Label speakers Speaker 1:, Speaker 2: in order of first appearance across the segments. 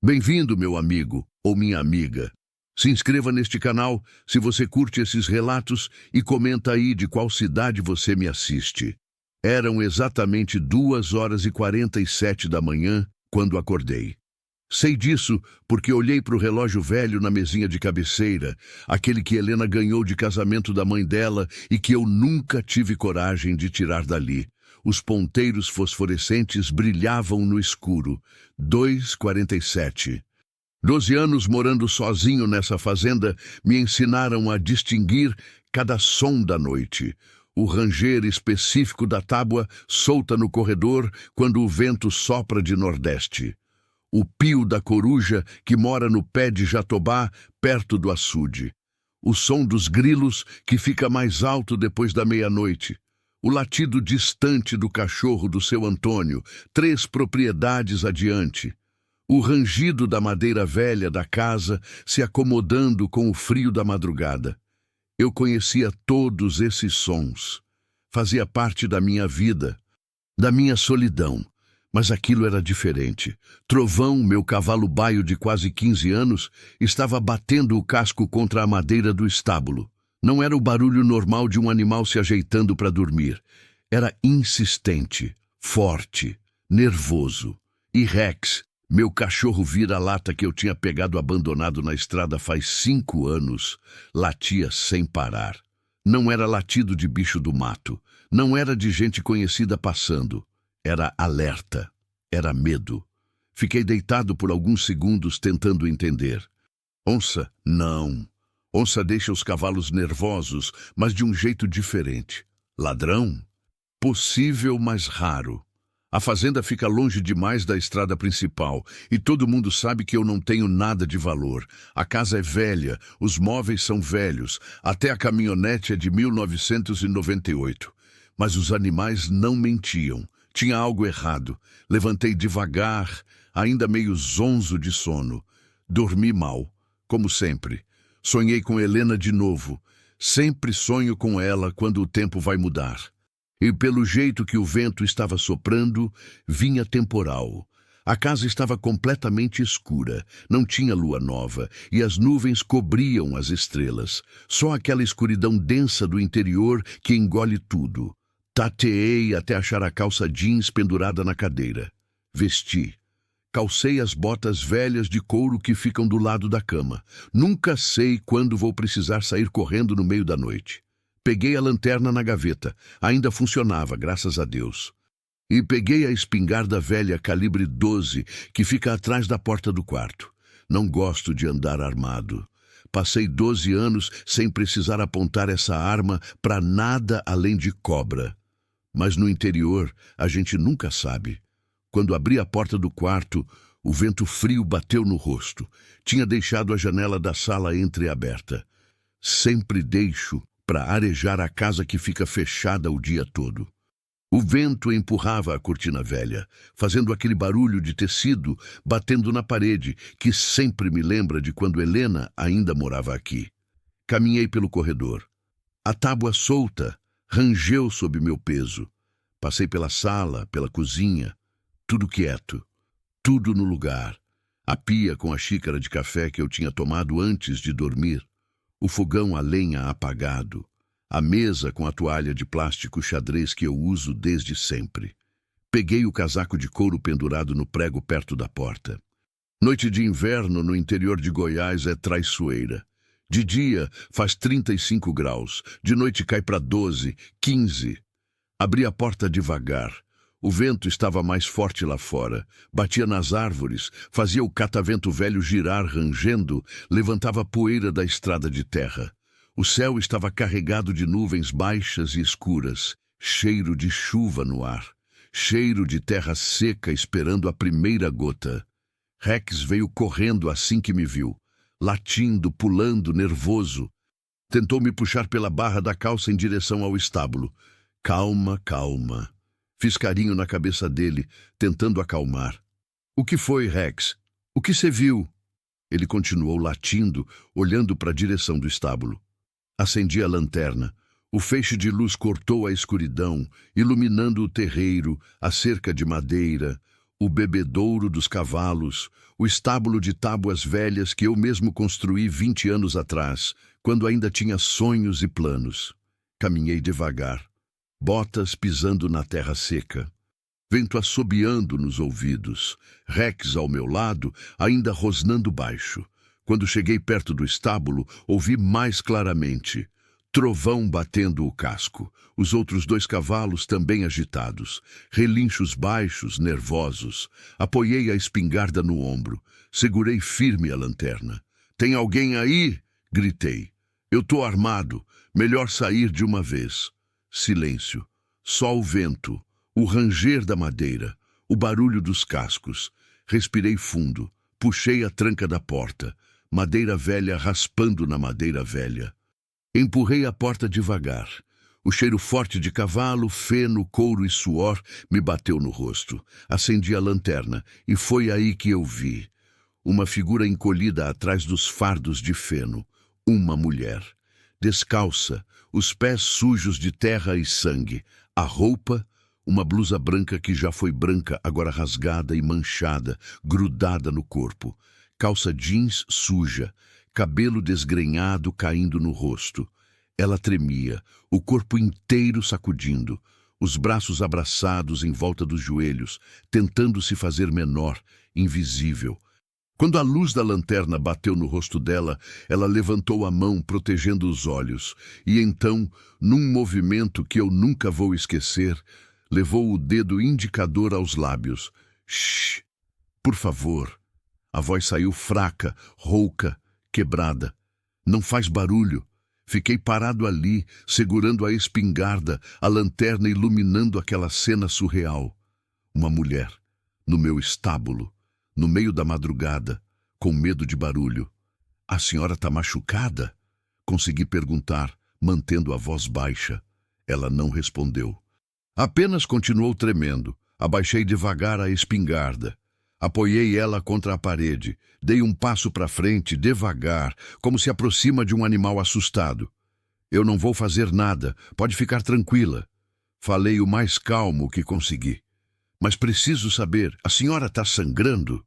Speaker 1: Bem-vindo, meu amigo ou minha amiga. Se inscreva neste canal se você curte esses relatos e comenta aí de qual cidade você me assiste. Eram exatamente 2h47 da manhã quando acordei. Sei disso porque olhei para o relógio velho na mesinha de cabeceira, aquele que Helena ganhou de casamento da mãe dela e que eu nunca tive coragem de tirar dali. Os ponteiros fosforescentes brilhavam no escuro. 2h47. 12 anos morando sozinho nessa fazenda me ensinaram a distinguir cada som da noite. O ranger específico da tábua solta no corredor quando o vento sopra de nordeste. O pio da coruja que mora no pé de jatobá, perto do açude. O som dos grilos que fica mais alto depois da meia-noite. O latido distante do cachorro do seu Antônio, 3 propriedades adiante. O rangido da madeira velha da casa se acomodando com o frio da madrugada. Eu conhecia todos esses sons. Fazia parte da minha vida, da minha solidão. Mas aquilo era diferente. Trovão, meu cavalo baio de quase 15 anos, estava batendo o casco contra a madeira do estábulo. Não era o barulho normal de um animal se ajeitando para dormir. Era insistente, forte, nervoso. E Rex, meu cachorro vira-lata que eu tinha pegado abandonado na estrada faz 5 anos, latia sem parar. Não era latido de bicho do mato. Não era de gente conhecida passando. Era alerta. Era medo. Fiquei deitado por alguns segundos tentando entender. Onça? Não. Onça deixa os cavalos nervosos, mas de um jeito diferente. Ladrão? Possível, mas raro. A fazenda fica longe demais da estrada principal e todo mundo sabe que eu não tenho nada de valor. A casa é velha, os móveis são velhos, até a caminhonete é de 1998. Mas os animais não mentiam. Tinha algo errado. Levantei devagar, ainda meio zonzo de sono. Dormi mal, como sempre. Sonhei com Helena de novo. Sempre sonho com ela quando o tempo vai mudar. E pelo jeito que o vento estava soprando, vinha temporal. A casa estava completamente escura, não tinha lua nova, e as nuvens cobriam as estrelas. Só aquela escuridão densa do interior que engole tudo. Tateei até achar a calça jeans pendurada na cadeira. Vesti. Calcei as botas velhas de couro que ficam do lado da cama. Nunca sei quando vou precisar sair correndo no meio da noite. Peguei a lanterna na gaveta. Ainda funcionava, graças a Deus. E peguei a espingarda velha calibre 12 que fica atrás da porta do quarto. Não gosto de andar armado. Passei 12 anos sem precisar apontar essa arma para nada além de cobra. Mas no interior, a gente nunca sabe. Quando abri a porta do quarto, o vento frio bateu no rosto. Tinha deixado a janela da sala entreaberta. Sempre deixo para arejar a casa que fica fechada o dia todo. O vento empurrava a cortina velha, fazendo aquele barulho de tecido batendo na parede, que sempre me lembra de quando Helena ainda morava aqui. Caminhei pelo corredor. A tábua solta rangeu sob meu peso. Passei pela sala, pela cozinha. Tudo quieto, tudo no lugar. A pia com a xícara de café que eu tinha tomado antes de dormir. O fogão a lenha apagado. A mesa com a toalha de plástico xadrez que eu uso desde sempre. Peguei o casaco de couro pendurado no prego perto da porta. Noite de inverno no interior de Goiás é traiçoeira. De dia faz 35 graus, de noite cai para 12, 15. Abri a porta devagar. O vento estava mais forte lá fora, batia nas árvores, fazia o catavento velho girar rangendo, levantava poeira da estrada de terra. O céu estava carregado de nuvens baixas e escuras, cheiro de chuva no ar, cheiro de terra seca esperando a primeira gota. Rex veio correndo assim que me viu, latindo, pulando, nervoso. Tentou me puxar pela barra da calça em direção ao estábulo. Calma, calma. Fiz carinho na cabeça dele, tentando acalmar. O que foi, Rex? O que você viu? Ele continuou latindo, olhando para a direção do estábulo. Acendi a lanterna. O feixe de luz cortou a escuridão, iluminando o terreiro, a cerca de madeira, o bebedouro dos cavalos, o estábulo de tábuas velhas que eu mesmo construí 20 anos atrás, quando ainda tinha sonhos e planos. Caminhei devagar, botas pisando na terra seca, vento assobiando nos ouvidos, Rex ao meu lado, ainda rosnando baixo. Quando cheguei perto do estábulo, ouvi mais claramente. Trovão batendo o casco, os outros 2 cavalos também agitados, relinchos baixos, nervosos. Apoiei a espingarda no ombro, segurei firme a lanterna. "Tem alguém aí?" gritei. "Eu tô armado, melhor sair de uma vez." Silêncio, só o vento, o ranger da madeira, o barulho dos cascos. Respirei fundo, puxei a tranca da porta, madeira velha raspando na madeira velha. Empurrei a porta devagar. O cheiro forte de cavalo, feno, couro e suor me bateu no rosto. Acendi a lanterna e foi aí que eu vi uma figura encolhida atrás dos fardos de feno. Uma mulher, descalça, os pés sujos de terra e sangue. A roupa, uma blusa branca que já foi branca, agora rasgada e manchada, grudada no corpo. Calça jeans suja, cabelo desgrenhado caindo no rosto. Ela tremia, o corpo inteiro sacudindo, os braços abraçados em volta dos joelhos, tentando se fazer menor, invisível. Quando a luz da lanterna bateu no rosto dela, ela levantou a mão protegendo os olhos, e então, num movimento que eu nunca vou esquecer, levou o dedo indicador aos lábios. "Shh, por favor." A voz saiu fraca, rouca, quebrada. "Não faz barulho." Fiquei parado ali, segurando a espingarda, a lanterna iluminando aquela cena surreal. Uma mulher, no meu estábulo, no meio da madrugada, com medo de barulho. "A senhora está machucada?" Consegui perguntar, mantendo a voz baixa. Ela não respondeu. Apenas continuou tremendo. Abaixei devagar a espingarda. Apoiei ela contra a parede. Dei um passo para frente, devagar, como se aproxima de um animal assustado. "Eu não vou fazer nada, pode ficar tranquila." Falei o mais calmo que consegui. "Mas preciso saber, a senhora está sangrando?"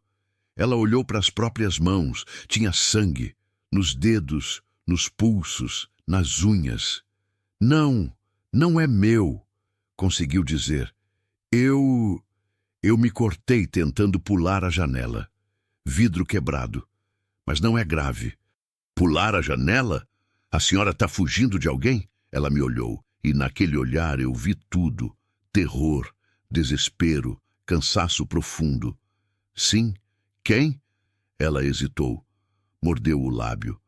Speaker 1: Ela olhou para as próprias mãos. Tinha sangue, nos dedos, nos pulsos, nas unhas. Não, não é meu," conseguiu dizer. Eu me cortei tentando pular a janela. Vidro quebrado. "Mas não é grave." "Pular a janela? A senhora está fugindo de alguém?" Ela me olhou, e naquele olhar eu vi tudo. Terror, desespero, cansaço profundo. "Sim. Quem?" Ela hesitou. Mordeu o lábio.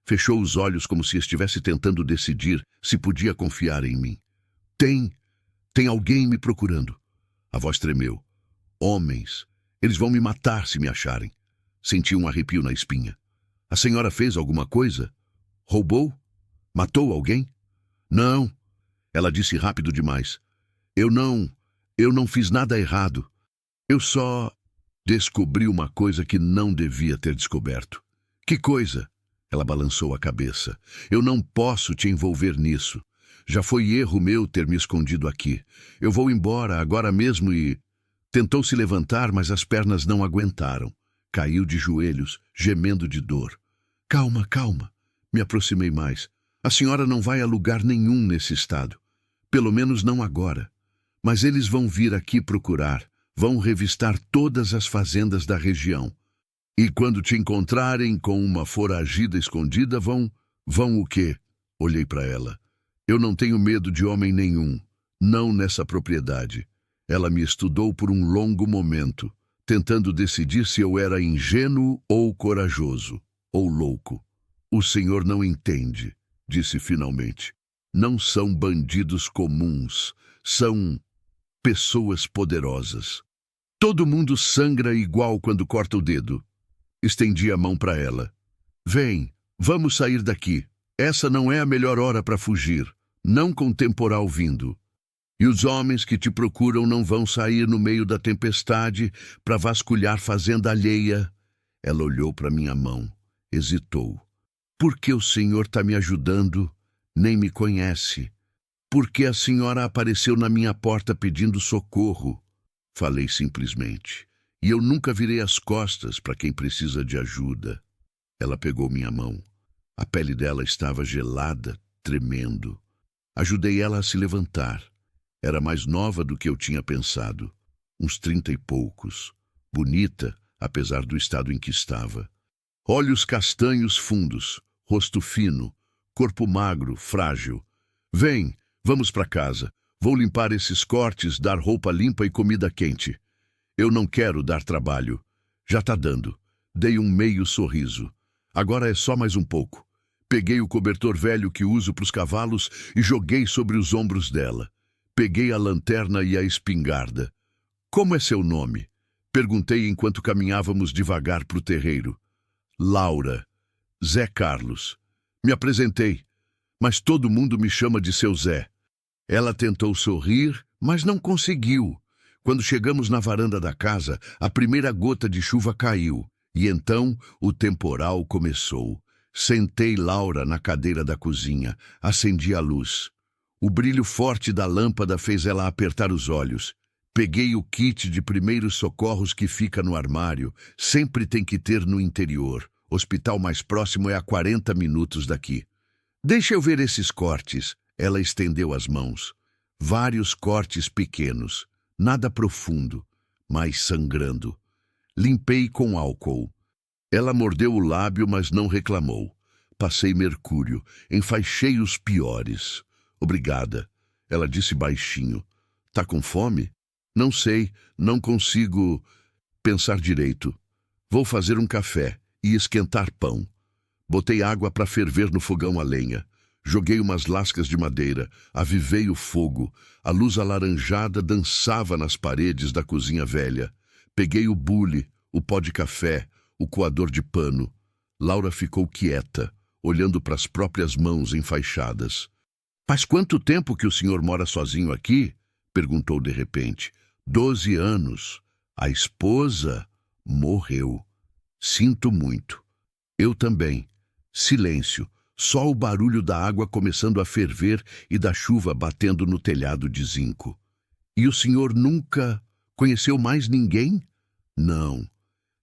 Speaker 1: Fechou os olhos como se estivesse tentando decidir se podia confiar em mim. Tem alguém me procurando." A voz tremeu. "Homens. Eles vão me matar se me acharem." Senti um arrepio na espinha. "A senhora fez alguma coisa? Roubou? Matou alguém?" "Não." Ela disse rápido demais. Eu não fiz nada errado. Eu só descobri uma coisa que não devia ter descoberto." "Que coisa?" Ela balançou a cabeça. "Eu não posso te envolver nisso. Já foi erro meu ter me escondido aqui. Eu vou embora agora mesmo e..." Tentou se levantar, mas as pernas não aguentaram. Caiu de joelhos, gemendo de dor. Calma. Me aproximei mais. "A senhora não vai a lugar nenhum nesse estado. Pelo menos não agora. Mas eles vão vir aqui procurar. Vão revistar todas as fazendas da região. E quando te encontrarem com uma foragida escondida, vão o quê?" Olhei para ela. "Eu não tenho medo de homem nenhum. Não nessa propriedade." Ela me estudou por um longo momento, tentando decidir se eu era ingênuo ou corajoso, ou louco. "O senhor não entende," disse finalmente. "Não são bandidos comuns. São pessoas poderosas. Todo mundo sangra igual quando corta o dedo." Estendi a mão para ela. "Vem, vamos sair daqui. Essa não é a melhor hora para fugir, não com temporal vindo. E os homens que te procuram não vão sair no meio da tempestade para vasculhar fazenda alheia." Ela olhou para minha mão, hesitou. "Por que o senhor está me ajudando? Nem me conhece. Por que a senhora apareceu na minha porta pedindo socorro?" Falei simplesmente. E eu nunca virei as costas para quem precisa de ajuda. Ela pegou minha mão. A pele dela estava gelada, tremendo. Ajudei ela a se levantar. Era mais nova do que eu tinha pensado. Uns 30 e poucos. Bonita, apesar do estado em que estava. Olhos castanhos fundos, rosto fino, corpo magro, frágil. Vem, vamos para casa. Vou limpar esses cortes, dar roupa limpa e comida quente. Eu não quero dar trabalho. Já tá dando. Dei um meio sorriso. Agora é só mais um pouco. Peguei o cobertor velho que uso para os cavalos e joguei sobre os ombros dela. Peguei a lanterna e a espingarda. Como é seu nome? Perguntei enquanto caminhávamos devagar para o terreiro. Laura. Zé Carlos. Me apresentei, mas todo mundo me chama de seu Zé. Ela tentou sorrir, mas não conseguiu. Quando chegamos na varanda da casa, a primeira gota de chuva caiu, e então o temporal começou. Sentei Laura na cadeira da cozinha, acendi a luz. O brilho forte da lâmpada fez ela apertar os olhos. Peguei o kit de primeiros socorros que fica no armário, sempre tem que ter no interior. O hospital mais próximo é a 40 minutos daqui. Deixa eu ver esses cortes. Ela estendeu as mãos. Vários cortes pequenos, nada profundo, mas sangrando. Limpei com álcool. Ela mordeu o lábio, mas não reclamou. Passei mercúrio, enfaixei os piores. Obrigada, ela disse baixinho. Tá com fome? Não sei, não consigo pensar direito. Vou fazer um café e esquentar pão. Botei água para ferver no fogão a lenha. Joguei umas lascas de madeira, avivei o fogo. A luz alaranjada dançava nas paredes da cozinha velha. Peguei o bule, o pó de café, o coador de pano. Laura ficou quieta, olhando para as próprias mãos enfaixadas. Faz quanto tempo que o senhor mora sozinho aqui? Perguntou de repente. 12 anos. A esposa morreu. Sinto muito. Eu também. Silêncio. Só o barulho da água começando a ferver e da chuva batendo no telhado de zinco. E o senhor nunca conheceu mais ninguém? Não.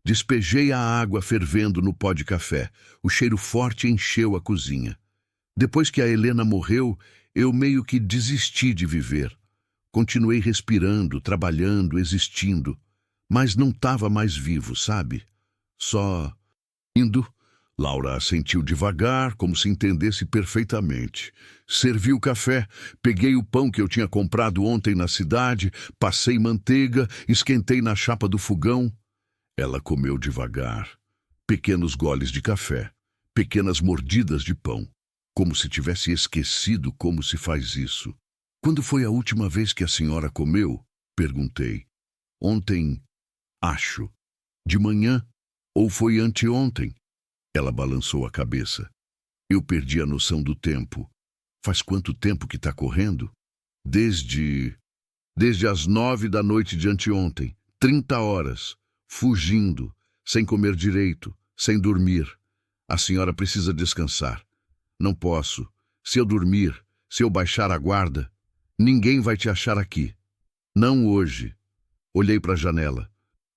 Speaker 1: Despejei a água fervendo no pó de café. O cheiro forte encheu a cozinha. Depois que a Helena morreu, eu meio que desisti de viver. Continuei respirando, trabalhando, existindo. Mas não estava mais vivo, sabe? Só indo. Laura assentiu devagar, como se entendesse perfeitamente. Servi o café, peguei o pão que eu tinha comprado ontem na cidade, passei manteiga, esquentei na chapa do fogão. Ela comeu devagar. Pequenos goles de café, pequenas mordidas de pão, como se tivesse esquecido como se faz isso. Quando foi a última vez que a senhora comeu? Perguntei. Ontem, acho. De manhã? Ou foi anteontem? Ela balançou a cabeça. Eu perdi a noção do tempo. Faz quanto tempo que está correndo? Desde as 9 da noite de anteontem. 30 horas. Fugindo. Sem comer direito. Sem dormir. A senhora precisa descansar. Não posso. Se eu dormir, se eu baixar a guarda, ninguém vai te achar aqui. Não hoje. Olhei para a janela.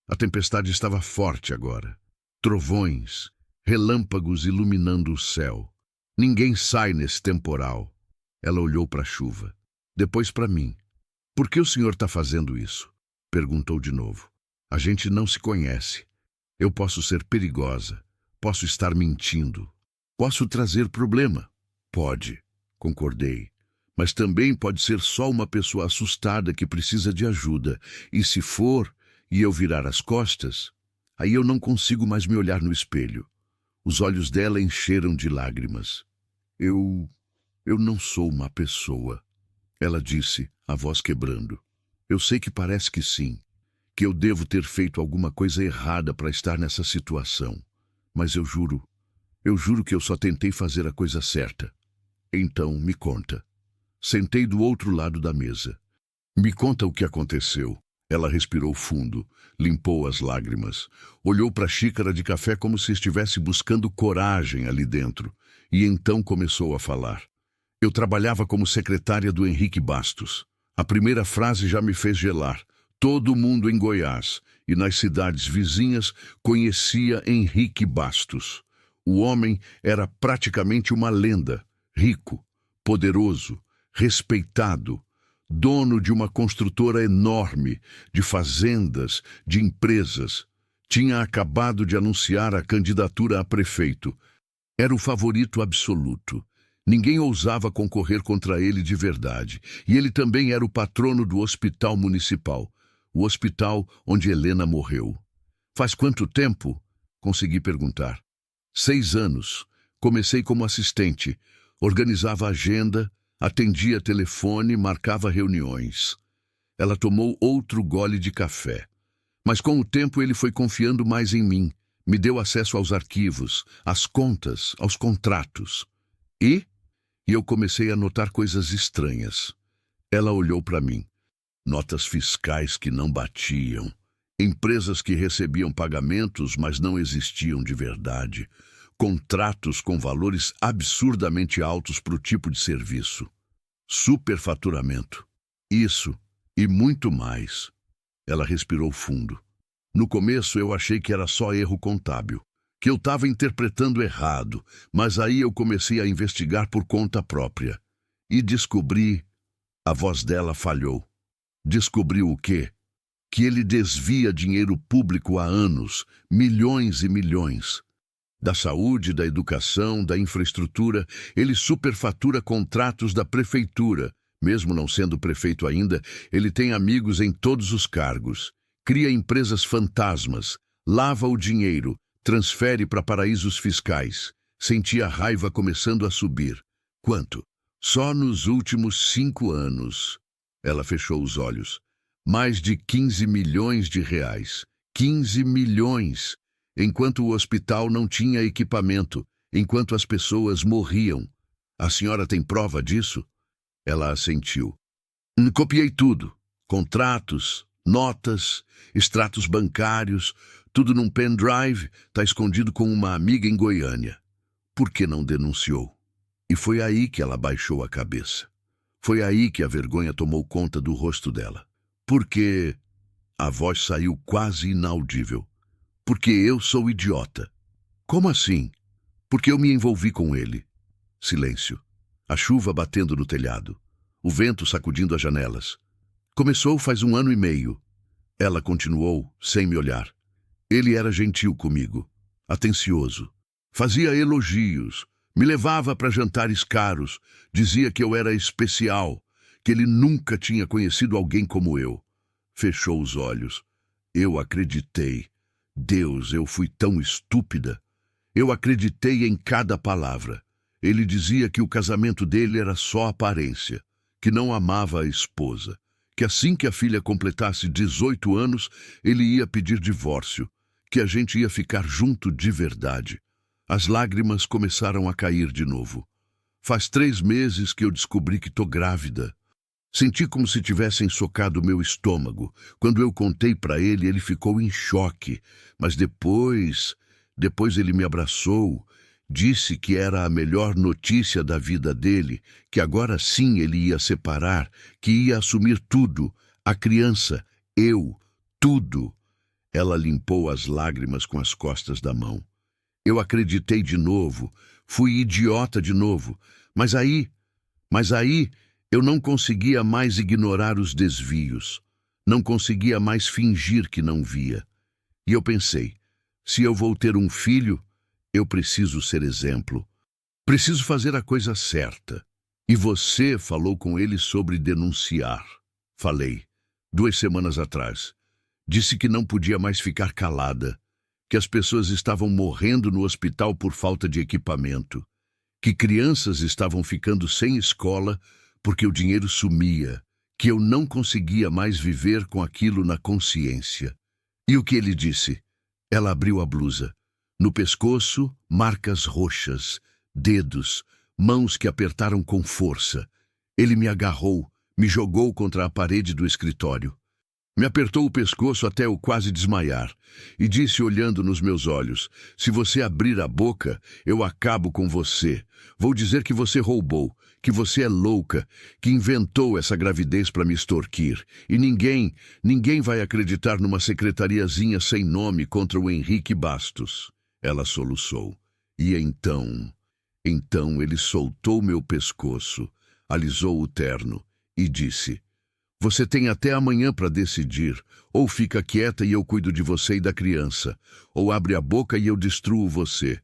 Speaker 1: A tempestade estava forte agora. Trovões. Relâmpagos iluminando o céu. Ninguém sai nesse temporal. Ela olhou para a chuva. Depois para mim. Por que o senhor está fazendo isso? Perguntou de novo. A gente não se conhece. Eu posso ser perigosa. Posso estar mentindo. Posso trazer problema. Pode, concordei. Mas também pode ser só uma pessoa assustada que precisa de ajuda. E se for, e eu virar as costas, aí eu não consigo mais me olhar no espelho. Os olhos dela encheram de lágrimas. Eu não sou uma pessoa, ela disse, a voz quebrando. Eu sei que parece que sim, que eu devo ter feito alguma coisa errada para estar nessa situação. Mas eu juro que eu só tentei fazer a coisa certa. Então, me conta. Sentei do outro lado da mesa. Me conta o que aconteceu. Ela respirou fundo, limpou as lágrimas, olhou para a xícara de café como se estivesse buscando coragem ali dentro, e então começou a falar. Eu trabalhava como secretária do Henrique Bastos. A primeira frase já me fez gelar. Todo mundo em Goiás, e nas cidades vizinhas conhecia Henrique Bastos. O homem era praticamente uma lenda, rico, poderoso, respeitado, dono de uma construtora enorme, de fazendas, de empresas. Tinha acabado de anunciar a candidatura a prefeito. Era o favorito absoluto. Ninguém ousava concorrer contra ele de verdade. E ele também era o patrono do hospital municipal, o hospital onde Helena morreu. Faz quanto tempo? Consegui perguntar. 6 anos. Comecei como assistente. Organizava a agenda, atendia telefone, marcava reuniões. Ela tomou outro gole de café. Mas com o tempo ele foi confiando mais em mim. Me deu acesso aos arquivos, às contas, aos contratos. E eu comecei a notar coisas estranhas. Ela olhou para mim. Notas fiscais que não batiam. Empresas que recebiam pagamentos, mas não existiam de verdade. Contratos com valores absurdamente altos para o tipo de serviço. Superfaturamento. Isso e muito mais. Ela respirou fundo. No começo eu achei que era só erro contábil, que eu estava interpretando errado, mas aí eu comecei a investigar por conta própria. E descobri... A voz dela falhou. Descobri o quê? Que ele desvia dinheiro público há anos, milhões e milhões. Da saúde, da educação, da infraestrutura, ele superfatura contratos da prefeitura. Mesmo não sendo prefeito ainda, ele tem amigos em todos os cargos. Cria empresas fantasmas, lava o dinheiro, transfere para paraísos fiscais. Senti a raiva começando a subir. Quanto? Só nos últimos 5 anos. Ela fechou os olhos. Mais de 15 milhões de reais. 15 milhões! Enquanto o hospital não tinha equipamento, enquanto as pessoas morriam. A senhora tem prova disso? Ela assentiu. Copiei tudo. Contratos, notas, extratos bancários, tudo num pendrive, está escondido com uma amiga em Goiânia. Por que não denunciou? E foi aí que ela baixou a cabeça. Foi aí que a vergonha tomou conta do rosto dela. Porque... A voz saiu quase inaudível. Porque eu sou idiota. Como assim? Porque eu me envolvi com ele. Silêncio. A chuva batendo no telhado. O vento sacudindo as janelas. Começou faz 1 ano e meio. Ela continuou, sem me olhar. Ele era gentil comigo. Atencioso. Fazia elogios. Me levava para jantares caros. Dizia que eu era especial. Que ele nunca tinha conhecido alguém como eu. Fechou os olhos. Eu acreditei. Deus, eu fui tão estúpida. Eu acreditei em cada palavra. Ele dizia que o casamento dele era só aparência, que não amava a esposa, que assim que a filha completasse 18 anos, ele ia pedir divórcio, que a gente ia ficar junto de verdade. As lágrimas começaram a cair de novo. Faz 3 meses que eu descobri que tô grávida. Senti como se tivessem socado meu estômago. Quando eu contei para ele, ele ficou em choque. Mas depois ele me abraçou, disse que era a melhor notícia da vida dele, que agora sim ele ia separar, que ia assumir tudo, a criança, eu, tudo. Ela limpou as lágrimas com as costas da mão. Eu acreditei de novo, fui idiota de novo, mas aí... Eu não conseguia mais ignorar os desvios. Não conseguia mais fingir que não via. E eu pensei, se eu vou ter um filho, eu preciso ser exemplo. Preciso fazer a coisa certa. E você falou com ele sobre denunciar. Falei, 2 semanas atrás. Disse que não podia mais ficar calada. Que as pessoas estavam morrendo no hospital por falta de equipamento. Que crianças estavam ficando sem escola porque o dinheiro sumia, que eu não conseguia mais viver com aquilo na consciência. E o que ele disse? Ela abriu a blusa. No pescoço, marcas roxas, dedos, mãos que apertaram com força. Ele me agarrou, me jogou contra a parede do escritório. Me apertou o pescoço até eu quase desmaiar e disse olhando nos meus olhos: se você abrir a boca, eu acabo com você. Vou dizer que você roubou, que você é louca, que inventou essa gravidez para me extorquir. E ninguém vai acreditar numa secretariazinha sem nome contra o Henrique Bastos. Ela soluçou. E então ele soltou meu pescoço, alisou o terno e disse: você tem até amanhã para decidir. Ou fica quieta e eu cuido de você e da criança, ou abre a boca e eu destruo você.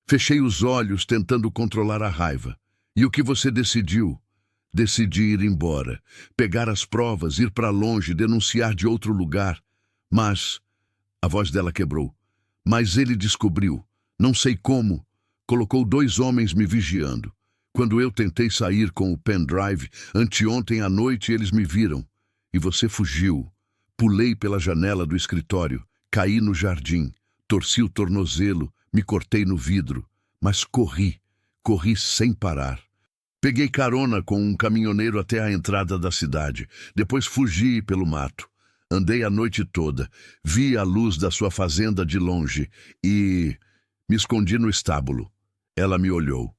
Speaker 1: Fechei os olhos tentando controlar a raiva. E o que você decidiu? Decidi ir embora, pegar as provas, ir para longe, denunciar de outro lugar. Mas a voz dela quebrou. Mas ele descobriu, não sei como, colocou 2 homens me vigiando. Quando eu tentei sair com o pendrive, anteontem à noite eles me viram. E você fugiu. Pulei pela janela do escritório, caí no jardim, torci o tornozelo, me cortei no vidro. Mas corri sem parar. Peguei carona com um caminhoneiro até a entrada da cidade. Depois fugi pelo mato. Andei a noite toda, vi a luz da sua fazenda de longe e me escondi no estábulo. Ela me olhou.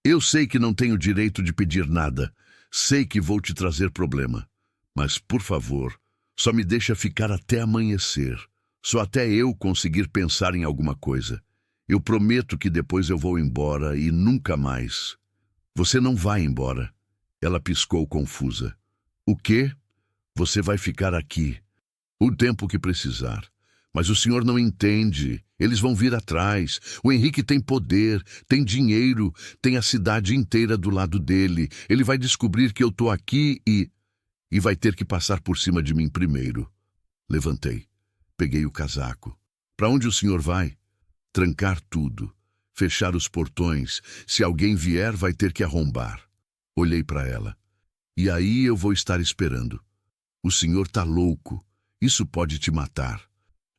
Speaker 1: Eu sei que não tenho direito de pedir nada. Sei que vou te trazer problema. Mas, por favor, só me deixa ficar até amanhecer. Só até eu conseguir pensar em alguma coisa. Eu prometo que depois eu vou embora e nunca mais. Você não vai embora. Ela piscou confusa. O quê? Você vai ficar aqui. O tempo que precisar. Mas o senhor não entende. Eles vão vir atrás. O Henrique tem poder, tem dinheiro, tem a cidade inteira do lado dele. Ele vai descobrir que eu tô aqui e vai ter que passar por cima de mim primeiro. Levantei. Peguei o casaco. Para onde o senhor vai? Trancar tudo. Fechar os portões. Se alguém vier, vai ter que arrombar. Olhei para ela. E aí eu vou estar esperando. O senhor tá louco. Isso pode te matar.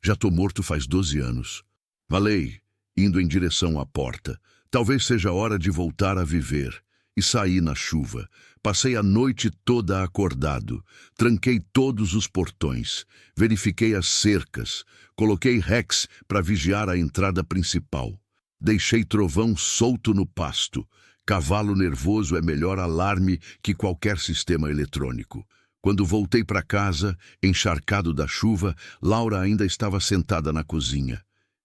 Speaker 1: Já tô morto faz 12 anos. Falei, indo em direção à porta. Talvez seja hora de voltar a viver. E saí na chuva. Passei a noite toda acordado. Tranquei todos os portões. Verifiquei as cercas. Coloquei Rex para vigiar a entrada principal. Deixei trovão solto no pasto. Cavalo nervoso é melhor alarme que qualquer sistema eletrônico. Quando voltei para casa, encharcado da chuva, Laura ainda estava sentada na cozinha.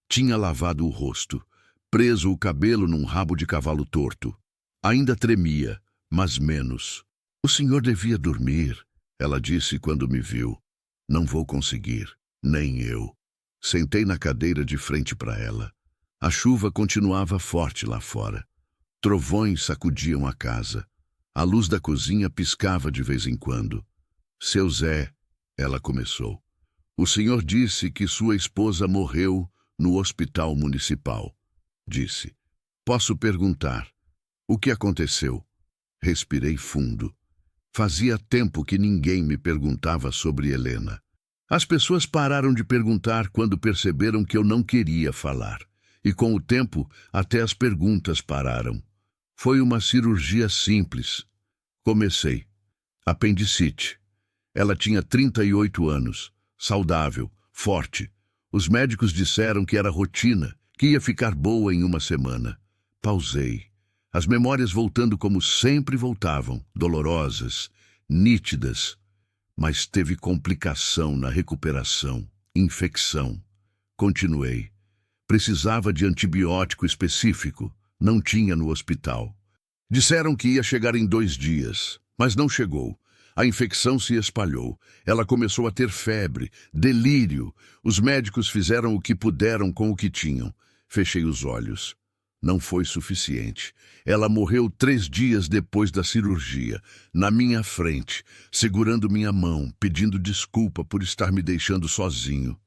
Speaker 1: Tinha lavado o rosto, preso o cabelo num rabo de cavalo torto. Ainda tremia, mas menos. O senhor devia dormir, ela disse quando me viu. Não vou conseguir, nem eu. Sentei na cadeira de frente para ela. A chuva continuava forte lá fora. Trovões sacudiam a casa. A luz da cozinha piscava de vez em quando. Seu Zé, ela começou. O senhor disse que sua esposa morreu no hospital municipal. Disse. Posso perguntar. O que aconteceu? Respirei fundo. Fazia tempo que ninguém me perguntava sobre Helena. As pessoas pararam de perguntar quando perceberam que eu não queria falar. E com o tempo, até as perguntas pararam. Foi uma cirurgia simples. Comecei. Apendicite. Ela tinha 38 anos, saudável, forte. Os médicos disseram que era rotina, que ia ficar boa em uma semana. Pausei. As memórias voltando como sempre voltavam, dolorosas, nítidas. Mas teve complicação na recuperação, infecção. Continuei. Precisava de antibiótico específico. Não tinha no hospital. Disseram que ia chegar em 2 dias, mas não chegou. A infecção se espalhou. Ela começou a ter febre, delírio. Os médicos fizeram o que puderam com o que tinham. Fechei os olhos. Não foi suficiente. Ela morreu 3 dias depois da cirurgia, na minha frente, segurando minha mão, pedindo desculpa por estar me deixando sozinho.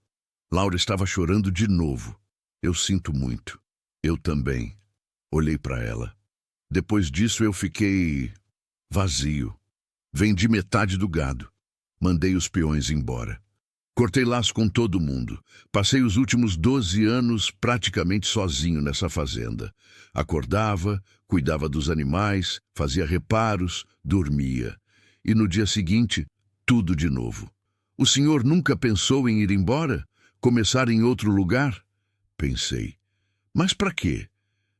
Speaker 1: Laura estava chorando de novo. Eu sinto muito. Eu também. Olhei para ela. Depois disso eu fiquei vazio. Vendi metade do gado. Mandei os peões embora. Cortei laço com todo mundo. Passei os últimos 12 anos praticamente sozinho nessa fazenda. Acordava, cuidava dos animais, fazia reparos, dormia. E no dia seguinte, tudo de novo. O senhor nunca pensou em ir embora? Começar em outro lugar? Pensei. Mas para quê?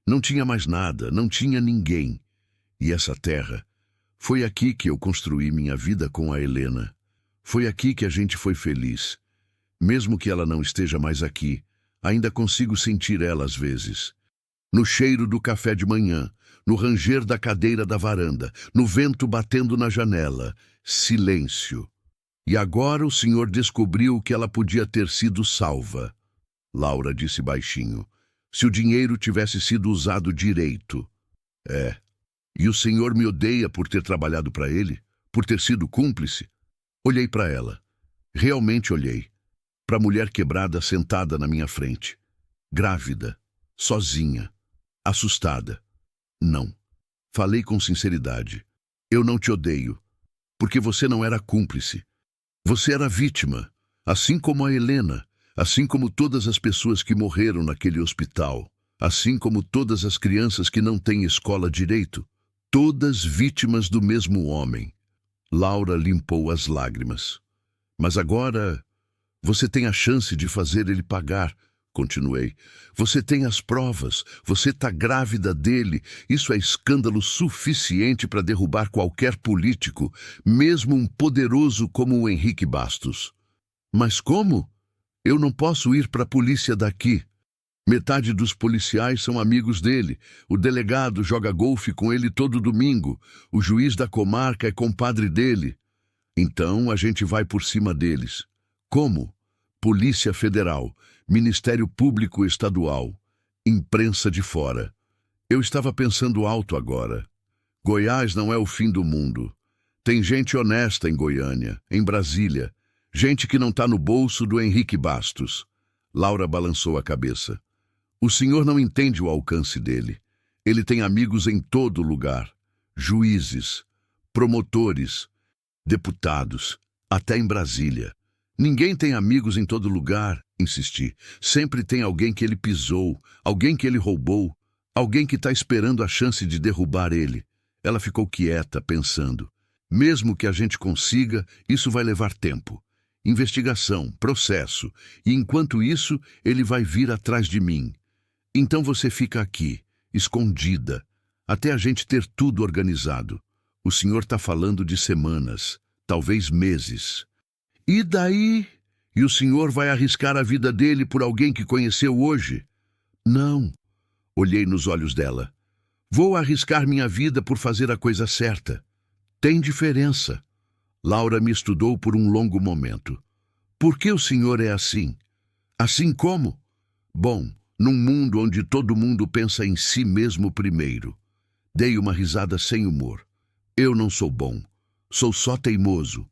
Speaker 1: Não tinha mais nada, não tinha ninguém. E essa terra? Foi aqui que eu construí minha vida com a Helena. Foi aqui que a gente foi feliz. Mesmo que ela não esteja mais aqui, ainda consigo sentir ela às vezes. No cheiro do café de manhã, no ranger da cadeira da varanda, no vento batendo na janela. Silêncio. E agora o senhor descobriu que ela podia ter sido salva. Laura disse baixinho. Se o dinheiro tivesse sido usado direito. É. E o senhor me odeia por ter trabalhado para ele? Por ter sido cúmplice? Olhei para ela. Realmente olhei. Para a mulher quebrada sentada na minha frente. Grávida. Sozinha. Assustada. Não. Falei com sinceridade. Eu não te odeio. Porque você não era cúmplice. Você era vítima. Assim como a Helena. Assim como todas as pessoas que morreram naquele hospital. Assim como todas as crianças que não têm escola direito. Todas vítimas do mesmo homem. Laura limpou as lágrimas. Mas agora você tem a chance de fazer ele pagar, continuei. Você tem as provas, você está grávida dele. Isso é escândalo suficiente para derrubar qualquer político, mesmo um poderoso como o Henrique Bastos. Mas como? Eu não posso ir para a polícia daqui. Metade dos policiais são amigos dele. O delegado joga golfe com ele todo domingo. O juiz da comarca é compadre dele. Então a gente vai por cima deles. Como? Polícia Federal, Ministério Público Estadual, imprensa de fora. Eu estava pensando alto agora. Goiás não é o fim do mundo. Tem gente honesta em Goiânia, em Brasília. Gente que não está no bolso do Henrique Bastos. Laura balançou a cabeça. O senhor não entende o alcance dele. Ele tem amigos em todo lugar. Juízes, promotores, deputados, até em Brasília. Ninguém tem amigos em todo lugar, insisti. Sempre tem alguém que ele pisou, alguém que ele roubou, alguém que está esperando a chance de derrubar ele. Ela ficou quieta, pensando. Mesmo que a gente consiga, isso vai levar tempo. Investigação, processo, e enquanto isso, ele vai vir atrás de mim. Então você fica aqui, escondida, até a gente ter tudo organizado. O senhor está falando de semanas, talvez meses. E daí? E o senhor vai arriscar a vida dele por alguém que conheceu hoje? Não. Olhei nos olhos dela. Vou arriscar minha vida por fazer a coisa certa. Tem diferença. Laura me estudou por um longo momento. Por que o senhor é assim? Assim como? Bom, num mundo onde todo mundo pensa em si mesmo primeiro. Dei uma risada sem humor. Eu não sou bom. Sou só teimoso.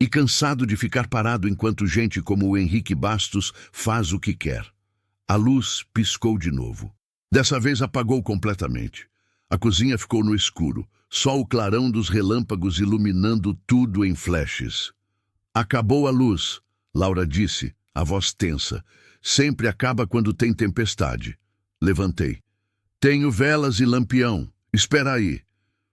Speaker 1: E cansado de ficar parado enquanto gente como o Henrique Bastos faz o que quer. A luz piscou de novo. Dessa vez apagou completamente. A cozinha ficou no escuro, só o clarão dos relâmpagos iluminando tudo em flashes. Acabou a luz, Laura disse, a voz tensa. Sempre acaba quando tem tempestade. Levantei. Tenho velas e lampião. Espera aí.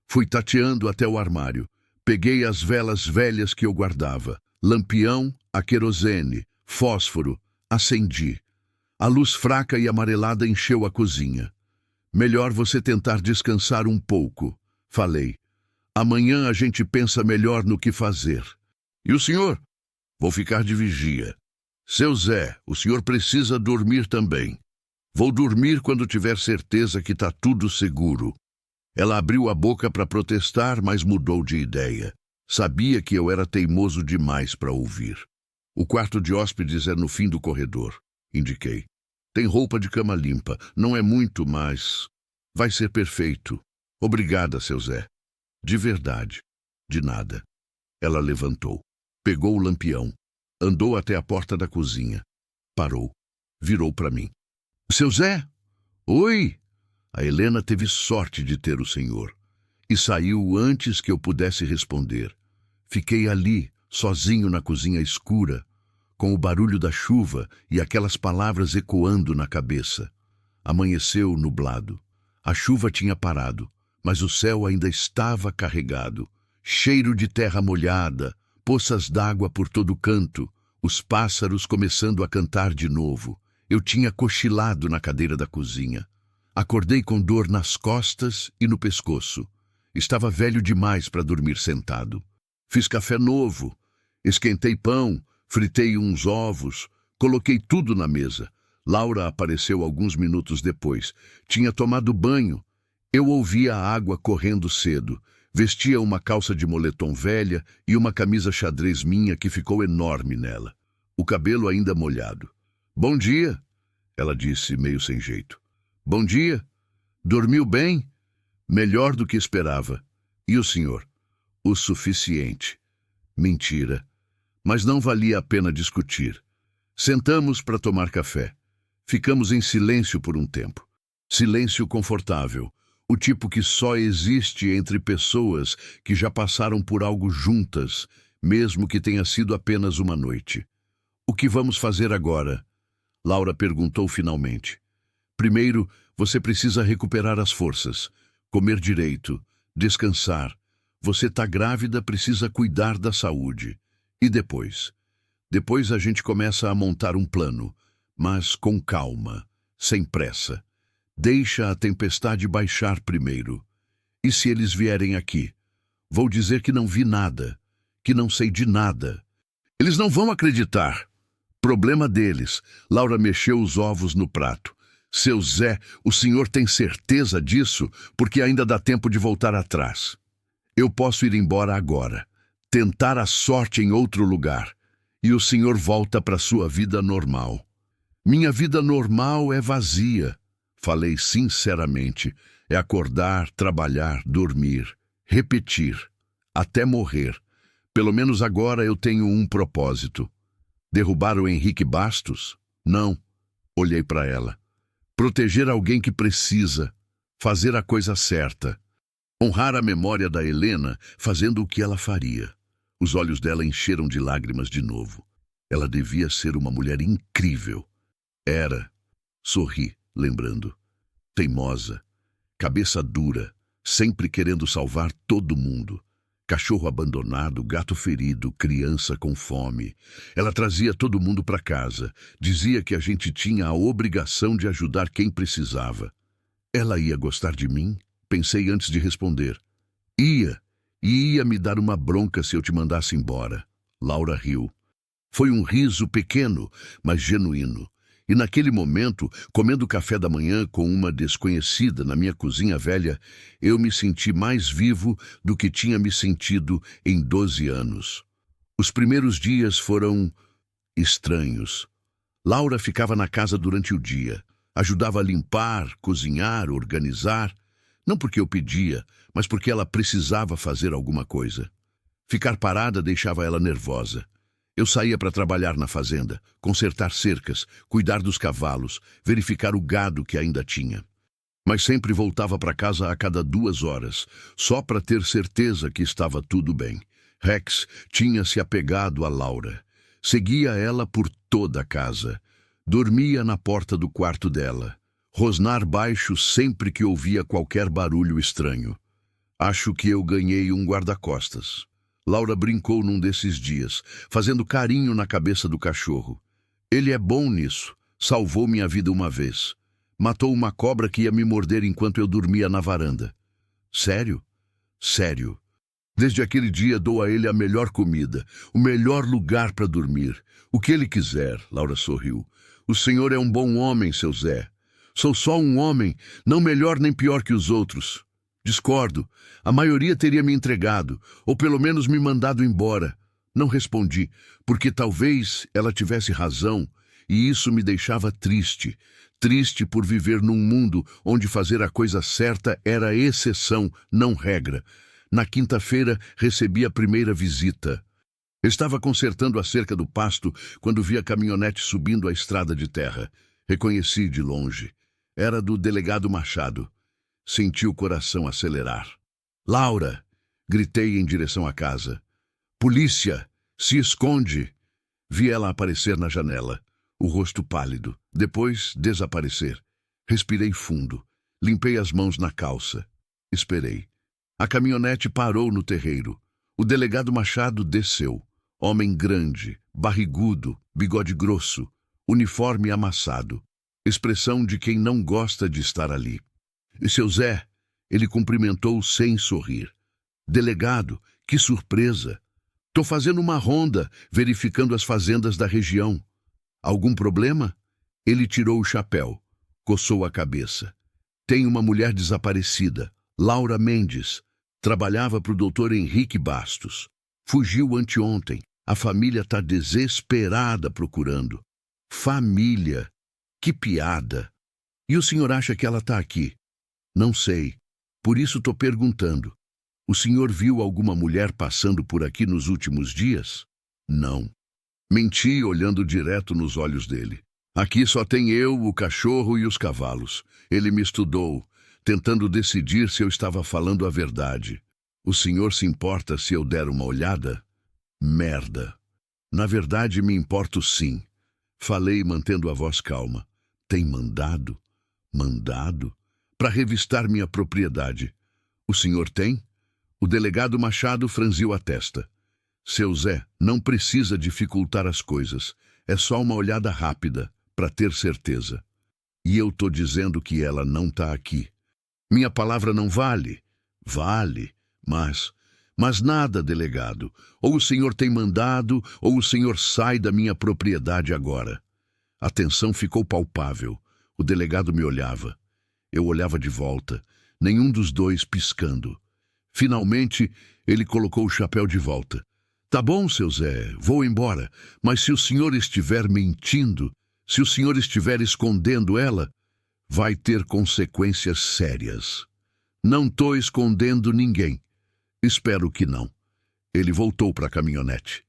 Speaker 1: Fui tateando até o armário. Peguei as velas velhas que eu guardava. Lampião, a querosene, fósforo. Acendi. A luz fraca e amarelada encheu a cozinha. Melhor você tentar descansar um pouco, falei. Amanhã a gente pensa melhor no que fazer. E o senhor? Vou ficar de vigia. Seu Zé, o senhor precisa dormir também. Vou dormir quando tiver certeza que está tudo seguro. Ela abriu a boca para protestar, mas mudou de ideia. Sabia que eu era teimoso demais para ouvir. O quarto de hóspedes é no fim do corredor, indiquei. Tem roupa de cama limpa, não é muito, mas vai ser perfeito. Obrigada, seu Zé. De verdade. De nada. Ela levantou. Pegou o lampião. Andou até a porta da cozinha. Parou. Virou para mim. Seu Zé? Oi! A Helena teve sorte de ter o senhor. E saiu antes que eu pudesse responder. Fiquei ali, sozinho na cozinha escura, com o barulho da chuva e aquelas palavras ecoando na cabeça. Amanheceu nublado. A chuva tinha parado, mas o céu ainda estava carregado. Cheiro de terra molhada, Poças d'água por todo canto, os pássaros começando a cantar de novo. Eu tinha cochilado na cadeira da cozinha. Acordei com dor nas costas e no pescoço. Estava velho demais para dormir sentado. Fiz café novo, esquentei pão, fritei uns ovos, coloquei tudo na mesa. Laura apareceu alguns minutos depois. Tinha tomado banho. Eu ouvia a água correndo cedo. Vestia uma calça de moletom velha e uma camisa xadrez minha que ficou enorme nela. O cabelo ainda molhado. "Bom dia", ela disse, meio sem jeito. "Bom dia. Dormiu bem?" "Melhor do que esperava. E o senhor?" "O suficiente." Mentira. Mas não valia a pena discutir. Sentamos para tomar café. Ficamos em silêncio por um tempo. Silêncio confortável. O tipo que só existe entre pessoas que já passaram por algo juntas, mesmo que tenha sido apenas uma noite. "O que vamos fazer agora?" Laura perguntou finalmente. "Primeiro, você precisa recuperar as forças, comer direito, descansar. Você está grávida, precisa cuidar da saúde. E depois? Depois a gente começa a montar um plano, mas com calma, sem pressa. Deixa a tempestade baixar primeiro. E se eles vierem aqui? Vou dizer que não vi nada, que não sei de nada. Eles não vão acreditar. Problema deles." Laura mexeu os ovos no prato. "Seu Zé, o senhor tem certeza disso? Porque ainda dá tempo de voltar atrás. Eu posso ir embora agora, tentar a sorte em outro lugar, e o senhor volta para sua vida normal." "Minha vida normal é vazia." Falei sinceramente. "É acordar, trabalhar, dormir, repetir, até morrer. Pelo menos agora eu tenho um propósito." "Derrubar o Henrique Bastos?" "Não." Olhei para ela. "Proteger alguém que precisa. Fazer a coisa certa. Honrar a memória da Helena fazendo o que ela faria." Os olhos dela encheram de lágrimas de novo. Ela devia ser uma mulher incrível. Era. Sorri, lembrando. Teimosa, cabeça dura, sempre querendo salvar todo mundo. Cachorro abandonado, gato ferido, criança com fome. Ela trazia todo mundo para casa. Dizia que a gente tinha a obrigação de ajudar quem precisava. Ela ia gostar de mim? Pensei antes de responder. Ia. E ia me dar uma bronca se eu te mandasse embora. Laura riu. Foi um riso pequeno, mas genuíno. E naquele momento, comendo café da manhã com uma desconhecida na minha cozinha velha, eu me senti mais vivo do que tinha me sentido em 12 anos. Os primeiros dias foram estranhos. Laura ficava na casa durante o dia. Ajudava a limpar, cozinhar, organizar. Não porque eu pedia, mas porque ela precisava fazer alguma coisa. Ficar parada deixava ela nervosa. Eu saía para trabalhar na fazenda, consertar cercas, cuidar dos cavalos, verificar o gado que ainda tinha. Mas sempre voltava para casa a cada 2 horas, só para ter certeza que estava tudo bem. Rex tinha se apegado a Laura. Seguia ela por toda a casa. Dormia na porta do quarto dela. Rosnar baixo sempre que ouvia qualquer barulho estranho. Acho que eu ganhei um guarda-costas. Laura brincou num desses dias, fazendo carinho na cabeça do cachorro. Ele é bom nisso. Salvou minha vida uma vez. Matou uma cobra que ia me morder enquanto eu dormia na varanda. Sério? Sério. Desde aquele dia dou a ele a melhor comida, o melhor lugar para dormir. O que ele quiser, Laura sorriu. O senhor é um bom homem, seu Zé. Sou só um homem, não melhor nem pior que os outros. Discordo. A maioria teria me entregado, ou pelo menos me mandado embora. Não respondi, porque talvez ela tivesse razão, e isso me deixava triste. Triste por viver num mundo onde fazer a coisa certa era exceção, não regra. Na quinta-feira, recebi a primeira visita. Estava consertando a cerca do pasto quando vi a caminhonete subindo a estrada de terra. Reconheci de longe. Era do delegado Machado. Senti o coração acelerar. Laura! Gritei em direção à casa. Polícia! Se esconde! Vi ela aparecer na janela, o rosto pálido, depois desaparecer. Respirei fundo. Limpei as mãos na calça. Esperei. A caminhonete parou no terreiro. O delegado Machado desceu. Homem grande, barrigudo, bigode grosso, uniforme amassado. Expressão de quem não gosta de estar ali. E seu Zé, ele cumprimentou sem sorrir. Delegado, que surpresa! Tô fazendo uma ronda, verificando as fazendas da região. Algum problema? Ele tirou o chapéu, coçou a cabeça. Tem uma mulher desaparecida, Laura Mendes. Trabalhava para o doutor Henrique Bastos. Fugiu anteontem. A família está desesperada procurando. Família? Que piada! E o senhor acha que ela está aqui? Não sei. Por isso estou perguntando. O senhor viu alguma mulher passando por aqui nos últimos dias? Não. Menti olhando direto nos olhos dele. Aqui só tem eu, o cachorro e os cavalos. Ele me estudou, tentando decidir se eu estava falando a verdade. O senhor se importa se eu der uma olhada? Merda. Na verdade, me importo sim. Falei mantendo a voz calma. Tem mandado? Mandado? Para revistar minha propriedade. O senhor tem? O delegado Machado franziu a testa. Seu Zé, não precisa dificultar as coisas. É só uma olhada rápida, para ter certeza. E eu tô dizendo que ela não tá aqui. Minha palavra não vale? Vale, mas nada, delegado. Ou o senhor tem mandado, ou o senhor sai da minha propriedade agora. A tensão ficou palpável. O delegado me olhava. Eu olhava de volta, nenhum dos dois piscando. Finalmente, ele colocou o chapéu de volta. Tá bom, seu Zé, vou embora, mas se o senhor estiver mentindo, se o senhor estiver escondendo ela, vai ter consequências sérias. Não tô escondendo ninguém. Espero que não. Ele voltou para a caminhonete.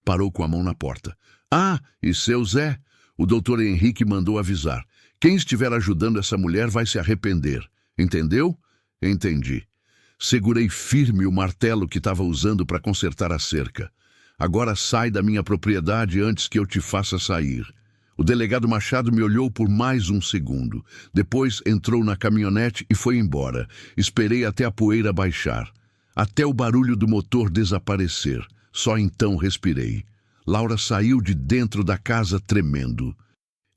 Speaker 1: Parou com a mão na porta. Ah, e seu Zé? O doutor Henrique mandou avisar. Quem estiver ajudando essa mulher vai se arrepender. Entendeu? Entendi. Segurei firme o martelo que estava usando para consertar a cerca. Agora sai da minha propriedade antes que eu te faça sair. O delegado Machado me olhou por mais um segundo. Depois entrou na caminhonete e foi embora. Esperei até a poeira baixar. Até o barulho do motor desaparecer. Só então respirei. Laura saiu de dentro da casa tremendo.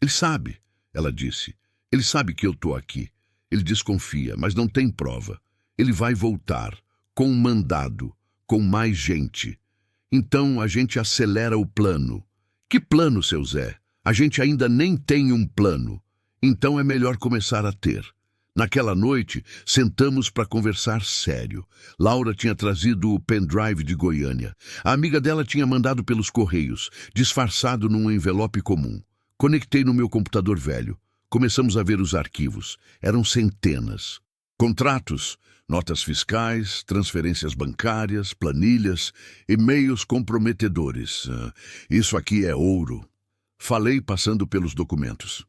Speaker 1: Ele sabe, ela disse. Ele sabe que eu estou aqui. Ele desconfia, mas não tem prova. Ele vai voltar, com um mandado, com mais gente. Então a gente acelera o plano. Que plano, seu Zé? A gente ainda nem tem um plano. Então é melhor começar a ter. Naquela noite, sentamos para conversar sério. Laura tinha trazido o pendrive de Goiânia. A amiga dela tinha mandado pelos correios, disfarçado num envelope comum. Conectei no meu computador velho. Começamos a ver os arquivos. Eram centenas. Contratos, notas fiscais, transferências bancárias, planilhas, e-mails comprometedores. Isso aqui é ouro. Falei passando pelos documentos.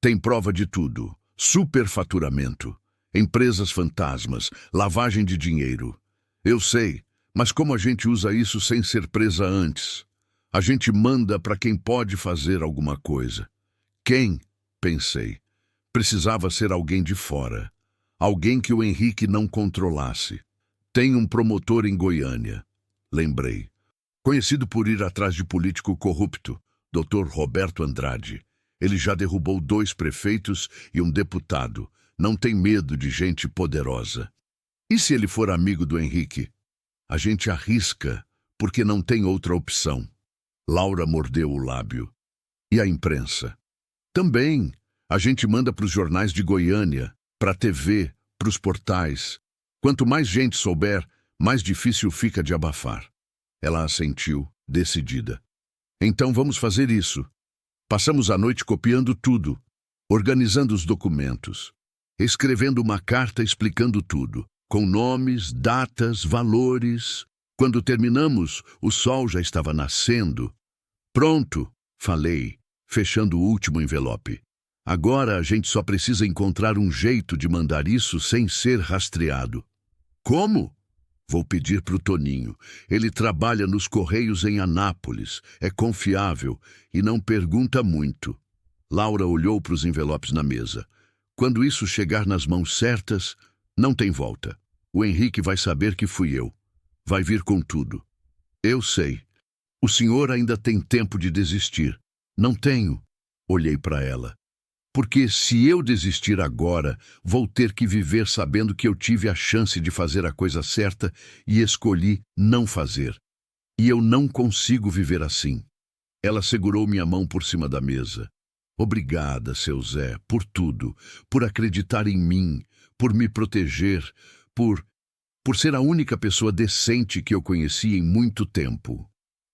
Speaker 1: Tem prova de tudo. Superfaturamento, empresas fantasmas, lavagem de dinheiro. Eu sei, mas como a gente usa isso sem ser presa antes? A gente manda para quem pode fazer alguma coisa. Quem? Pensei. Precisava ser alguém de fora. Alguém que o Henrique não controlasse. Tem um promotor em Goiânia. Lembrei. Conhecido por ir atrás de político corrupto, Dr. Roberto Andrade. Ele já derrubou 2 prefeitos e um deputado. Não tem medo de gente poderosa. E se ele for amigo do Henrique? A gente arrisca, porque não tem outra opção. Laura mordeu o lábio. E a imprensa? Também. A gente manda para os jornais de Goiânia, para a TV, para os portais. Quanto mais gente souber, mais difícil fica de abafar. Ela assentiu, decidida. Então vamos fazer isso. Passamos a noite copiando tudo, organizando os documentos, escrevendo uma carta explicando tudo, com nomes, datas, valores. Quando terminamos, o sol já estava nascendo. Pronto, falei, fechando o último envelope. Agora a gente só precisa encontrar um jeito de mandar isso sem ser rastreado. Como? Vou pedir para o Toninho. Ele trabalha nos Correios em Anápolis, é confiável e não pergunta muito. Laura olhou para os envelopes na mesa. Quando isso chegar nas mãos certas, não tem volta. O Henrique vai saber que fui eu. Vai vir com tudo. Eu sei. O senhor ainda tem tempo de desistir. Não tenho. Olhei para ela. Porque se eu desistir agora, vou ter que viver sabendo que eu tive a chance de fazer a coisa certa e escolhi não fazer. E eu não consigo viver assim. Ela segurou minha mão por cima da mesa. Obrigada, seu Zé, por tudo, por acreditar em mim, por me proteger, por ser a única pessoa decente que eu conheci em muito tempo.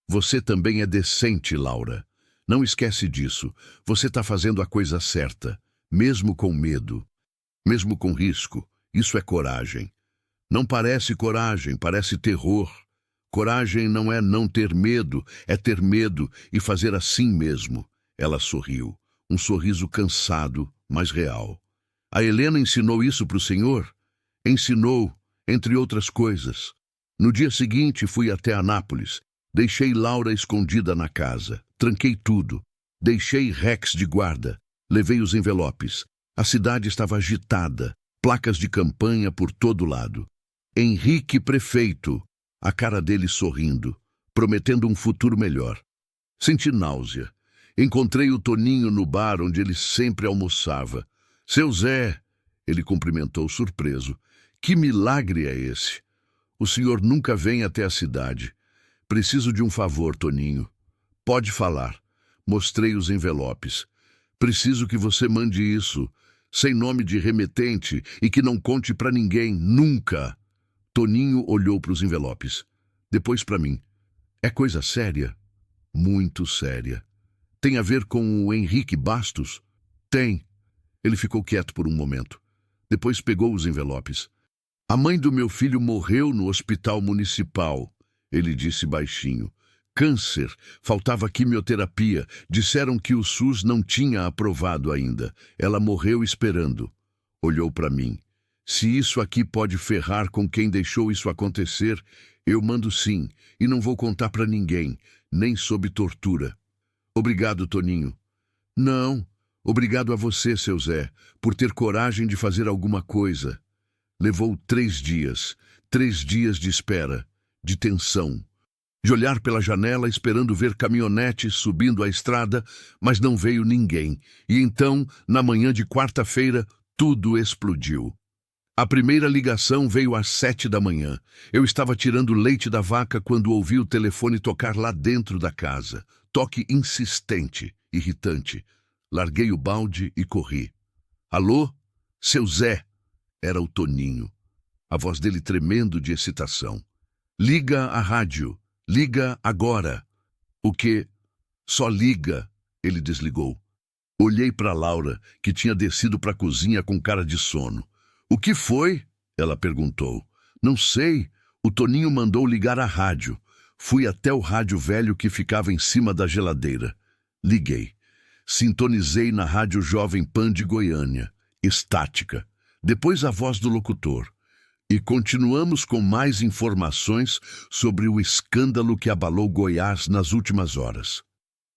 Speaker 1: Você também é decente, Laura. Não esquece disso. Você está fazendo a coisa certa, mesmo com medo, mesmo com risco. Isso é coragem. Não parece coragem, parece terror. Coragem não é não ter medo, é ter medo e fazer assim mesmo. Ela sorriu, um sorriso cansado, mas real. A Helena ensinou isso para o senhor? Ensinou, entre outras coisas. No dia seguinte, fui até Anápolis. Deixei Laura escondida na casa. Tranquei tudo. Deixei Rex de guarda. Levei os envelopes. A cidade estava agitada. Placas de campanha por todo lado. Henrique prefeito. A cara dele sorrindo, prometendo um futuro melhor. Senti náusea. Encontrei o Toninho no bar onde ele sempre almoçava. Seu Zé, ele cumprimentou surpreso. Que milagre é esse? O senhor nunca vem até a cidade. Preciso de um favor, Toninho. Pode falar. Mostrei os envelopes. Preciso que você mande isso, sem nome de remetente, e que não conte para ninguém, nunca. Toninho olhou para os envelopes. Depois para mim. É coisa séria? Muito séria. Tem a ver com o Henrique Bastos? Tem. Ele ficou quieto por um momento. Depois pegou os envelopes. A mãe do meu filho morreu no hospital municipal, ele disse baixinho. Câncer, faltava quimioterapia. Disseram que o SUS não tinha aprovado ainda. Ela morreu esperando. Olhou para mim. Se isso aqui pode ferrar com quem deixou isso acontecer, eu mando sim, e não vou contar para ninguém, nem sob tortura. Obrigado, Toninho. Não, obrigado a você, seu Zé, por ter coragem de fazer alguma coisa. Levou 3 dias, 3 dias de espera, de tensão, de olhar pela janela esperando ver caminhonetes subindo a estrada, mas não veio ninguém. E então, na manhã de quarta-feira, tudo explodiu. A primeira ligação veio às 7 da manhã. Eu estava tirando leite da vaca quando ouvi o telefone tocar lá dentro da casa. Toque insistente, irritante. Larguei o balde e corri. Alô? Seu Zé? Era o Toninho. A voz dele tremendo de excitação. Liga a rádio. Liga agora. O quê? Só liga. Ele desligou. Olhei para Laura, que tinha descido para a cozinha com cara de sono. O que foi? Ela perguntou. Não sei. O Toninho mandou ligar a rádio. Fui até o rádio velho que ficava em cima da geladeira. Liguei. Sintonizei na Rádio Jovem Pan de Goiânia. Estática. Depois a voz do locutor. E continuamos com mais informações sobre o escândalo que abalou Goiás nas últimas horas.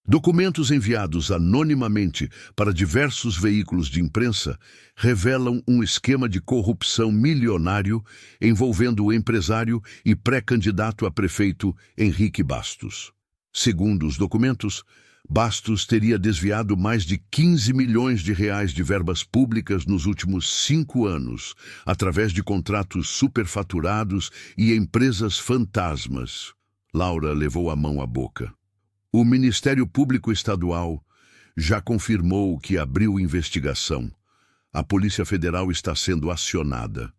Speaker 1: Documentos enviados anonimamente para diversos veículos de imprensa revelam um esquema de corrupção milionário envolvendo o empresário e pré-candidato a prefeito Henrique Bastos. Segundo os documentos, Bastos teria desviado mais de 15 milhões de reais de verbas públicas nos últimos 5 anos, através de contratos superfaturados e empresas fantasmas. Laura levou a mão à boca. O Ministério Público Estadual já confirmou que abriu investigação. A Polícia Federal está sendo acionada.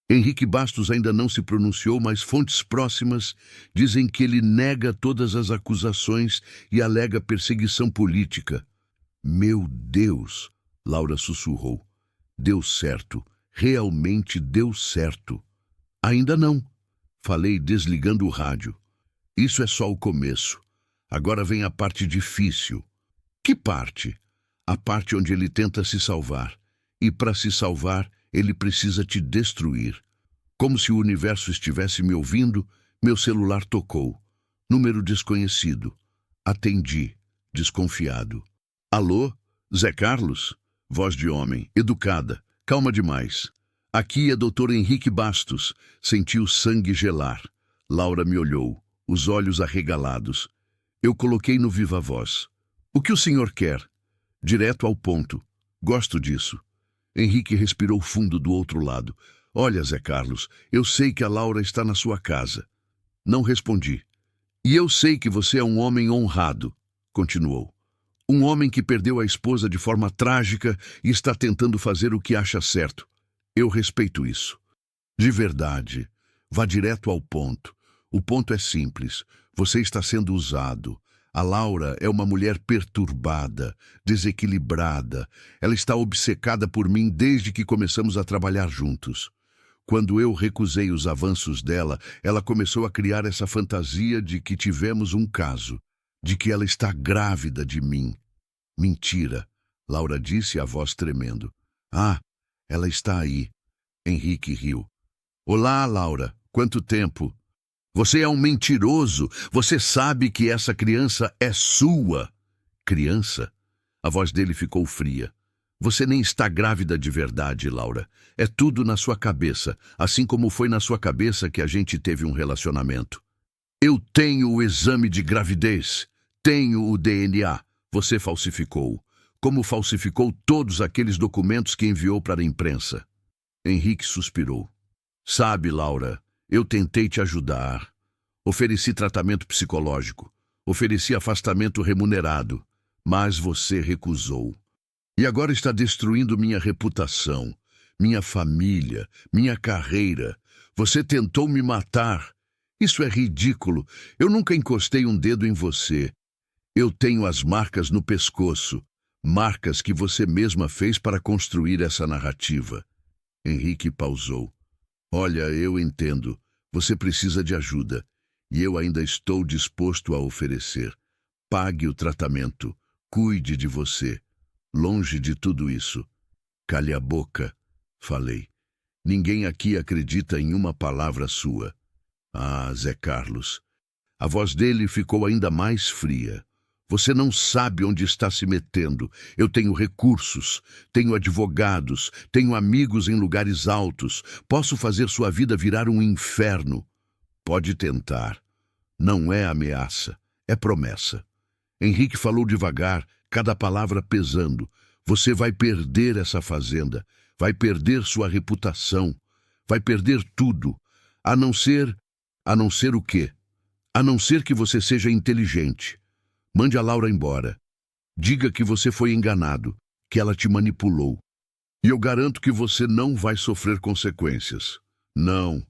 Speaker 1: Henrique Bastos ainda não se pronunciou, mas fontes próximas dizem que ele nega todas as acusações e alega perseguição política. Meu Deus, Laura sussurrou. Deu certo, realmente deu certo. Ainda não, falei desligando o rádio. Isso é só o começo. Agora vem a parte difícil. Que parte? A parte onde ele tenta se salvar. E para se salvar, ele precisa te destruir. Como se o universo estivesse me ouvindo, meu celular tocou. Número desconhecido. Atendi, desconfiado. Alô? Zé Carlos? Voz de homem, educada, calma demais. Aqui é Dr. Henrique Bastos. Senti o sangue gelar. Laura me olhou, os olhos arregalados. Eu coloquei no viva voz. O que o senhor quer? Direto ao ponto. Gosto disso. Henrique respirou fundo do outro lado. Olha, Zé Carlos, eu sei que a Laura está na sua casa. Não respondi. E eu sei que você é um homem honrado, continuou. Um homem que perdeu a esposa de forma trágica e está tentando fazer o que acha certo. Eu respeito isso. De verdade. Vá direto ao ponto. O ponto é simples. Você está sendo usado. A Laura é uma mulher perturbada, desequilibrada. Ela está obcecada por mim desde que começamos a trabalhar juntos. Quando eu recusei os avanços dela, ela começou a criar essa fantasia de que tivemos um caso, de que ela está grávida de mim. Mentira, Laura disse, a voz tremendo. Ah, ela está aí. Henrique riu. Olá, Laura, quanto tempo? Você é um mentiroso. Você sabe que essa criança é sua. Criança? A voz dele ficou fria. Você nem está grávida de verdade, Laura. É tudo na sua cabeça, assim como foi na sua cabeça que a gente teve um relacionamento. Eu tenho o exame de gravidez. Tenho o DNA. Você falsificou. Como falsificou todos aqueles documentos que enviou para a imprensa. Henrique suspirou. Sabe, Laura, eu tentei te ajudar. Ofereci tratamento psicológico. Ofereci afastamento remunerado. Mas você recusou. E agora está destruindo minha reputação, minha família, minha carreira. Você tentou me matar. Isso é ridículo. Eu nunca encostei um dedo em você. Eu tenho as marcas no pescoço. Marcas que você mesma fez para construir essa narrativa. Henrique pausou. Olha, eu entendo. Você precisa de ajuda. E eu ainda estou disposto a oferecer. Pague o tratamento. Cuide de você. Longe de tudo isso. Calhe a boca, falei. Ninguém aqui acredita em uma palavra sua. Ah, Zé Carlos. A voz dele ficou ainda mais fria. Você não sabe onde está se metendo. Eu tenho recursos, tenho advogados, tenho amigos em lugares altos. Posso fazer sua vida virar um inferno. Pode tentar. Não é ameaça, é promessa. Henrique falou devagar, cada palavra pesando. Você vai perder essa fazenda, vai perder sua reputação, vai perder tudo. A não ser o quê? A não ser que você seja inteligente. Mande a Laura embora. Diga que você foi enganado, que ela te manipulou. E eu garanto que você não vai sofrer consequências. Não.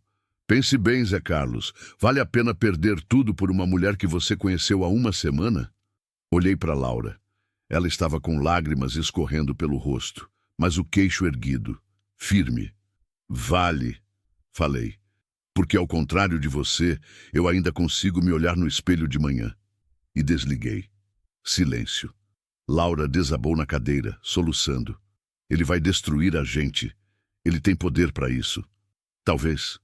Speaker 1: Pense bem, Zé Carlos. Vale a pena perder tudo por uma mulher que você conheceu há uma semana? Olhei para Laura. Ela estava com lágrimas escorrendo pelo rosto, mas o queixo erguido, firme. Vale, falei. Porque ao contrário de você, eu ainda consigo me olhar no espelho de manhã. E desliguei. Silêncio. Laura desabou na cadeira, soluçando. Ele vai destruir a gente. Ele tem poder para isso. Talvez.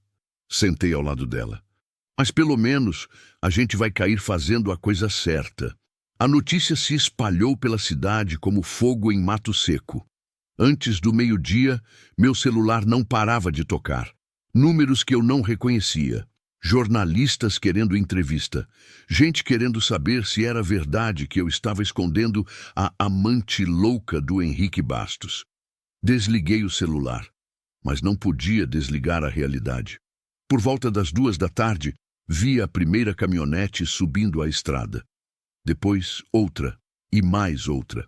Speaker 1: Sentei ao lado dela. Mas pelo menos a gente vai cair fazendo a coisa certa. A notícia se espalhou pela cidade como fogo em mato seco. Antes do meio-dia, meu celular não parava de tocar. Números que eu não reconhecia. Jornalistas querendo entrevista. Gente querendo saber se era verdade que eu estava escondendo a amante louca do Henrique Bastos. Desliguei o celular, mas não podia desligar a realidade. Por volta das 2 da tarde, vi a primeira caminhonete subindo a estrada. Depois, outra, e mais outra.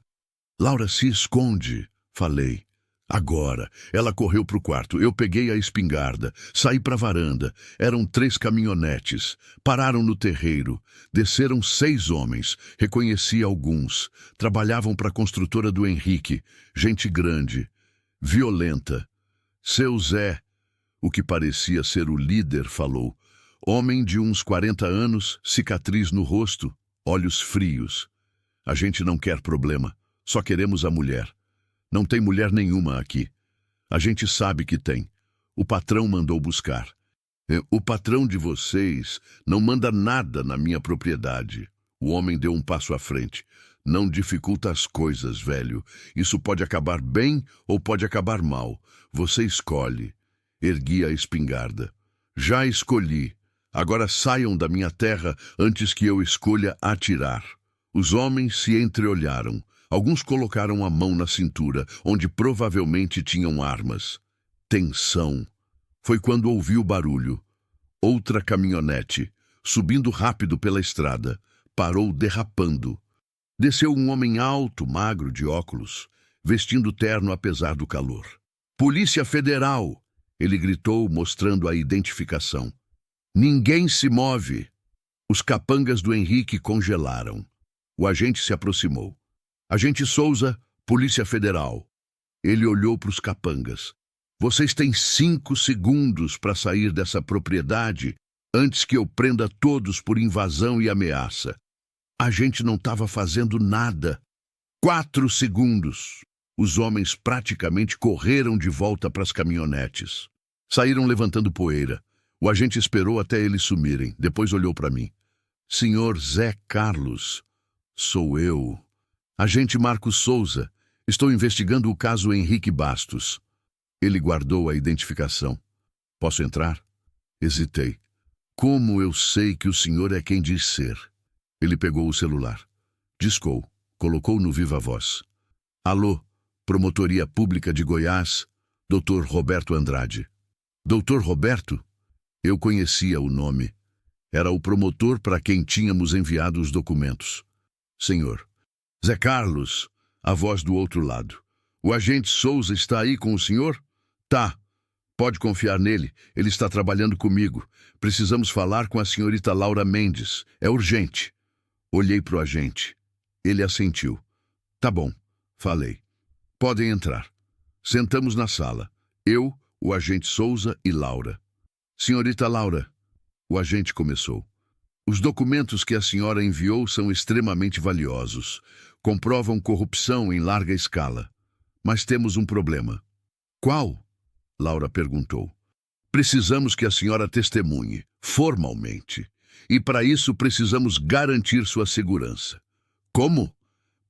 Speaker 1: Laura se esconde, falei. Agora, ela correu para o quarto. Eu peguei a espingarda, saí para a varanda. Eram 3 caminhonetes. Pararam no terreiro. Desceram 6 homens. Reconheci alguns. Trabalhavam para a construtora do Henrique. Gente grande, violenta. Seu Zé, o que parecia ser o líder, falou. Homem de uns 40 anos, cicatriz no rosto, olhos frios. A gente não quer problema. Só queremos a mulher. Não tem mulher nenhuma aqui. A gente sabe que tem. O patrão mandou buscar. O patrão de vocês não manda nada na minha propriedade. O homem deu um passo à frente. Não dificulta as coisas, velho. Isso pode acabar bem ou pode acabar mal. Você escolhe. Ergui a espingarda. Já escolhi. Agora saiam da minha terra antes que eu escolha atirar. Os homens se entreolharam. Alguns colocaram a mão na cintura, onde provavelmente tinham armas. Tensão. Foi quando ouvi o barulho. Outra caminhonete, subindo rápido pela estrada, parou derrapando. Desceu um homem alto, magro, de óculos, vestindo terno apesar do calor. Polícia Federal! Ele gritou, mostrando a identificação. Ninguém se move. Os capangas do Henrique congelaram. O agente se aproximou. Agente Souza, Polícia Federal. Ele olhou para os capangas. Vocês têm 5 segundos para sair dessa propriedade antes que eu prenda todos por invasão e ameaça. A gente não estava fazendo nada. 4 segundos. Os homens praticamente correram de volta para as caminhonetes. Saíram levantando poeira. O agente esperou até eles sumirem. Depois olhou para mim. Senhor Zé Carlos, sou eu. Agente Marcos Souza. Estou investigando o caso Henrique Bastos. Ele guardou a identificação. Posso entrar? Hesitei. Como eu sei que o senhor é quem diz ser? Ele pegou o celular. Discou. Colocou no viva voz. Alô, Promotoria Pública de Goiás, Dr. Roberto Andrade. Dr. Roberto? Eu conhecia o nome. Era o promotor para quem tínhamos enviado os documentos. Senhor. Zé Carlos, a voz do outro lado. O agente Souza está aí com o senhor? Tá. Pode confiar nele. Ele está trabalhando comigo. Precisamos falar com a senhorita Laura Mendes. É urgente. Olhei para o agente. Ele assentiu. Tá bom. Falei. Podem entrar. Sentamos na sala. Eu, o agente Souza e Laura. Senhorita Laura, o agente começou. Os documentos que a senhora enviou são extremamente valiosos. Comprovam corrupção em larga escala. Mas temos um problema. Qual? Laura perguntou. Precisamos que a senhora testemunhe, formalmente. E para isso precisamos garantir sua segurança. Como?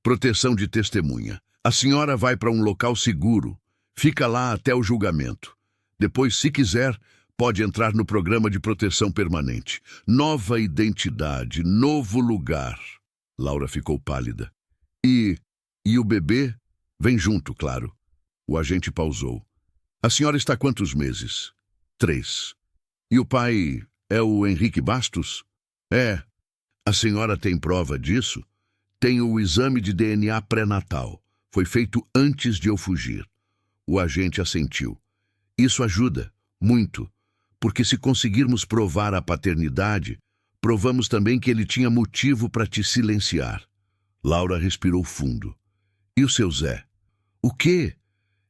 Speaker 1: Proteção de testemunha. A senhora vai para um local seguro. Fica lá até o julgamento. Depois, se quiser, pode entrar no programa de proteção permanente. Nova identidade, novo lugar. Laura ficou pálida. E o bebê? Vem junto, claro. O agente pausou. A senhora está há quantos meses? 3. E o pai é o Henrique Bastos? É. A senhora tem prova disso? Tenho o exame de DNA pré-natal. Foi feito antes de eu fugir. O agente assentiu. Isso ajuda, muito, porque se conseguirmos provar a paternidade, provamos também que ele tinha motivo para te silenciar. Laura respirou fundo. E o seu Zé? O quê?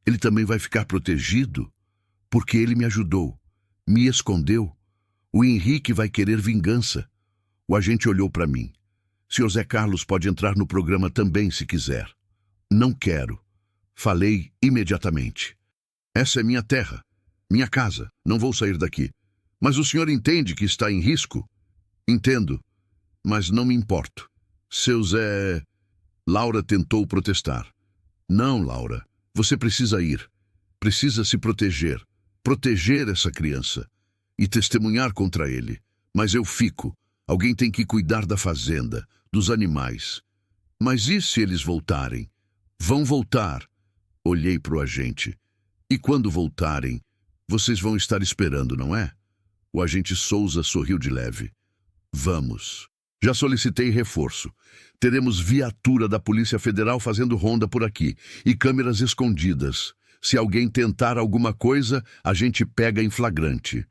Speaker 1: Ele também vai ficar protegido? Porque ele me ajudou, me escondeu. O Henrique vai querer vingança. O agente olhou para mim. Sr. Zé Carlos pode entrar no programa também se quiser. Não quero. Falei imediatamente. Essa é minha terra, minha casa. Não vou sair daqui. Mas o senhor entende que está em risco? Entendo, mas não me importo. Seu Zé... Laura tentou protestar. Não, Laura. Você precisa ir. Precisa se proteger. Proteger essa criança. E testemunhar contra ele. Mas eu fico. Alguém tem que cuidar da fazenda, dos animais. Mas e se eles voltarem? Vão voltar. Olhei para o agente. E quando voltarem, vocês vão estar esperando, não é? O agente Souza sorriu de leve. Vamos. Já solicitei reforço. Teremos viatura da Polícia Federal fazendo ronda por aqui e câmeras escondidas. Se alguém tentar alguma coisa, a gente pega em flagrante.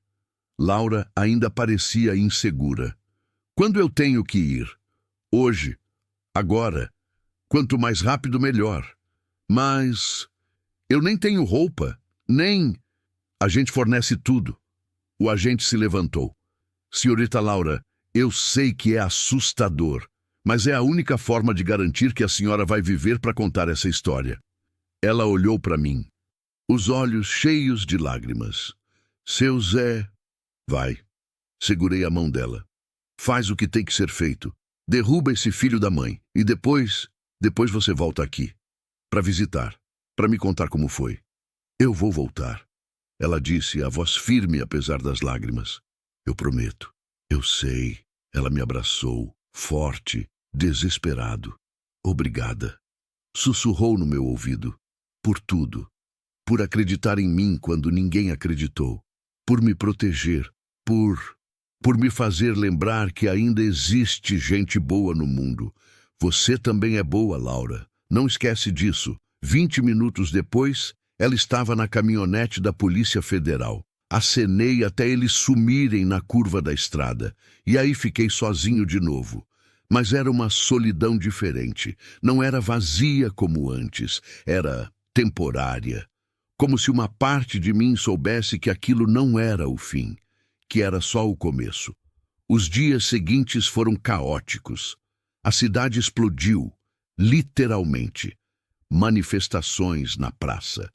Speaker 1: Laura ainda parecia insegura. Quando eu tenho que ir? Hoje. Agora. Quanto mais rápido, melhor. Mas... eu nem tenho roupa. Nem... A gente fornece tudo. O agente se levantou. Senhorita Laura, eu sei que é assustador, mas é a única forma de garantir que a senhora vai viver para contar essa história. Ela olhou para mim, os olhos cheios de lágrimas. Seu Zé... Vai. Segurei a mão dela. Faz o que tem que ser feito. Derruba esse filho da mãe. E depois você volta aqui. Para visitar. Para me contar como foi. Eu vou voltar. Ela disse, a voz firme apesar das lágrimas. Eu prometo. Eu sei. Ela me abraçou, forte, desesperado. Obrigada. Sussurrou no meu ouvido. Por tudo. Por acreditar em mim quando ninguém acreditou. Por me proteger. Por me fazer lembrar que ainda existe gente boa no mundo. Você também é boa, Laura. Não esquece disso. 20 minutos depois, ela estava na caminhonete da Polícia Federal. Acenei até eles sumirem na curva da estrada. E aí fiquei sozinho de novo. Mas era uma solidão diferente. Não era vazia como antes. Era temporária. Como se uma parte de mim soubesse que aquilo não era o fim, que era só o começo. Os dias seguintes foram caóticos. A cidade explodiu, literalmente. Manifestações na praça.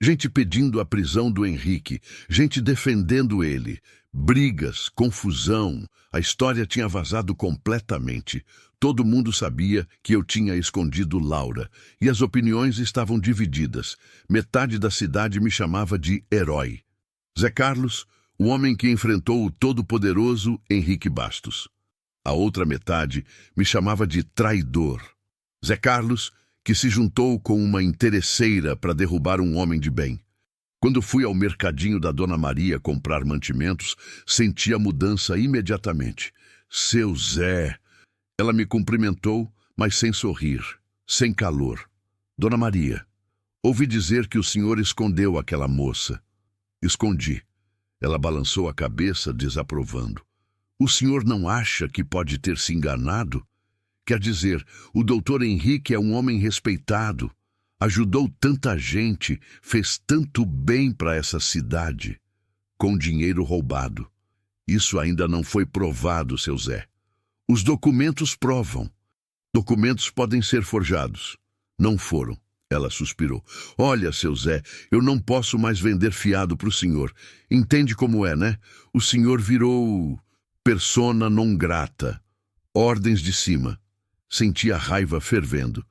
Speaker 1: Gente pedindo a prisão do Henrique, gente defendendo ele. Brigas, confusão. A história tinha vazado completamente. Todo mundo sabia que eu tinha escondido Laura, e as opiniões estavam divididas. Metade da cidade me chamava de herói. Zé Carlos, o homem que enfrentou o todo-poderoso Henrique Bastos. A outra metade me chamava de traidor. Zé Carlos, que se juntou com uma interesseira para derrubar um homem de bem. Quando fui ao mercadinho da Dona Maria comprar mantimentos, senti a mudança imediatamente. Seu Zé! Ela me cumprimentou, mas sem sorrir, sem calor. Dona Maria, ouvi dizer que o senhor escondeu aquela moça. Escondi. Ela balançou a cabeça, desaprovando. O senhor não acha que pode ter se enganado? Quer dizer, o doutor Henrique é um homem respeitado. Ajudou tanta gente, fez tanto bem para essa cidade. Com dinheiro roubado. Isso ainda não foi provado, seu Zé. Os documentos provam. Documentos podem ser forjados. Não foram. Ela suspirou. Olha, seu Zé, eu não posso mais vender fiado para o senhor. Entende como é, né? O senhor virou persona non grata. Ordens de cima. Senti a raiva fervendo.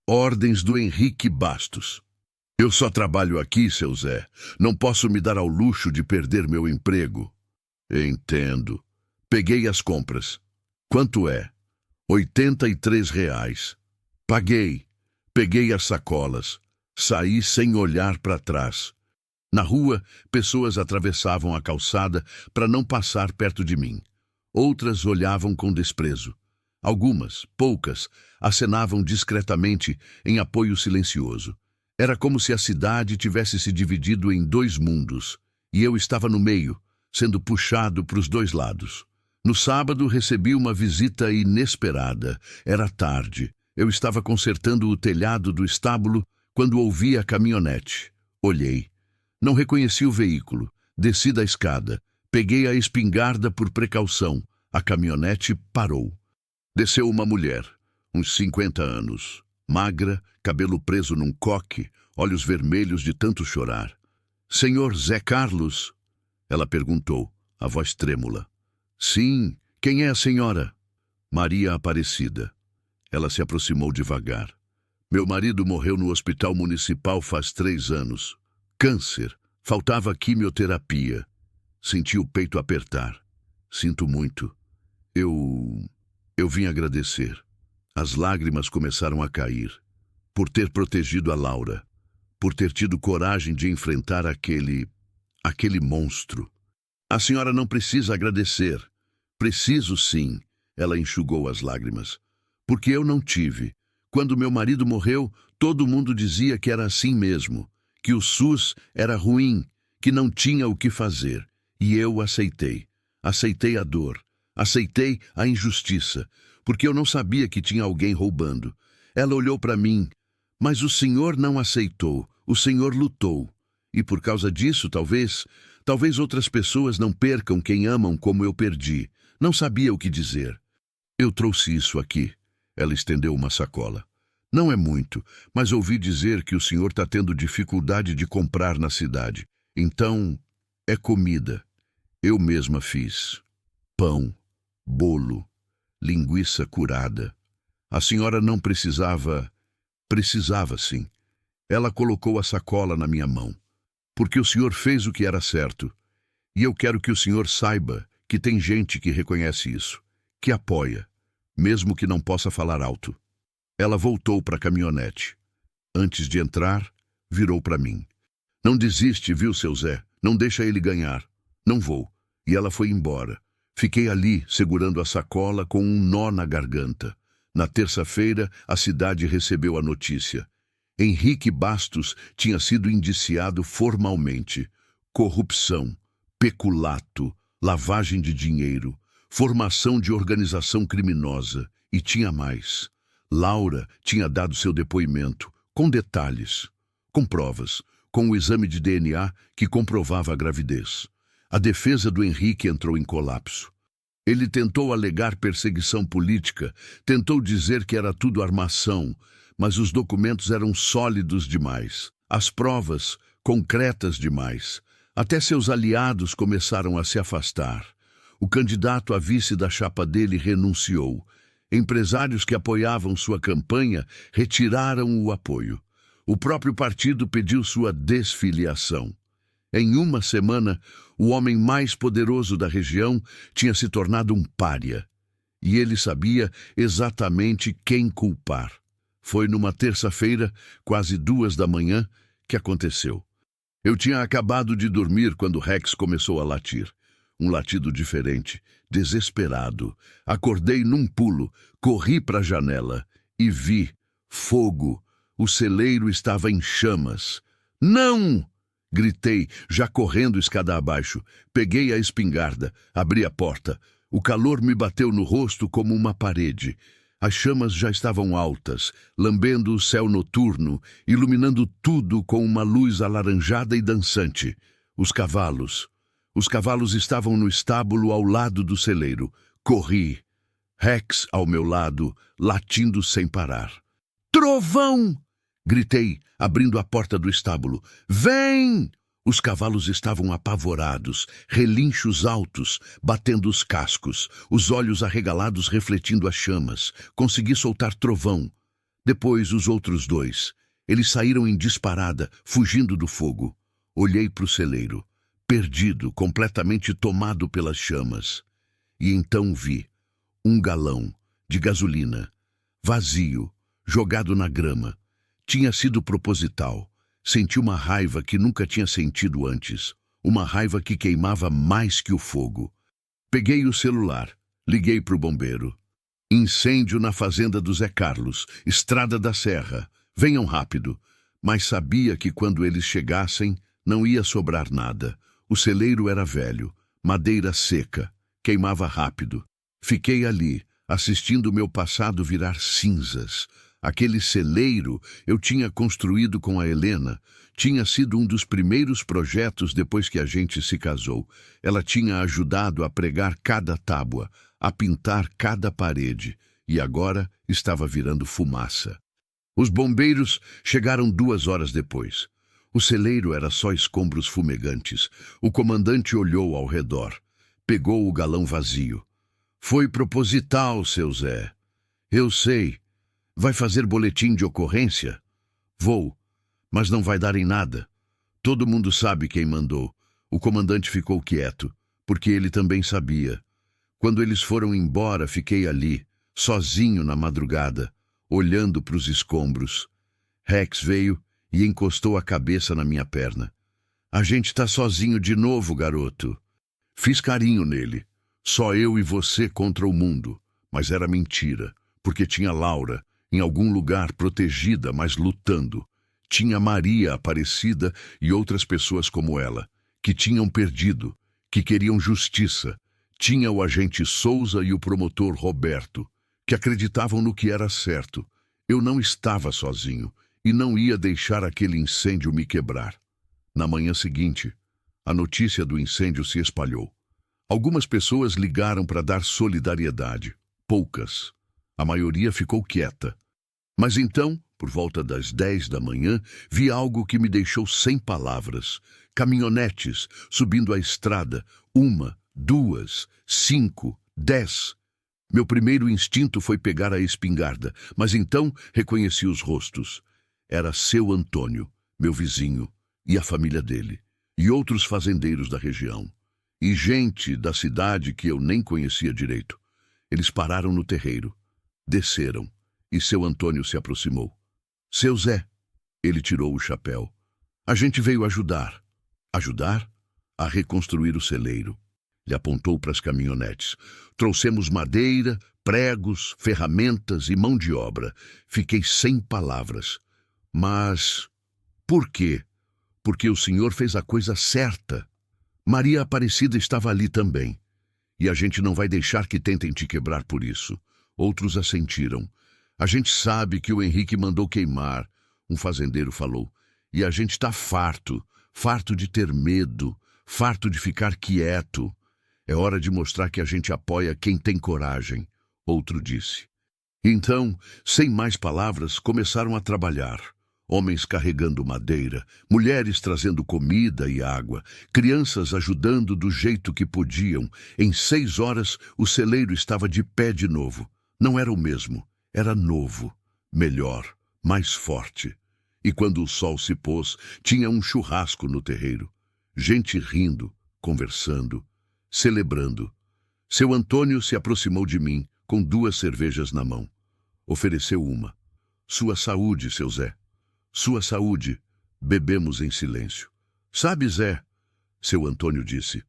Speaker 1: Ordens do Henrique Bastos. Eu só trabalho aqui, seu Zé. Não posso me dar ao luxo de perder meu emprego. Entendo. Peguei as compras. Quanto é? R$ 83. Paguei. Peguei as sacolas. Saí sem olhar para trás. Na rua, pessoas atravessavam a calçada para não passar perto de mim. Outras olhavam com desprezo. Algumas, poucas, acenavam discretamente em apoio silencioso. Era como se a cidade tivesse se dividido em dois mundos, e eu estava no meio, sendo puxado para os dois lados. No sábado, recebi uma visita inesperada. Era tarde. Eu estava consertando o telhado do estábulo quando ouvi a caminhonete. Olhei. Não reconheci o veículo. Desci da escada. Peguei a espingarda por precaução. A caminhonete parou. Desceu uma mulher, uns 50 anos, magra, cabelo preso num coque, olhos vermelhos de tanto chorar. Senhor Zé Carlos? Ela perguntou, a voz trêmula. Sim, quem é a senhora? Maria Aparecida. Ela se aproximou devagar. Meu marido morreu no hospital municipal faz 3 anos. Câncer. Faltava quimioterapia. Senti o peito apertar. Sinto muito. Eu vim agradecer. As lágrimas começaram a cair. Por ter protegido a Laura. Por ter tido coragem de enfrentar aquele monstro. A senhora não precisa agradecer. Preciso sim. Ela enxugou as lágrimas. Porque eu não tive. Quando meu marido morreu, todo mundo dizia que era assim mesmo. Que o SUS era ruim. Que não tinha o que fazer. E eu aceitei. Aceitei a dor. Aceitei a injustiça, porque eu não sabia que tinha alguém roubando. Ela olhou para mim, mas o senhor não aceitou, o senhor lutou. E por causa disso, talvez outras pessoas não percam quem amam como eu perdi. Não sabia o que dizer. Eu trouxe isso aqui. Ela estendeu uma sacola. Não é muito, mas ouvi dizer que o senhor está tendo dificuldade de comprar na cidade. Então, é comida. Eu mesma fiz. Pão. Bolo, linguiça curada. A senhora não precisava... Precisava, sim. Ela colocou a sacola na minha mão. Porque o senhor fez o que era certo. E eu quero que o senhor saiba que tem gente que reconhece isso, que apoia, mesmo que não possa falar alto. Ela voltou para a caminhonete. Antes de entrar, virou para mim. Não desiste, viu, seu Zé? Não deixa ele ganhar. Não vou. E ela foi embora. Fiquei ali, segurando a sacola com um nó na garganta. Na terça-feira, a cidade recebeu a notícia. Henrique Bastos tinha sido indiciado formalmente. Corrupção, peculato, lavagem de dinheiro, formação de organização criminosa. E tinha mais. Laura tinha dado seu depoimento, com detalhes, com provas, com o exame de DNA que comprovava a gravidez. A defesa do Henrique entrou em colapso. Ele tentou alegar perseguição política, tentou dizer que era tudo armação, mas os documentos eram sólidos demais, as provas concretas demais. Até seus aliados começaram a se afastar. O candidato a vice da chapa dele renunciou. Empresários que apoiavam sua campanha retiraram o apoio. O próprio partido pediu sua desfiliação. Em uma semana, o homem mais poderoso da região tinha se tornado um pária. E ele sabia exatamente quem culpar. Foi numa terça-feira, quase 2 da manhã, que aconteceu. Eu tinha acabado de dormir quando Rex começou a latir. Um latido diferente, desesperado. Acordei num pulo, corri para a janela e vi fogo. O celeiro estava em chamas. Não! Gritei, já correndo escada abaixo. Peguei a espingarda, abri a porta. O calor me bateu no rosto como uma parede. As chamas já estavam altas, lambendo o céu noturno, iluminando tudo com uma luz alaranjada e dançante. Os cavalos estavam no estábulo ao lado do celeiro. Corri. Rex ao meu lado, latindo sem parar. Trovão! Gritei, abrindo a porta do estábulo. Vem! Os cavalos estavam apavorados, relinchos altos, batendo os cascos, os olhos arregalados refletindo as chamas. Consegui soltar trovão. Depois os outros dois. Eles saíram em disparada, fugindo do fogo. Olhei para o celeiro, perdido, completamente tomado pelas chamas. E então vi um galão de gasolina, vazio, jogado na grama. Tinha sido proposital. Senti uma raiva que nunca tinha sentido antes. Uma raiva que queimava mais que o fogo. Peguei o celular. Liguei para o bombeiro. Incêndio na fazenda do Zé Carlos, Estrada da Serra. Venham rápido. Mas sabia que quando eles chegassem, não ia sobrar nada. O celeiro era velho, madeira seca, queimava rápido. Fiquei ali, assistindo meu passado virar cinzas. Aquele celeiro eu tinha construído com a Helena. Tinha sido um dos primeiros projetos depois que a gente se casou. Ela tinha ajudado a pregar cada tábua, a pintar cada parede. E agora estava virando fumaça. Os bombeiros chegaram 2 horas depois. O celeiro era só escombros fumegantes. O comandante olhou ao redor. Pegou o galão vazio. Foi proposital, seu Zé. Eu sei. Vai fazer boletim de ocorrência? Vou, mas não vai dar em nada. Todo mundo sabe quem mandou. O comandante ficou quieto, porque ele também sabia. Quando eles foram embora, fiquei ali, sozinho na madrugada, olhando para os escombros. Rex veio e encostou a cabeça na minha perna. A gente tá sozinho de novo, garoto. Fiz carinho nele. Só eu e você contra o mundo. Mas era mentira, porque tinha Laura, em algum lugar protegida, mas lutando. Tinha Maria Aparecida e outras pessoas como ela, que tinham perdido, que queriam justiça. Tinha o agente Souza e o promotor Roberto, que acreditavam no que era certo. Eu não estava sozinho e não ia deixar aquele incêndio me quebrar. Na manhã seguinte, a notícia do incêndio se espalhou. Algumas pessoas ligaram para dar solidariedade. Poucas. A maioria ficou quieta. Mas então, por volta das 10 da manhã, vi algo que me deixou sem palavras. Caminhonetes subindo a estrada. 1, 2, 5, 10. Meu primeiro instinto foi pegar a espingarda, mas então reconheci os rostos. Era seu Antônio, meu vizinho, e a família dele, e outros fazendeiros da região. e gente da cidade que eu nem conhecia direito. Eles pararam no terreiro, desceram, e seu Antônio se aproximou. Seu Zé, ele tirou o chapéu. A gente veio ajudar. Ajudar? A reconstruir o celeiro. Ele apontou para as caminhonetes. Trouxemos madeira, pregos, ferramentas e mão de obra. Fiquei sem palavras. Mas por quê? Porque o senhor fez a coisa certa. Maria Aparecida estava ali também. E a gente não vai deixar que tentem te quebrar por isso. Outros assentiram. A gente sabe que o Henrique mandou queimar, um fazendeiro falou. E a gente está farto de ter medo, farto de ficar quieto. É hora de mostrar que a gente apoia quem tem coragem, outro disse. Então, sem mais palavras, começaram a trabalhar. Homens carregando madeira, mulheres trazendo comida e água, crianças ajudando do jeito que podiam. Em 6 horas, o celeiro estava de pé de novo. Não era o mesmo, era novo, melhor, mais forte. E quando o sol se pôs, tinha um churrasco no terreiro. Gente rindo, conversando, celebrando. Seu Antônio se aproximou de mim, com 2 cervejas na mão. Ofereceu uma. Sua saúde, seu Zé. Sua saúde. Bebemos em silêncio. Sabe, Zé, seu Antônio disse,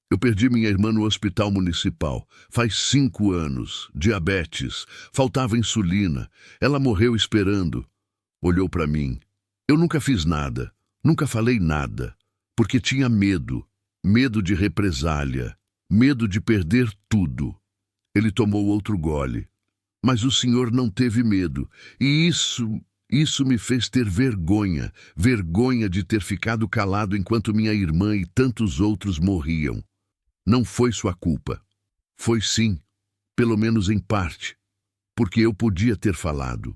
Speaker 1: eu perdi minha irmã no hospital municipal. Faz 5 anos. Diabetes. Faltava insulina. Ela morreu esperando. Olhou para mim. Eu nunca fiz nada. Nunca falei nada. Porque tinha medo. Medo de represália. Medo de perder tudo. Ele tomou outro gole. Mas o senhor não teve medo. E isso me fez ter vergonha. Vergonha de ter ficado calado enquanto minha irmã e tantos outros morriam. Não foi sua culpa. Foi sim, pelo menos em parte. Porque eu podia ter falado.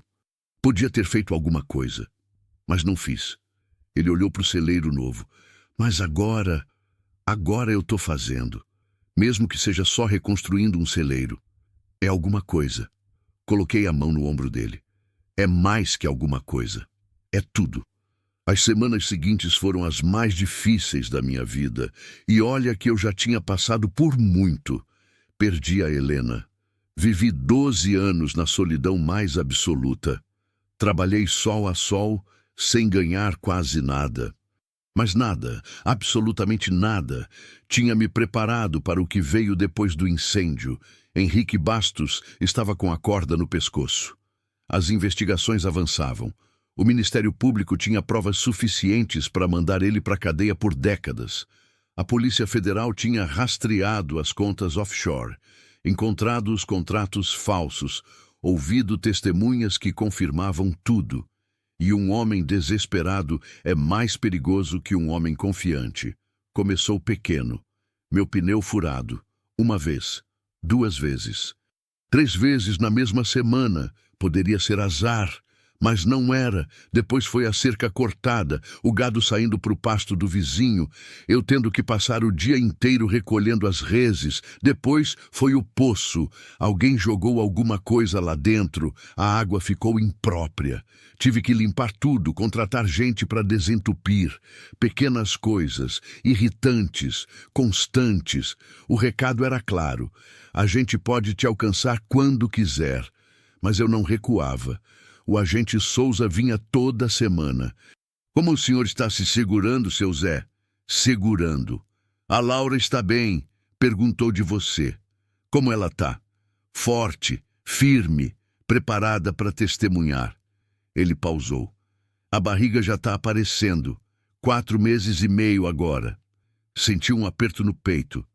Speaker 1: Podia ter feito alguma coisa. Mas não fiz. Ele olhou para o celeiro novo. Mas agora eu estou fazendo. Mesmo que seja só reconstruindo um celeiro. É alguma coisa. Coloquei a mão no ombro dele. É mais que alguma coisa. É tudo. As semanas seguintes foram as mais difíceis da minha vida. E olha que eu já tinha passado por muito. Perdi a Helena. Vivi 12 anos na solidão mais absoluta. Trabalhei sol a sol, sem ganhar quase nada. Mas nada, absolutamente nada, tinha me preparado para o que veio depois do incêndio. Henrique Bastos estava com a corda no pescoço. As investigações avançavam. O Ministério Público tinha provas suficientes para mandar ele para a cadeia por décadas. A Polícia Federal tinha rastreado as contas offshore, encontrado os contratos falsos, ouvido testemunhas que confirmavam tudo. E um homem desesperado é mais perigoso que um homem confiante. Começou pequeno. Meu pneu furado. 1 vez. 2 vezes. 3 vezes na mesma semana. Poderia ser azar, mas não era. Depois foi a cerca cortada, o gado saindo para o pasto do vizinho, eu tendo que passar o dia inteiro recolhendo as reses. Depois foi o poço. Alguém jogou alguma coisa lá dentro, a água ficou imprópria. Tive que limpar tudo, contratar gente para desentupir. Pequenas coisas, irritantes, constantes. O recado era claro. A gente pode te alcançar quando quiser. Mas eu não recuava. O agente Souza vinha toda semana. Como o senhor está se segurando, seu Zé? Segurando. A Laura está bem, perguntou de você. Como ela está? Forte, firme, preparada para testemunhar. Ele pausou. A barriga já está aparecendo. 4 meses e meio agora. Senti um aperto no peito.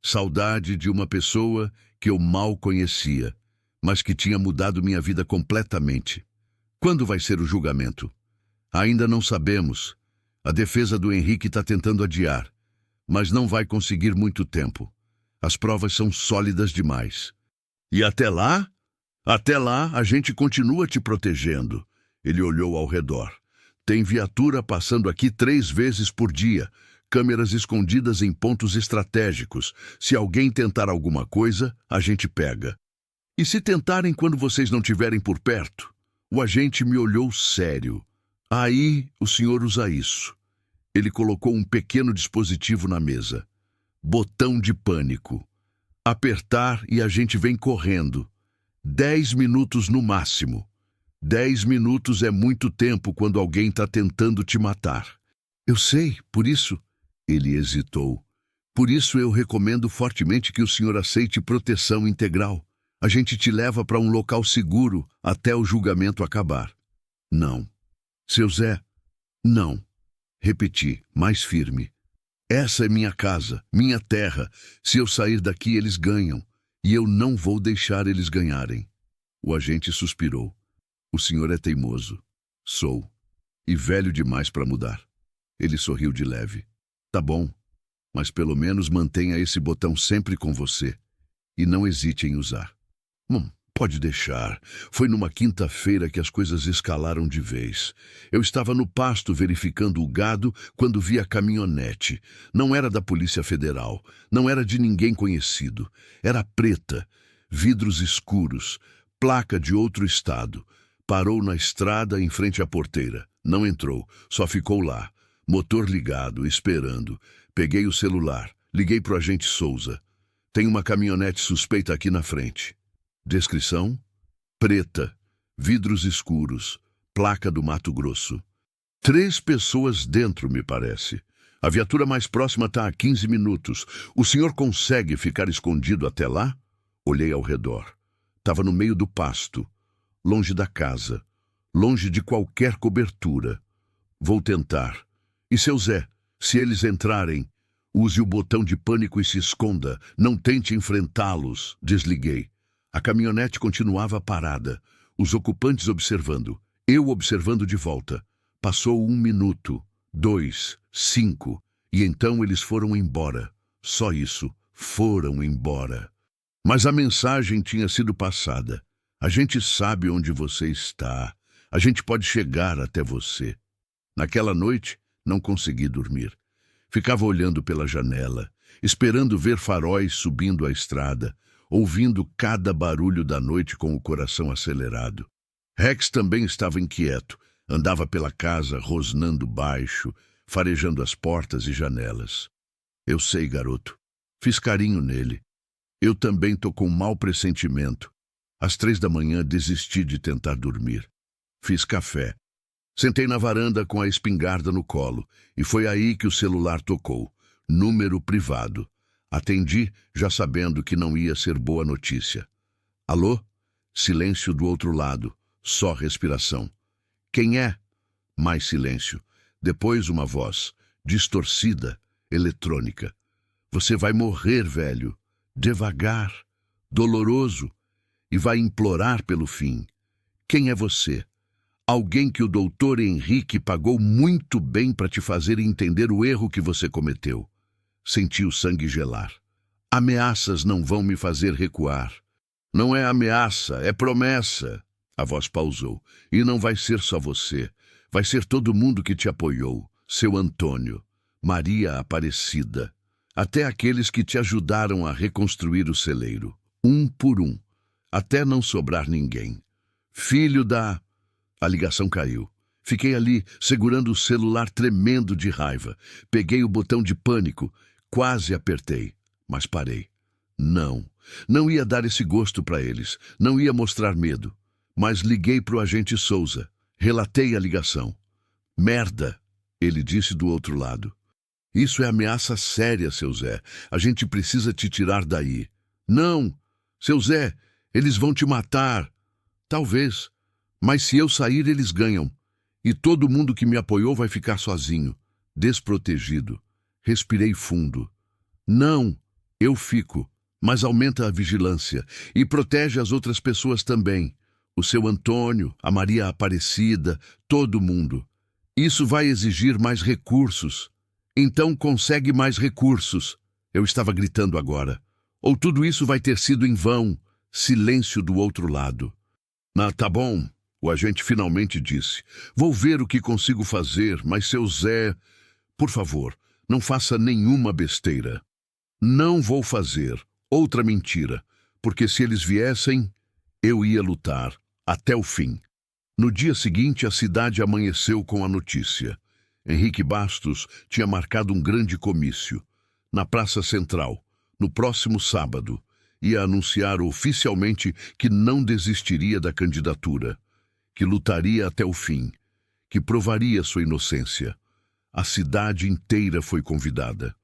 Speaker 1: Saudade de uma pessoa que eu mal conhecia, mas que tinha mudado minha vida completamente. Quando vai ser o julgamento? Ainda não sabemos. A defesa do Henrique está tentando adiar, mas não vai conseguir muito tempo. As provas são sólidas demais. E até lá? Até lá, a gente continua te protegendo. Ele olhou ao redor. Tem viatura passando aqui 3 vezes por dia. Câmeras escondidas em pontos estratégicos. Se alguém tentar alguma coisa, a gente pega. E se tentarem quando vocês não estiverem por perto? O agente me olhou sério. Aí o senhor usa isso. Ele colocou um pequeno dispositivo na mesa. Botão de pânico. Apertar e a gente vem correndo. 10 minutos no máximo. 10 minutos é muito tempo quando alguém está tentando te matar. Eu sei, por isso... Ele hesitou. Por isso eu recomendo fortemente que o senhor aceite proteção integral. A gente te leva para um local seguro até o julgamento acabar. Não. Seu Zé, não. Repeti, mais firme. Essa é minha casa, minha terra. Se eu sair daqui, eles ganham. E eu não vou deixar eles ganharem. O agente suspirou. O senhor é teimoso. Sou. E velho demais para mudar. Ele sorriu de leve. Tá bom, mas pelo menos mantenha esse botão sempre com você. E não hesite em usar. Pode deixar. Foi numa quinta-feira que as coisas escalaram de vez. Eu estava no pasto verificando o gado quando vi a caminhonete. Não era da Polícia Federal. Não era de ninguém conhecido. Era preta, vidros escuros, placa de outro estado. Parou na estrada em frente à porteira. Não entrou, só ficou lá. Motor ligado, esperando. Peguei o celular. Liguei pro agente Souza. Tem uma caminhonete suspeita aqui na frente. Descrição? Preta, vidros escuros, placa do Mato Grosso. 3 pessoas dentro, me parece. A viatura mais próxima está a 15 minutos. O senhor consegue ficar escondido até lá? Olhei ao redor. Estava no meio do pasto, longe da casa, longe de qualquer cobertura. Vou tentar. E seu Zé, se eles entrarem, use o botão de pânico e se esconda. Não tente enfrentá-los. Desliguei. A caminhonete continuava parada. Os ocupantes observando. Eu observando de volta. Passou 1 minuto, 2, 5. E então eles foram embora. Só isso. Foram embora. Mas a mensagem tinha sido passada. A gente sabe onde você está. A gente pode chegar até você. Naquela noite, não consegui dormir. Ficava olhando pela janela, esperando ver faróis subindo a estrada, ouvindo cada barulho da noite com o coração acelerado. Rex também estava inquieto, andava pela casa rosnando baixo, farejando as portas e janelas. Eu sei, garoto. Fiz carinho nele. Eu também tô com um mau pressentimento. Às 3 da manhã desisti de tentar dormir. Fiz café. Sentei na varanda com a espingarda no colo, e foi aí que o celular tocou. Número privado. Atendi, já sabendo que não ia ser boa notícia. Alô? Silêncio do outro lado. Só respiração. Quem é? Mais silêncio. Depois uma voz, distorcida, eletrônica. Você vai morrer, velho. Devagar. Doloroso. E vai implorar pelo fim. Quem é você? Alguém que o doutor Henrique pagou muito bem para te fazer entender o erro que você cometeu. Senti o sangue gelar. Ameaças não vão me fazer recuar. Não é ameaça, é promessa. A voz pausou. E não vai ser só você. Vai ser todo mundo que te apoiou. Seu Antônio, Maria Aparecida. Até aqueles que te ajudaram a reconstruir o celeiro. Um por um. Até não sobrar ninguém. Filho da... A ligação caiu. Fiquei ali, segurando o celular tremendo de raiva. Peguei o botão de pânico, quase apertei, mas parei. Não ia dar esse gosto para eles, não ia mostrar medo. Mas liguei pro agente Souza, relatei a ligação. Merda, ele disse do outro lado. Isso é ameaça séria, seu Zé. A gente precisa te tirar daí. Não, seu Zé, eles vão te matar. Talvez. Mas se eu sair, eles ganham. E todo mundo que me apoiou vai ficar sozinho, desprotegido. Respirei fundo. Não, eu fico, mas aumenta a vigilância e protege as outras pessoas também. O seu Antônio, a Maria Aparecida, todo mundo. Isso vai exigir mais recursos. Então consegue mais recursos. Eu estava gritando agora. Ou tudo isso vai ter sido em vão. Silêncio do outro lado. Tá bom. O agente finalmente disse. Vou ver o que consigo fazer, mas seu Zé... Por favor, não faça nenhuma besteira. Não vou fazer outra mentira, porque se eles viessem, eu ia lutar até o fim. No dia seguinte, a cidade amanheceu com a notícia. Henrique Bastos tinha marcado um grande comício. na Praça Central, no próximo sábado. Ia anunciar oficialmente que não desistiria da candidatura, que lutaria até o fim, que provaria sua inocência. A cidade inteira foi convidada.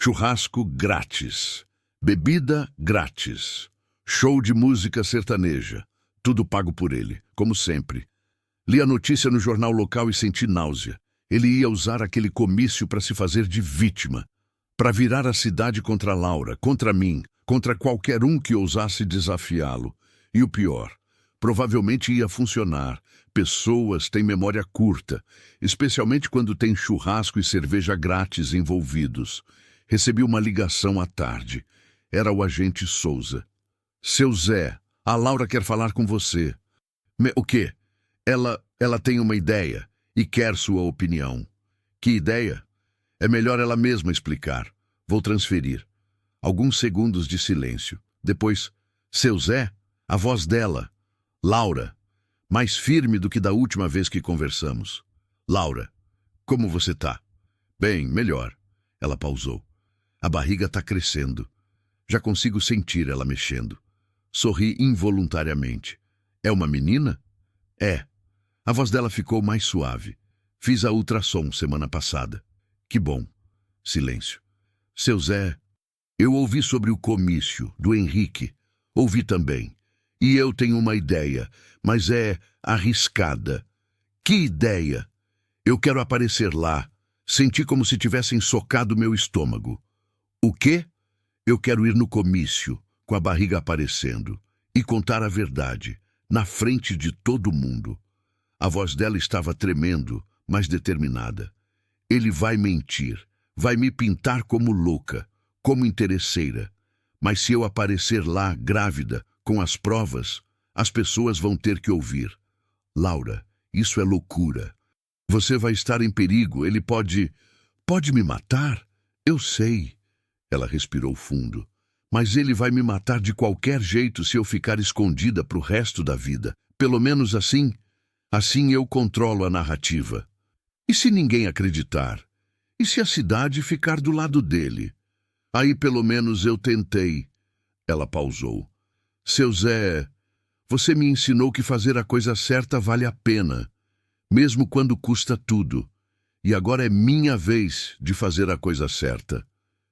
Speaker 1: Churrasco grátis, bebida grátis, show de música sertaneja, tudo pago por ele, como sempre. Li a notícia no jornal local e senti náusea. Ele ia usar aquele comício para se fazer de vítima, para virar a cidade contra Laura, contra mim, contra qualquer um que ousasse desafiá-lo. E o pior, provavelmente ia funcionar. Pessoas têm memória curta, especialmente quando tem churrasco e cerveja grátis envolvidos. Recebi uma ligação à tarde. Era o agente Souza. Seu Zé, a Laura quer falar com você. O quê? Ela tem uma ideia e quer sua opinião. Que ideia? É melhor ela mesma explicar. Vou transferir. Alguns segundos de silêncio. Depois, seu Zé, a voz dela. Laura, mais firme do que da última vez que conversamos. Laura, como você tá? Bem, melhor. Ela pausou. A barriga tá crescendo. Já consigo sentir ela mexendo. Sorri involuntariamente. É uma menina? É. A voz dela ficou mais suave. Fiz a ultrassom semana passada. Que bom. Silêncio. Seu Zé, eu ouvi sobre o comício do Henrique. Ouvi também. E eu tenho uma ideia, mas é arriscada. Que ideia? Eu quero aparecer lá. Senti como se tivessem socado meu estômago. O quê? Eu quero ir no comício, com a barriga aparecendo, e contar a verdade, na frente de todo mundo. A voz dela estava tremendo, mas determinada. Ele vai mentir, vai me pintar como louca, como interesseira. Mas se eu aparecer lá, grávida, com as provas, as pessoas vão ter que ouvir. Laura, isso é loucura. Você vai estar em perigo, ele pode me matar? Eu sei. Ela respirou fundo. Mas ele vai me matar de qualquer jeito se eu ficar escondida pro resto da vida. Pelo menos assim eu controlo a narrativa. E se ninguém acreditar? E se a cidade ficar do lado dele? Aí pelo menos eu tentei. Ela pausou. Seu Zé, você me ensinou que fazer a coisa certa vale a pena, mesmo quando custa tudo. E agora é minha vez de fazer a coisa certa.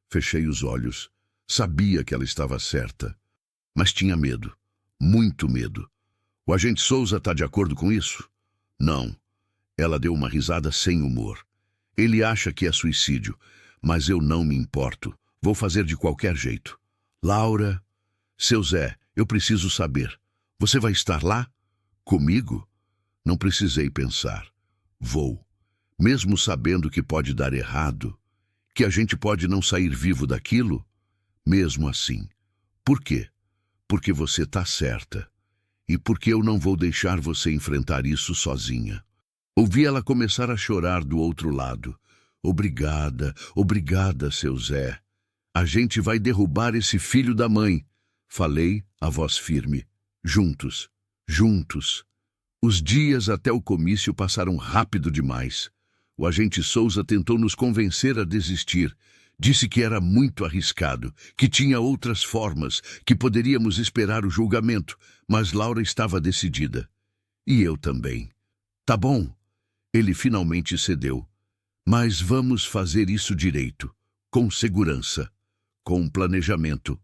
Speaker 1: Fechei os olhos. Sabia que ela estava certa. Mas tinha medo. Muito medo. O agente Souza está de acordo com isso? Não. Ela deu uma risada sem humor. Ele acha que é suicídio, mas eu não me importo. Vou fazer de qualquer jeito. Laura, seu Zé, eu preciso saber. Você vai estar lá? Comigo? Não precisei pensar. Vou. Mesmo sabendo que pode dar errado, que a gente pode não sair vivo daquilo, mesmo assim. Por quê? Porque você está certa. E porque eu não vou deixar você enfrentar isso sozinha. Ouvi ela começar a chorar do outro lado. Obrigada, obrigada, seu Zé. A gente vai derrubar esse filho da mãe. Falei, a voz firme. Juntos, juntos. Os dias até o comício passaram rápido demais. O agente Souza tentou nos convencer a desistir. Disse que era muito arriscado, que tinha outras formas, que poderíamos esperar o julgamento, mas Laura estava decidida. E eu também. Tá bom. Ele finalmente cedeu. Mas vamos fazer isso direito, com segurança, com planejamento.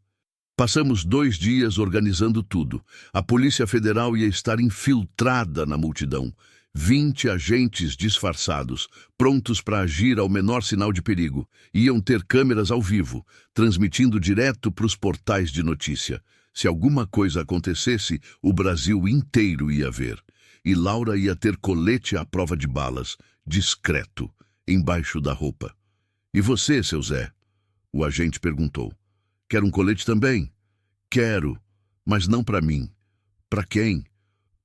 Speaker 1: Passamos 2 dias organizando tudo. A Polícia Federal ia estar infiltrada na multidão. 20 agentes disfarçados, prontos para agir ao menor sinal de perigo. Iam ter câmeras ao vivo, transmitindo direto para os portais de notícia. Se alguma coisa acontecesse, o Brasil inteiro ia ver. E Laura ia ter colete à prova de balas, discreto, embaixo da roupa. E você, seu Zé? O agente perguntou. Quer um colete também? Quero, mas não para mim. Para quem?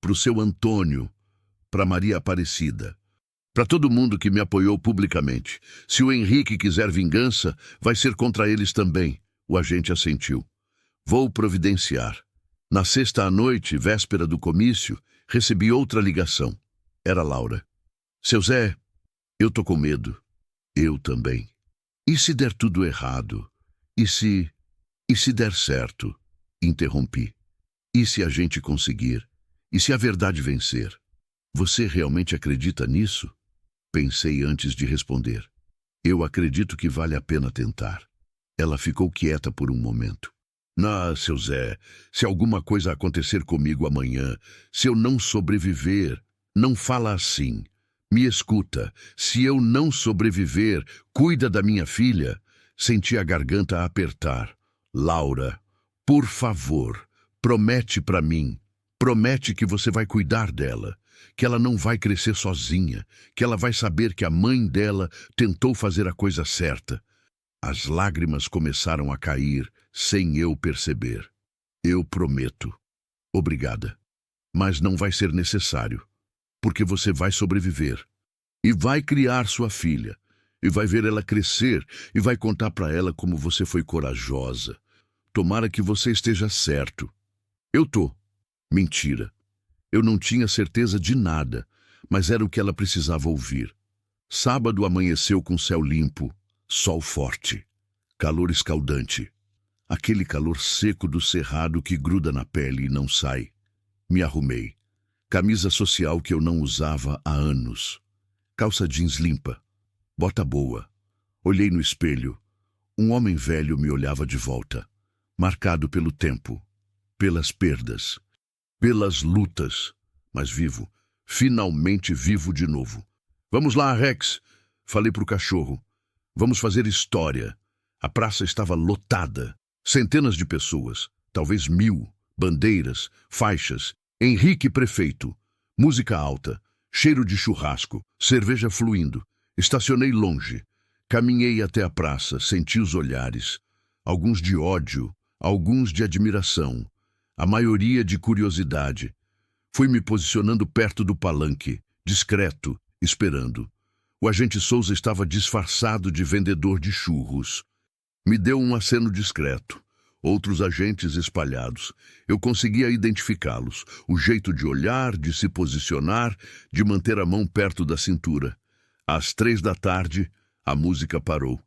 Speaker 1: Para o seu Antônio. Para Maria Aparecida. Para todo mundo que me apoiou publicamente. Se o Henrique quiser vingança, vai ser contra eles também. O agente assentiu. Vou providenciar. Na sexta à noite, véspera do comício, recebi outra ligação. Era Laura. Seu Zé, eu tô com medo. Eu também. E se der tudo errado? E se... E se der certo? Interrompi. E se a gente conseguir? E se a verdade vencer? Você realmente acredita nisso? Pensei antes de responder. Eu acredito que vale a pena tentar. Ela ficou quieta por um momento. Seu Zé, se alguma coisa acontecer comigo amanhã, se eu não sobreviver, não fala assim. Me escuta, se eu não sobreviver, cuida da minha filha. Senti a garganta apertar. Laura, por favor, promete para mim. Promete que você vai cuidar dela, que ela não vai crescer sozinha, que ela vai saber que a mãe dela tentou fazer a coisa certa. As lágrimas começaram a cair, sem eu perceber. Eu prometo. Obrigada. Mas não vai ser necessário, porque você vai sobreviver. E vai criar sua filha, e vai ver ela crescer, e vai contar para ela como você foi corajosa. Tomara que você esteja certo. Eu tô. Mentira. Eu não tinha certeza de nada, mas era o que ela precisava ouvir. Sábado amanheceu com céu limpo, sol forte, calor escaldante. Aquele calor seco do cerrado que gruda na pele e não sai. Me arrumei. Camisa social que eu não usava há anos. Calça jeans limpa. Bota boa. Olhei no espelho. Um homem velho me olhava de volta. Marcado pelo tempo, pelas perdas, pelas lutas, mas vivo, finalmente vivo de novo. Vamos lá, Rex, falei pro cachorro. Vamos fazer história. A praça estava lotada. Centenas de pessoas, talvez 1000, bandeiras, faixas, Henrique prefeito, música alta, cheiro de churrasco, cerveja fluindo. Estacionei longe. Caminhei até a praça, senti os olhares, alguns de ódio, alguns de admiração, a maioria de curiosidade. Fui me posicionando perto do palanque, discreto, esperando. O agente Souza estava disfarçado de vendedor de churros. Me deu um aceno discreto. Outros agentes espalhados. Eu conseguia identificá-los. O jeito de olhar, de se posicionar, de manter a mão perto da cintura. Às 3 da tarde, a música parou.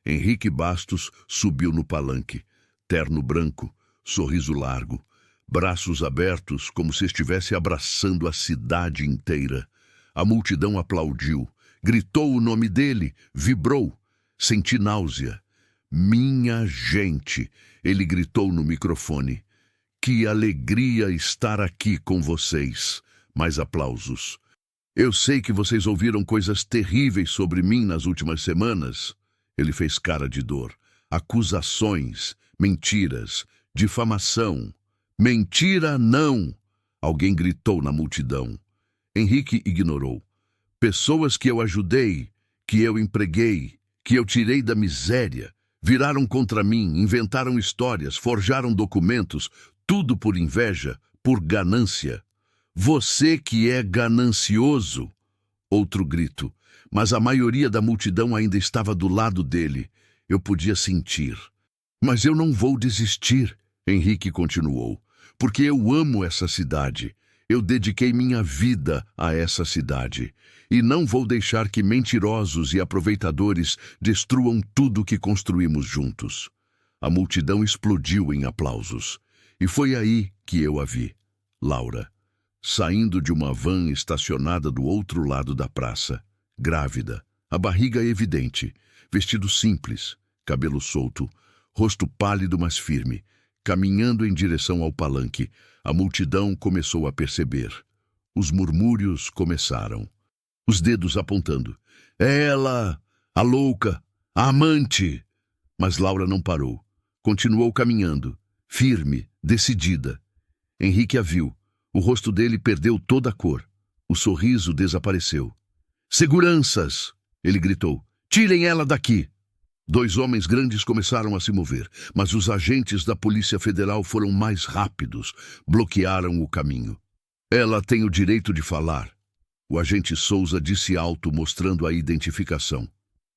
Speaker 1: Henrique Bastos subiu no palanque. Terno branco, sorriso largo, braços abertos como se estivesse abraçando a cidade inteira. A multidão aplaudiu, gritou o nome dele, vibrou. Senti náusea. Minha gente, ele gritou no microfone. Que alegria estar aqui com vocês. Mais aplausos. Eu sei que vocês ouviram coisas terríveis sobre mim nas últimas semanas. Ele fez cara de dor. Acusações, mentiras, difamação. Mentira não! Alguém gritou na multidão. Henrique ignorou. Pessoas que eu ajudei, que eu empreguei, que eu tirei da miséria, viraram contra mim, inventaram histórias, forjaram documentos, tudo por inveja, por ganância. Você que é ganancioso! Outro grito, mas a maioria da multidão ainda estava do lado dele. Eu podia sentir. Mas eu não vou desistir, Henrique continuou, porque eu amo essa cidade. Eu dediquei minha vida a essa cidade. E não vou deixar que mentirosos e aproveitadores destruam tudo que construímos juntos. A multidão explodiu em aplausos. E foi aí que eu a vi, Laura, saindo de uma van estacionada do outro lado da praça, grávida, a barriga evidente, vestido simples, cabelo solto, rosto pálido mas firme, caminhando em direção ao palanque. A multidão começou a perceber. Os murmúrios começaram. Os dedos apontando. É ela! A louca! A amante! Mas Laura não parou. Continuou caminhando, firme, decidida. Henrique a viu. O rosto dele perdeu toda a cor. O sorriso desapareceu. Seguranças! Ele gritou. Tirem ela daqui! 2 homens grandes começaram a se mover, mas os agentes da Polícia Federal foram mais rápidos, bloquearam o caminho. Ela tem o direito de falar. O agente Souza disse alto, mostrando a identificação.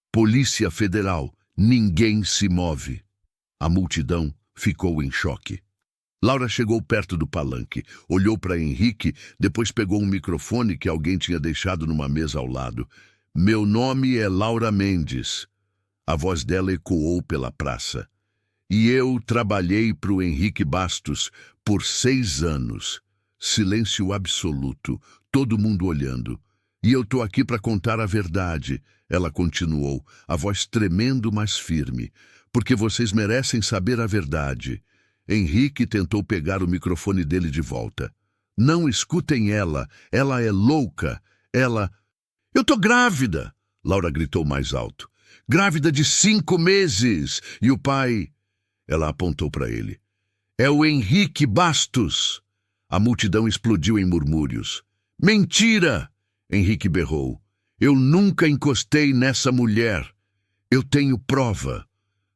Speaker 1: Polícia Federal, ninguém se move. A multidão ficou em choque. Laura chegou perto do palanque, olhou para Henrique, depois pegou um microfone que alguém tinha deixado numa mesa ao lado. Meu nome é Laura Mendes. A voz dela ecoou pela praça. E eu trabalhei para o Henrique Bastos por 6 anos. Silêncio absoluto, todo mundo olhando. E eu tô aqui para contar a verdade, ela continuou, a voz tremendo, mas firme. Porque vocês merecem saber a verdade. Henrique tentou pegar o microfone dele de volta. Não escutem ela é louca, ela... Eu tô grávida, Laura gritou mais alto. Grávida de 5 meses, e o pai... Ela apontou para ele. É o Henrique Bastos. A multidão explodiu em murmúrios. Mentira! Henrique berrou. Eu nunca encostei nessa mulher. Eu tenho prova.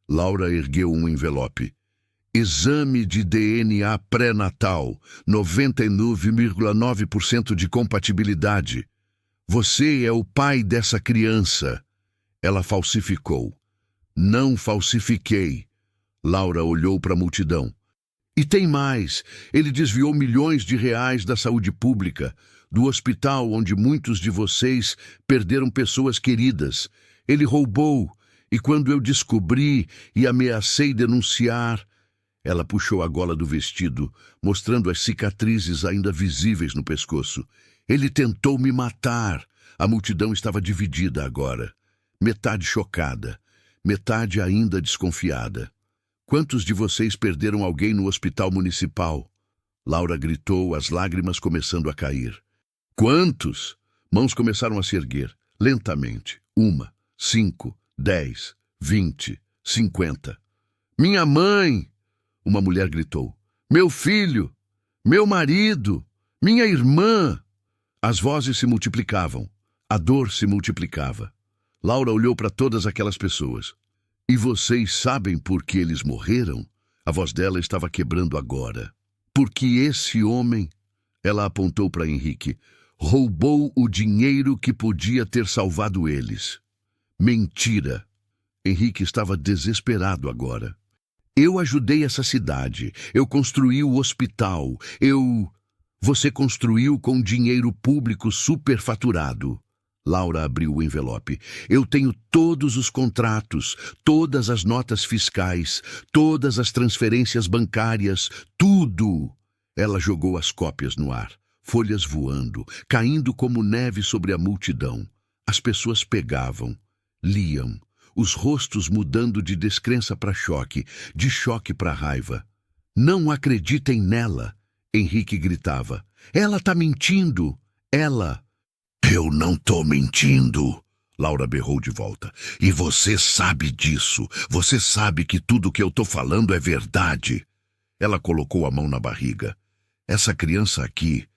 Speaker 1: Laura ergueu um envelope. Exame de DNA pré-natal, 99,9% de compatibilidade. Você é o pai dessa criança. Ela falsificou. Não falsifiquei. Laura olhou para a multidão. E tem mais. Ele desviou milhões de reais da saúde pública, do hospital onde muitos de vocês perderam pessoas queridas. Ele roubou, e quando eu descobri e ameacei denunciar... Ela puxou a gola do vestido, mostrando as cicatrizes ainda visíveis no pescoço. Ele tentou me matar. A multidão estava dividida agora. Metade chocada, metade ainda desconfiada. Quantos de vocês perderam alguém no hospital municipal? Laura gritou, as lágrimas começando a cair. Quantos? Mãos começaram a se erguer, lentamente. 1, 5, 10, 20, 50. Minha mãe! Uma mulher gritou. Meu filho! Meu marido! Minha irmã! As vozes se multiplicavam. A dor se multiplicava. Laura olhou para todas aquelas pessoas. E vocês sabem por que eles morreram? A voz dela estava quebrando agora. Porque esse homem, ela apontou para Henrique, roubou o dinheiro que podia ter salvado eles. Mentira! Henrique estava desesperado agora. Eu ajudei essa cidade, eu construí o hospital, Você construiu com dinheiro público superfaturado. Laura abriu o envelope. Eu tenho todos os contratos, todas as notas fiscais, todas as transferências bancárias, tudo. Ela jogou as cópias no ar, folhas voando, caindo como neve sobre a multidão. As pessoas pegavam, liam. Os rostos mudando de descrença para choque, de choque para raiva. Não acreditem nela, Henrique gritava. Ela tá mentindo, ela... Eu não tô mentindo, Laura berrou de volta. E você sabe disso, você sabe que tudo que eu tô falando é verdade. Ela colocou a mão na barriga. Essa criança aqui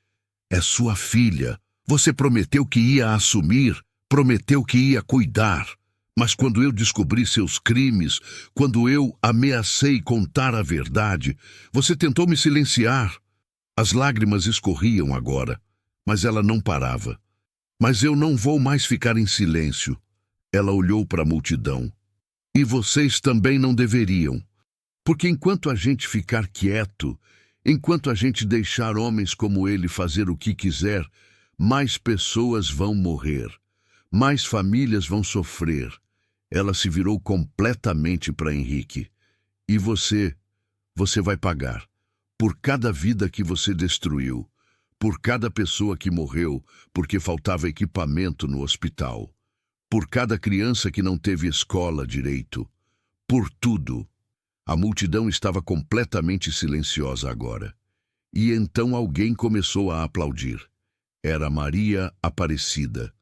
Speaker 1: é sua filha. Você prometeu que ia assumir, prometeu que ia cuidar. Mas quando eu descobri seus crimes, quando eu ameacei contar a verdade, você tentou me silenciar. As lágrimas escorriam agora, mas ela não parava. Mas eu não vou mais ficar em silêncio. Ela olhou para a multidão. E vocês também não deveriam. Porque enquanto a gente ficar quieto, enquanto a gente deixar homens como ele fazer o que quiser, mais pessoas vão morrer. Mais famílias vão sofrer. Ela se virou completamente para Henrique. E você vai pagar. Por cada vida que você destruiu. Por cada pessoa que morreu porque faltava equipamento no hospital. Por cada criança que não teve escola direito. Por tudo. A multidão estava completamente silenciosa agora. E então alguém começou a aplaudir. Era Maria Aparecida.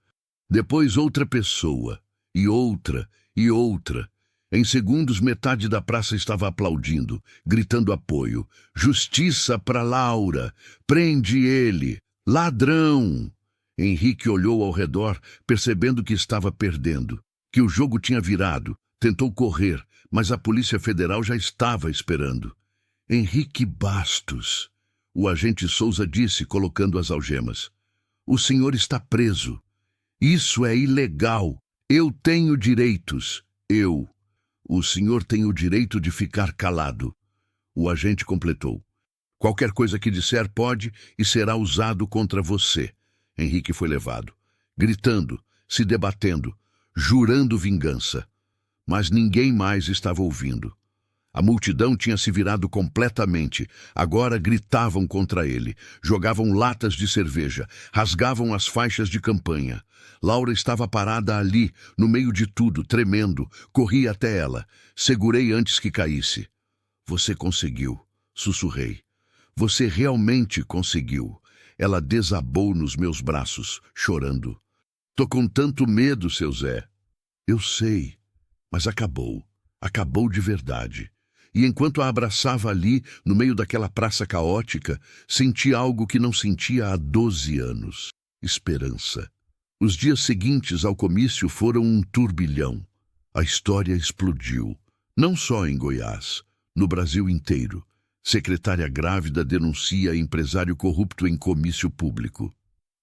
Speaker 1: Depois outra pessoa. E outra. E outra. Em segundos, metade da praça estava aplaudindo, gritando apoio. Justiça para Laura! Prende ele! Ladrão! Henrique olhou ao redor, percebendo que estava perdendo, que o jogo tinha virado. Tentou correr, mas a Polícia Federal já estava esperando. Henrique Bastos, o agente Souza disse, colocando as algemas. O senhor está preso. Isso é ilegal. Eu tenho direitos. O senhor tem o direito de ficar calado. O agente completou. Qualquer coisa que disser pode e será usado contra você. Henrique foi levado, gritando, se debatendo, jurando vingança. mas ninguém mais estava ouvindo. A multidão tinha se virado completamente. Agora gritavam contra ele, jogavam latas de cerveja, rasgavam as faixas de campanha. Laura estava parada ali, no meio de tudo, tremendo. Corri até ela. Segurei antes que caísse. Você conseguiu, sussurrei. Você realmente conseguiu. Ela desabou nos meus braços, chorando. Tô com tanto medo, seu Zé. Eu sei, mas acabou. Acabou de verdade. E enquanto a abraçava ali, no meio daquela praça caótica, senti algo que não sentia há 12 anos. Esperança. Os dias seguintes ao comício foram um turbilhão. A história explodiu. Não só em Goiás, no Brasil inteiro. Secretária grávida denuncia empresário corrupto em comício público.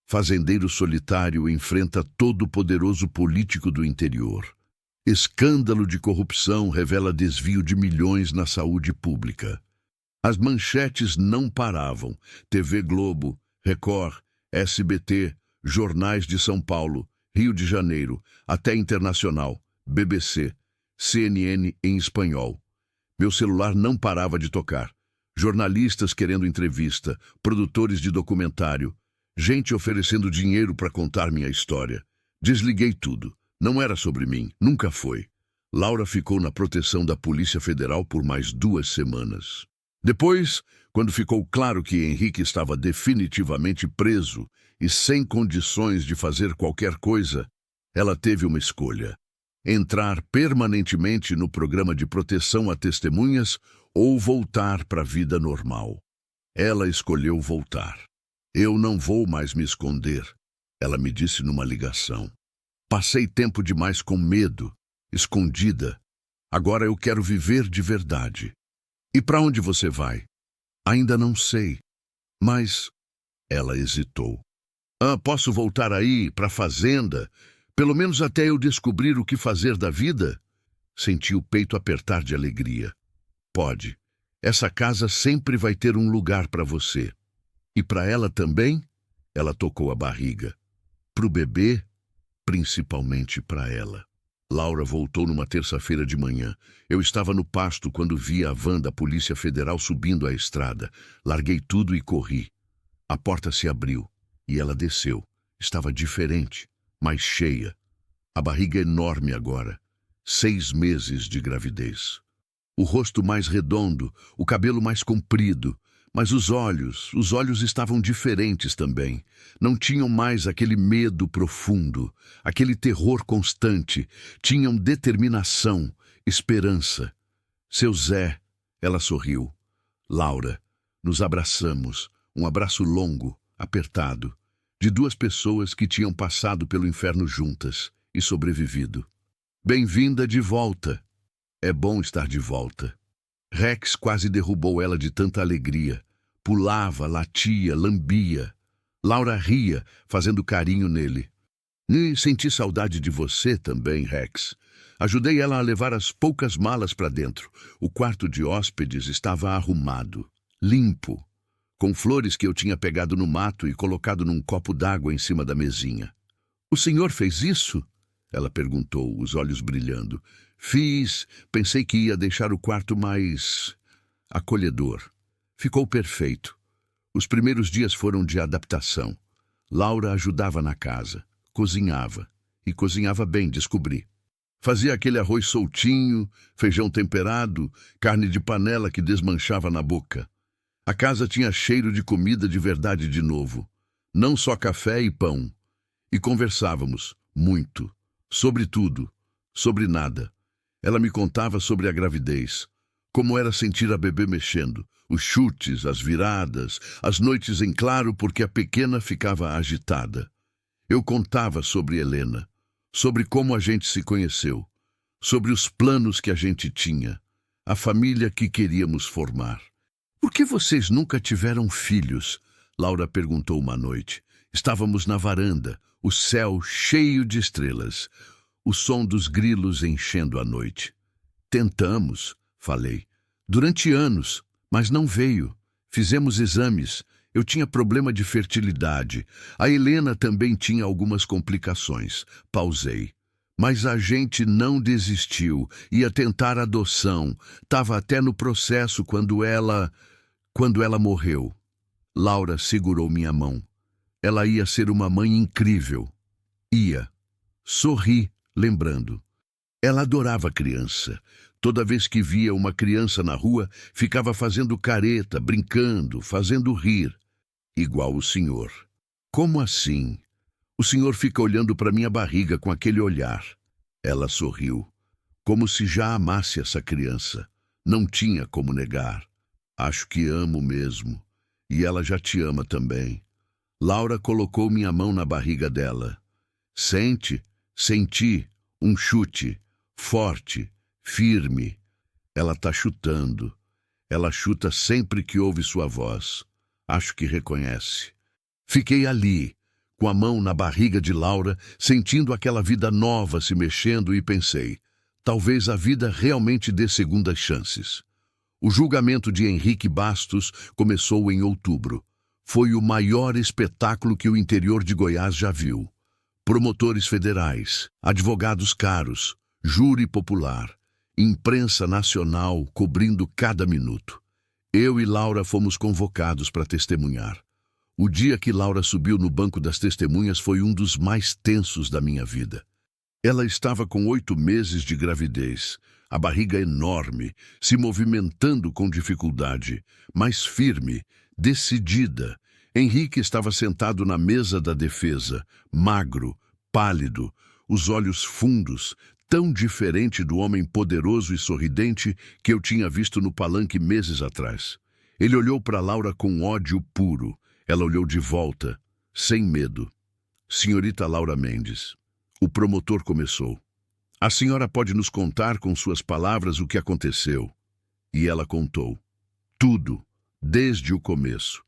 Speaker 1: Fazendeiro solitário enfrenta todo poderoso político do interior. Escândalo de corrupção revela desvio de milhões na saúde pública. As manchetes não paravam. TV Globo, Record, SBT, jornais de São Paulo, Rio de Janeiro, até internacional, BBC, CNN em espanhol. Meu celular não parava de tocar. Jornalistas querendo entrevista, produtores de documentário, gente oferecendo dinheiro para contar minha história. Desliguei tudo. Não era sobre mim, nunca foi. Laura ficou na proteção da Polícia Federal por mais 2 semanas. Depois, quando ficou claro que Henrique estava definitivamente preso e sem condições de fazer qualquer coisa, ela teve uma escolha: entrar permanentemente no programa de proteção a testemunhas ou voltar para a vida normal. Ela escolheu voltar. Eu não vou mais me esconder, ela me disse numa ligação. Passei tempo demais com medo, escondida. Agora eu quero viver de verdade. E para onde você vai? Ainda não sei. Mas... Ela hesitou. Posso voltar aí, para a fazenda? Pelo menos até eu descobrir o que fazer da vida? Senti o peito apertar de alegria. Pode. Essa casa sempre vai ter um lugar para você. E para ela também? Ela tocou a barriga. Pro bebê? Principalmente para ela. Laura voltou numa terça-feira de manhã. Eu estava no pasto quando vi a van da Polícia Federal subindo a estrada. Larguei tudo e corri. A porta se abriu e ela desceu. Estava diferente, mais cheia. A barriga enorme agora. 6 meses de gravidez. O rosto mais redondo, o cabelo mais comprido. Mas os olhos estavam diferentes também. Não tinham mais aquele medo profundo, aquele terror constante. Tinham determinação, esperança. Seu Zé, ela sorriu. Laura, nos abraçamos, um abraço longo, apertado, de 2 pessoas que tinham passado pelo inferno juntas e sobrevivido. Bem-vinda de volta. É bom estar de volta. Rex quase derrubou ela de tanta alegria. Pulava, latia, lambia. Laura ria, fazendo carinho nele. E senti saudade de você também, Rex. Ajudei ela a levar as poucas malas para dentro. O quarto de hóspedes estava arrumado, limpo, com flores que eu tinha pegado no mato e colocado num copo d'água em cima da mesinha. O senhor fez isso? Ela perguntou, os olhos brilhando. Fiz. Pensei que ia deixar o quarto mais acolhedor. Ficou perfeito. Os primeiros dias foram de adaptação. Laura ajudava na casa, cozinhava. E cozinhava bem, descobri. Fazia aquele arroz soltinho, feijão temperado, carne de panela que desmanchava na boca. A casa tinha cheiro de comida de verdade de novo. Não só café e pão. E conversávamos, muito. Sobre tudo, sobre nada. Ela me contava sobre a gravidez, como era sentir a bebê mexendo, os chutes, as viradas, as noites em claro porque a pequena ficava agitada. Eu contava sobre Helena, sobre como a gente se conheceu, sobre os planos que a gente tinha, a família que queríamos formar. Por que vocês nunca tiveram filhos? Laura perguntou uma noite. Estávamos na varanda, o céu cheio de estrelas, o som dos grilos enchendo a noite. Tentamos, falei, durante anos, mas não veio. Fizemos exames. Eu tinha problema de fertilidade. A Helena também tinha algumas complicações. Pausei. Mas a gente não desistiu, ia tentar adoção, estava até no processo quando ela morreu. Laura segurou minha mão. Ela ia ser uma mãe incrível. Ia. Sorri, lembrando. Ela adorava criança. Toda vez que via uma criança na rua, ficava fazendo careta, brincando, fazendo rir. Igual o senhor. Como assim? O senhor fica olhando para minha barriga com aquele olhar. Ela sorriu, como se já amasse essa criança. Não tinha como negar. Acho que amo mesmo. E ela já te ama também. Laura colocou minha mão na barriga dela. Sente, senti, um chute, forte, firme. Ela tá chutando. Ela chuta sempre que ouve sua voz. Acho que reconhece. Fiquei ali, com a mão na barriga de Laura, sentindo aquela vida nova se mexendo e pensei, talvez a vida realmente dê segundas chances. O julgamento de Henrique Bastos começou em outubro. Foi o maior espetáculo que o interior de Goiás já viu. Promotores federais, advogados caros, júri popular, imprensa nacional cobrindo cada minuto. Eu e Laura fomos convocados para testemunhar. O dia que Laura subiu no banco das testemunhas foi um dos mais tensos da minha vida. Ela estava com 8 meses de gravidez, a barriga enorme, se movimentando com dificuldade, mas firme, decidida. Henrique estava sentado na mesa da defesa, magro, pálido, os olhos fundos, tão diferente do homem poderoso e sorridente que eu tinha visto no palanque meses atrás. Ele olhou para Laura com ódio puro. Ela olhou de volta, sem medo. Senhorita Laura Mendes, o promotor começou. A senhora pode nos contar com suas palavras o que aconteceu. E ela contou. Tudo, desde o começo.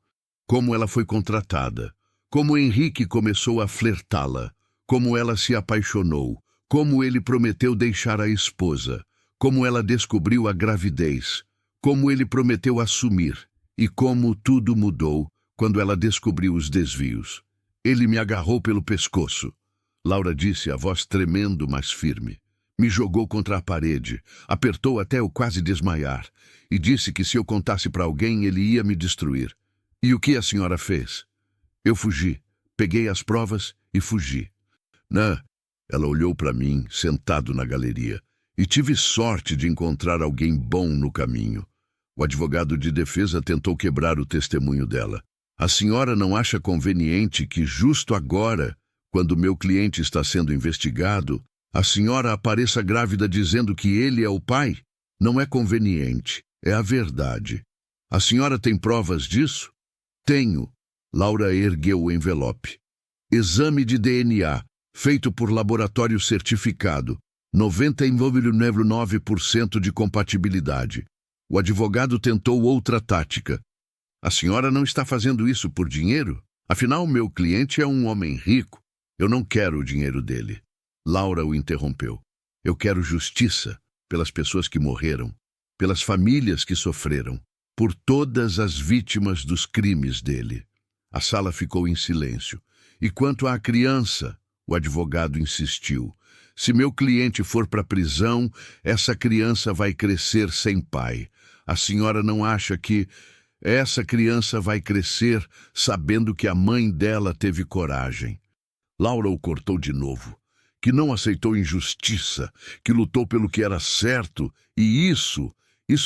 Speaker 1: Como ela foi contratada, como Henrique começou a flertá-la, como ela se apaixonou, como ele prometeu deixar a esposa, como ela descobriu a gravidez, como ele prometeu assumir e como tudo mudou quando ela descobriu os desvios. Ele me agarrou pelo pescoço. Laura disse, a voz tremendo, mas firme. Me jogou contra a parede, apertou até eu quase desmaiar, e disse que se eu contasse para alguém, ele ia me destruir. E o que a senhora fez? Eu fugi, peguei as provas e fugi. Ela olhou para mim, sentado na galeria, e tive sorte de encontrar alguém bom no caminho. O advogado de defesa tentou quebrar o testemunho dela. A senhora não acha conveniente que justo agora, quando meu cliente está sendo investigado, a senhora apareça grávida dizendo que ele é o pai? Não é conveniente, é a verdade. A senhora tem provas disso? Tenho. Laura ergueu o envelope. Exame de DNA, feito por laboratório certificado. 99,9% de compatibilidade. O advogado tentou outra tática. A senhora não está fazendo isso por dinheiro? Afinal, meu cliente é um homem rico. Eu não quero o dinheiro dele. Laura o interrompeu. Eu quero justiça pelas pessoas que morreram, pelas famílias que sofreram, por todas as vítimas dos crimes dele. A sala ficou em silêncio. E quanto à criança, o advogado insistiu. Se meu cliente for para a prisão, essa criança vai crescer sem pai. A senhora não acha que essa criança vai crescer sabendo que a mãe dela teve coragem? Laura o cortou de novo. Que não aceitou injustiça, que lutou pelo que era certo, e isso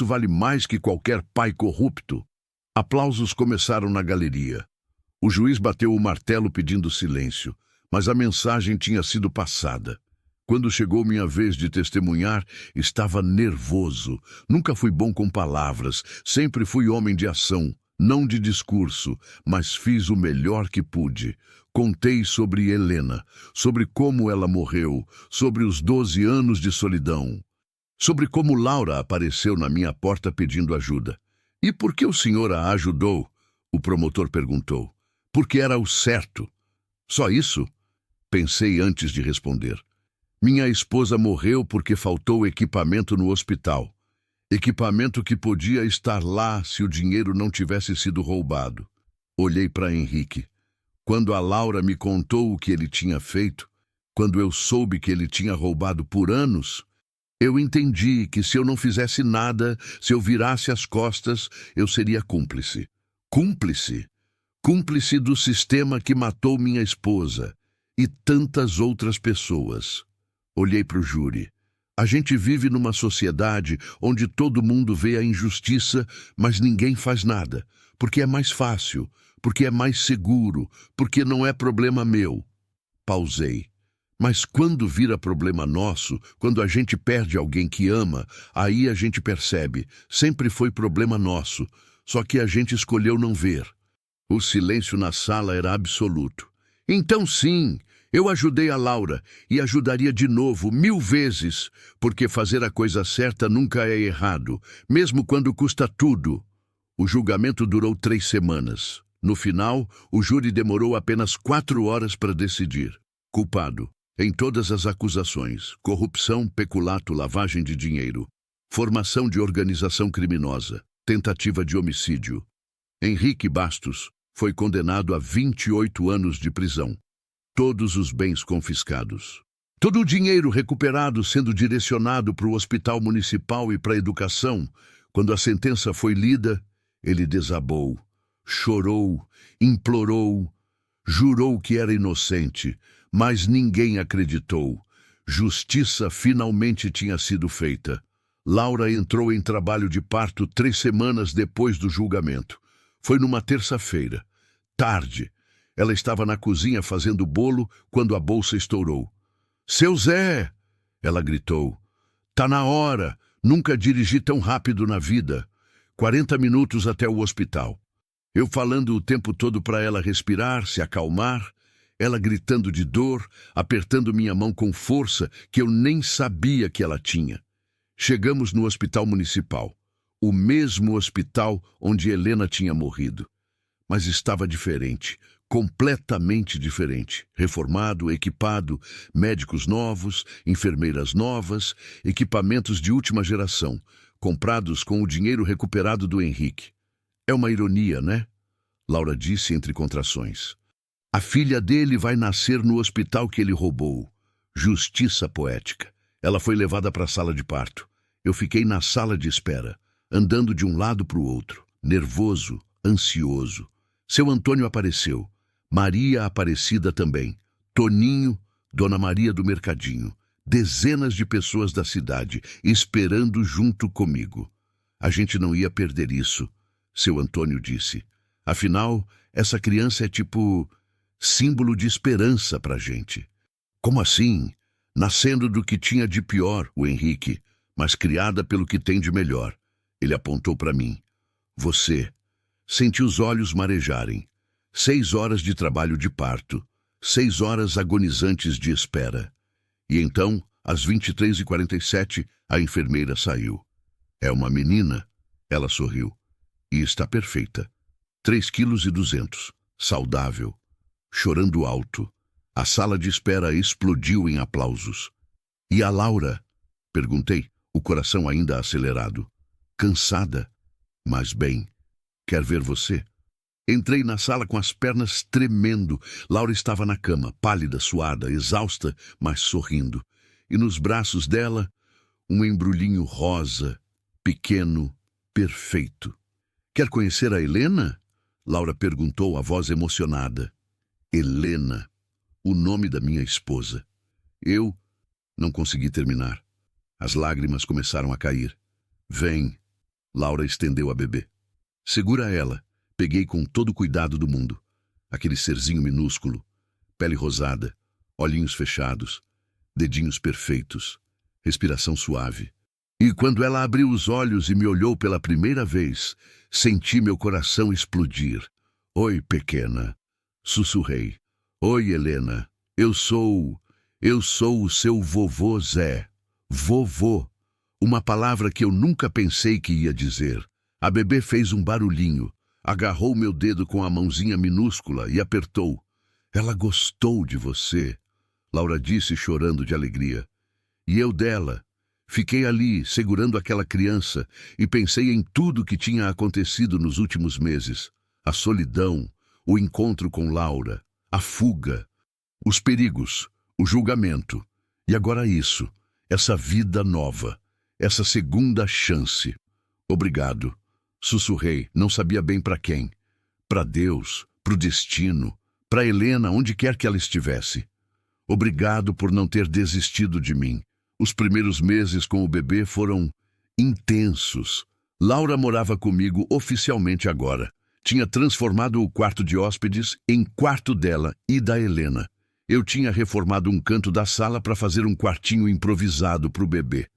Speaker 1: vale mais que qualquer pai corrupto. Aplausos começaram na galeria. O juiz bateu o martelo pedindo silêncio, mas a mensagem tinha sido passada. Quando chegou minha vez de testemunhar, estava nervoso. Nunca fui bom com palavras, sempre fui homem de ação, não de discurso, mas fiz o melhor que pude. Contei sobre Helena, sobre como ela morreu, sobre os 12 anos de solidão, sobre como Laura apareceu na minha porta pedindo ajuda. E por que o senhor a ajudou? O promotor perguntou. Porque era o certo. Só isso? Pensei antes de responder. Minha esposa morreu porque faltou equipamento no hospital. Equipamento que podia estar lá se o dinheiro não tivesse sido roubado. Olhei para Henrique. Quando a Laura me contou o que ele tinha feito, Quando eu soube que ele tinha roubado por anos, eu entendi que se eu não fizesse nada, se eu virasse as costas, eu seria cúmplice. Cúmplice. Cúmplice do sistema que matou minha esposa e tantas outras pessoas. Olhei para o júri. A gente vive numa sociedade onde todo mundo vê a injustiça, mas ninguém faz nada, porque é mais fácil, porque é mais seguro, porque não é problema meu. Pausei. Mas quando vira problema nosso, quando a gente perde alguém que ama, aí a gente percebe, sempre foi problema nosso, só que a gente escolheu não ver. O silêncio na sala era absoluto. Então sim, eu ajudei a Laura e ajudaria de novo 1000 vezes, porque fazer a coisa certa nunca é errado, mesmo quando custa tudo. O julgamento durou 3 semanas. No final, o júri demorou apenas 4 horas para decidir. Culpado. Em todas as acusações, corrupção, peculato, lavagem de dinheiro, formação de organização criminosa, tentativa de homicídio. Henrique Bastos foi condenado a 28 anos de prisão. Todos os bens confiscados. Todo o dinheiro recuperado sendo direcionado para o hospital municipal e para a educação. Quando a sentença foi lida, ele desabou, chorou, implorou, jurou que era inocente, mas ninguém acreditou. Justiça finalmente tinha sido feita. Laura entrou em trabalho de parto 3 semanas depois do julgamento. Foi numa terça-feira. Tarde. Ela estava na cozinha fazendo bolo quando a bolsa estourou. "Seu Zé!" Ela gritou. "Tá na hora. Nunca dirigi tão rápido na vida. 40 minutos até o hospital." Eu falando o tempo todo para ela respirar, se acalmar. Ela gritando de dor, apertando minha mão com força que eu nem sabia que ela tinha. Chegamos no hospital municipal. O mesmo hospital onde Helena tinha morrido. Mas estava diferente, completamente diferente. Reformado, equipado, médicos novos, enfermeiras novas, equipamentos de última geração, comprados com o dinheiro recuperado do Henrique. "É uma ironia, né?" Laura disse entre contrações. "A filha dele vai nascer no hospital que ele roubou." Justiça poética. Ela foi levada para a sala de parto. Eu fiquei na sala de espera, andando de um lado para o outro, nervoso, ansioso. Seu Antônio apareceu. Maria Aparecida também. Toninho, Dona Maria do Mercadinho. Dezenas de pessoas da cidade, esperando junto comigo. "A gente não ia perder isso", seu Antônio disse. "Afinal, essa criança é tipo símbolo de esperança pra gente." "Como assim? Nascendo do que tinha de pior, o Henrique, mas criada pelo que tem de melhor." Ele apontou para mim. "Você." Senti os olhos marejarem. 6 horas de trabalho de parto. 6 horas agonizantes de espera. E então, às 23h47, a enfermeira saiu. "É uma menina." Ela sorriu. "E está perfeita. 3,2 kg. Saudável." Chorando alto. A sala de espera explodiu em aplausos. "E a Laura?" Perguntei, o coração ainda acelerado. "Cansada, mas bem. Quer ver você?" Entrei na sala com as pernas tremendo. Laura estava na cama, pálida, suada, exausta, mas sorrindo. E nos braços dela, um embrulhinho rosa, pequeno, perfeito. "Quer conhecer a Helena?" Laura perguntou, a voz emocionada. Helena, o nome da minha esposa. Eu não consegui terminar. As lágrimas começaram a cair. "Vem." Laura estendeu a bebê. "Segura ela." Peguei com todo o cuidado do mundo. Aquele serzinho minúsculo, pele rosada, olhinhos fechados, dedinhos perfeitos, respiração suave. E quando ela abriu os olhos e me olhou pela primeira vez, senti meu coração explodir. "Oi, pequena." Sussurrei. "Oi, Helena. Eu sou o seu vovô Zé." Vovô. Uma palavra que eu nunca pensei que ia dizer. A bebê fez um barulhinho. Agarrou meu dedo com a mãozinha minúscula e apertou. "Ela gostou de você." Laura disse chorando de alegria. E eu dela. Fiquei ali, segurando aquela criança, e pensei em tudo que tinha acontecido nos últimos meses. A solidão, o encontro com Laura, a fuga, os perigos, o julgamento. E agora isso, essa vida nova, essa segunda chance. Obrigado. Sussurrei, não sabia bem para quem. Para Deus, para o destino, para Helena, onde quer que ela estivesse. Obrigado por não ter desistido de mim. Os primeiros meses com o bebê foram intensos. Laura morava comigo oficialmente agora. Tinha transformado o quarto de hóspedes em quarto dela e da Helena. Eu tinha reformado um canto da sala para fazer um quartinho improvisado para o bebê.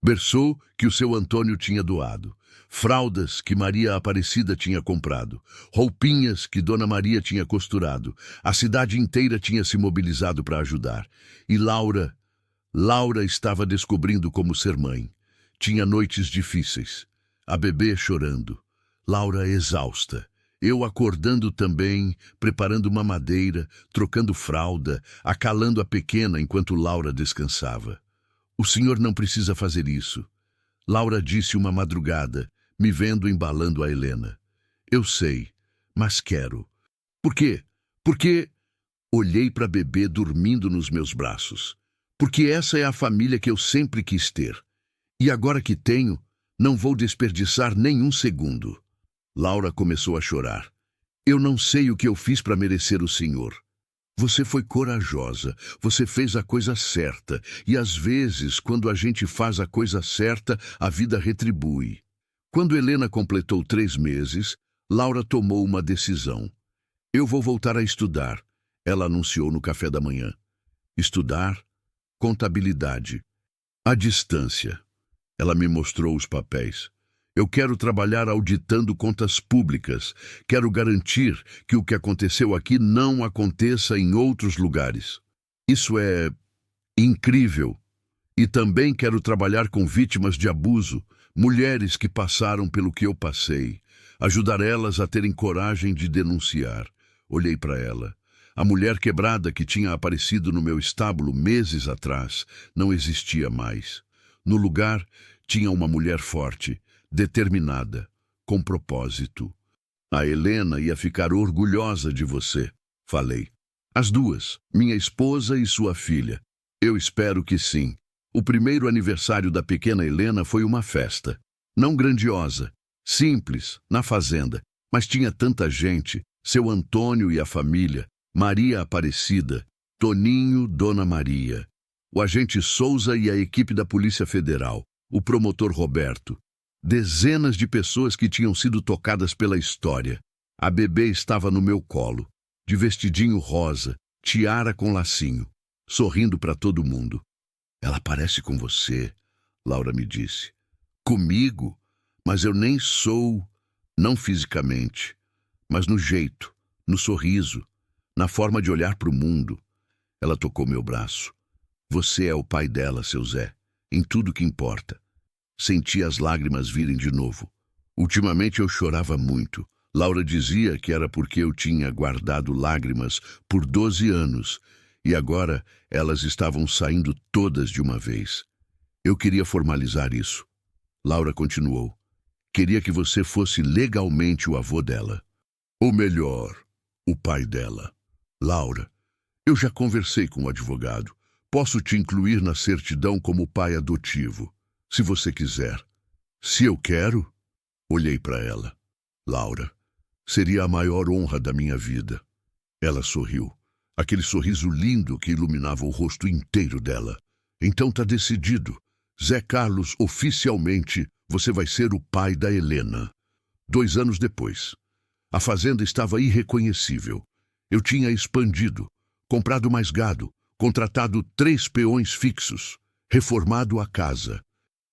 Speaker 1: Berçou que o seu Antônio tinha doado. Fraldas que Maria Aparecida tinha comprado. Roupinhas que Dona Maria tinha costurado. A cidade inteira tinha se mobilizado para ajudar. E Laura estava descobrindo como ser mãe. Tinha noites difíceis. A bebê chorando. Laura exausta. Eu acordando também, preparando mamadeira, trocando fralda, acalando a pequena enquanto Laura descansava. O senhor não precisa fazer isso. Laura disse uma madrugada, me vendo embalando a Helena. Eu sei, mas quero. Por quê? Porque olhei para a bebê dormindo nos meus braços. Porque essa é a família que eu sempre quis ter. E agora que tenho, não vou desperdiçar nenhum segundo. Laura começou a chorar. Eu não sei o que eu fiz para merecer o senhor. Você foi corajosa, você fez a coisa certa, e às vezes, quando a gente faz a coisa certa, a vida retribui. Quando Helena completou 3 meses, Laura tomou uma decisão. Eu vou voltar a estudar, ela anunciou no café da manhã. Estudar, contabilidade. À distância. Ela me mostrou os papéis. Eu quero trabalhar auditando contas públicas. Quero garantir que o que aconteceu aqui não aconteça em outros lugares. Isso é incrível. E também quero trabalhar com vítimas de abuso, mulheres que passaram pelo que eu passei. Ajudar elas a terem coragem de denunciar. Olhei para ela. A mulher quebrada que tinha aparecido no meu estábulo meses atrás não existia mais. No lugar, tinha uma mulher forte, determinada, com propósito. A Helena ia ficar orgulhosa de você, falei. As duas, minha esposa e sua filha. Eu espero que sim. O primeiro aniversário da pequena Helena foi uma festa. Não grandiosa, simples, na fazenda, mas tinha tanta gente, seu Antônio e a família, Maria Aparecida, Toninho, Dona Maria, o agente Souza e a equipe da Polícia Federal, o promotor Roberto. Dezenas de pessoas que tinham sido tocadas pela história. A bebê estava no meu colo, de vestidinho rosa, tiara com lacinho, sorrindo para todo mundo. Ela parece com você, Laura me disse. Comigo? Mas eu nem sou, não fisicamente, mas no jeito, no sorriso, na forma de olhar para o mundo. Ela tocou meu braço. Você é o pai dela, seu Zé, em tudo que importa. Senti as lágrimas virem de novo. Ultimamente eu chorava muito. Laura dizia que era porque eu tinha guardado lágrimas por 12 anos e agora elas estavam saindo todas de uma vez. Eu queria formalizar isso. Laura continuou. Queria que você fosse legalmente o avô dela. Ou melhor, o pai dela. Laura, eu já conversei com o advogado. Posso te incluir na certidão como pai adotivo, se você quiser. Se eu quero? Olhei para ela. Laura, seria a maior honra da minha vida. Ela sorriu. Aquele sorriso lindo que iluminava o rosto inteiro dela. Então tá decidido. Zé Carlos, oficialmente, você vai ser o pai da Helena. 2 anos depois. A fazenda estava irreconhecível. Eu tinha expandido, comprado mais gado, contratado 3 peões fixos, reformado a casa,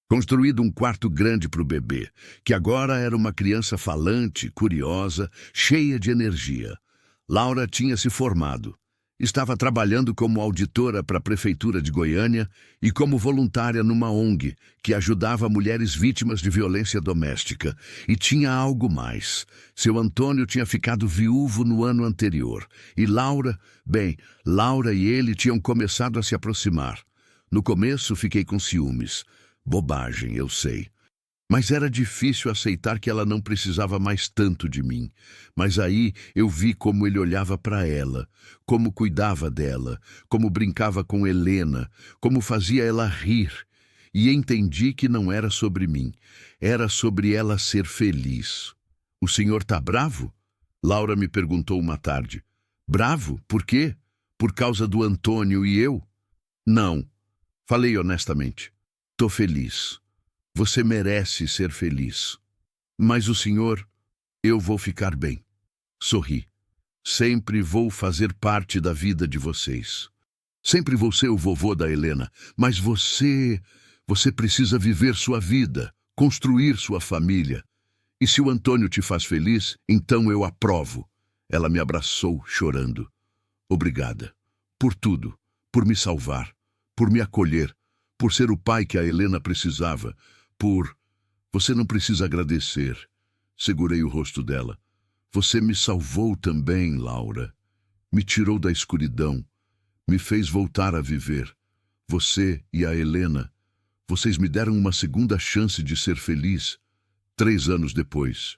Speaker 1: construído um quarto grande para o bebê, que agora era uma criança falante, curiosa, cheia de energia. Laura tinha se formado. Estava trabalhando como auditora para a Prefeitura de Goiânia e como voluntária numa ONG que ajudava mulheres vítimas de violência doméstica. E tinha algo mais. Seu Antônio tinha ficado viúvo no ano anterior. E Laura e ele tinham começado a se aproximar. No começo fiquei com ciúmes. Bobagem, eu sei. Mas era difícil aceitar que ela não precisava mais tanto de mim. Mas aí eu vi como ele olhava para ela, como cuidava dela, como brincava com Helena, como fazia ela rir. E entendi que não era sobre mim, era sobre ela ser feliz. O senhor tá bravo? Laura me perguntou uma tarde. Bravo? Por quê? Por causa do Antônio e eu? Não, falei honestamente. Tô feliz. Você merece ser feliz. Mas o senhor, eu vou ficar bem. Sorri. Sempre vou fazer parte da vida de vocês. Sempre vou ser o vovô da Helena. Mas você precisa viver sua vida, construir sua família. E se o Antônio te faz feliz, então eu aprovo. Ela me abraçou, chorando. Obrigada. Por tudo. Por me salvar. Por me acolher. Por ser o pai que a Helena precisava. Você não precisa agradecer. Segurei o rosto dela. Você me salvou também, Laura. Me tirou da escuridão. Me fez voltar a viver. Você e a Helena. Vocês me deram uma segunda chance de ser feliz. 3 anos depois.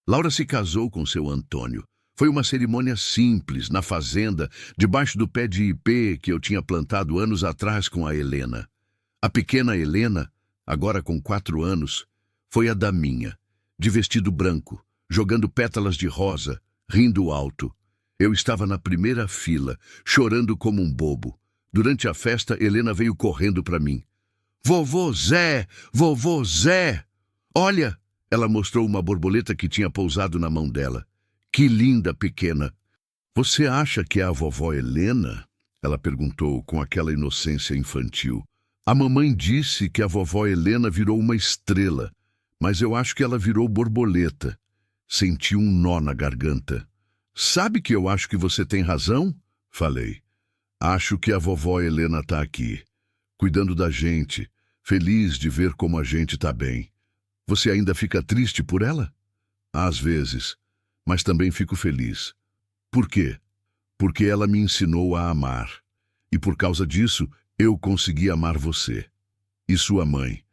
Speaker 1: Laura se casou com seu Antônio. Foi uma cerimônia simples, na fazenda, debaixo do pé de ipê que eu tinha plantado anos atrás com a Helena. A pequena Helena, agora com 4 anos, foi a daminha, de vestido branco, jogando pétalas de rosa, rindo alto. Eu estava na primeira fila, chorando como um bobo. Durante a festa, Helena veio correndo para mim. Vovô Zé! Vovô Zé! Olha! Ela mostrou uma borboleta que tinha pousado na mão dela. Que linda, pequena! Você acha que é a vovó Helena? Ela perguntou com aquela inocência infantil. A mamãe disse que a vovó Helena virou uma estrela, mas eu acho que ela virou borboleta. Senti um nó na garganta. Sabe que eu acho que você tem razão? Falei. Acho que a vovó Helena tá aqui, cuidando da gente, feliz de ver como a gente tá bem. Você ainda fica triste por ela? Às vezes, mas também fico feliz. Por quê? Porque ela me ensinou a amar. E por causa disso, eu consegui amar você. E sua mãe.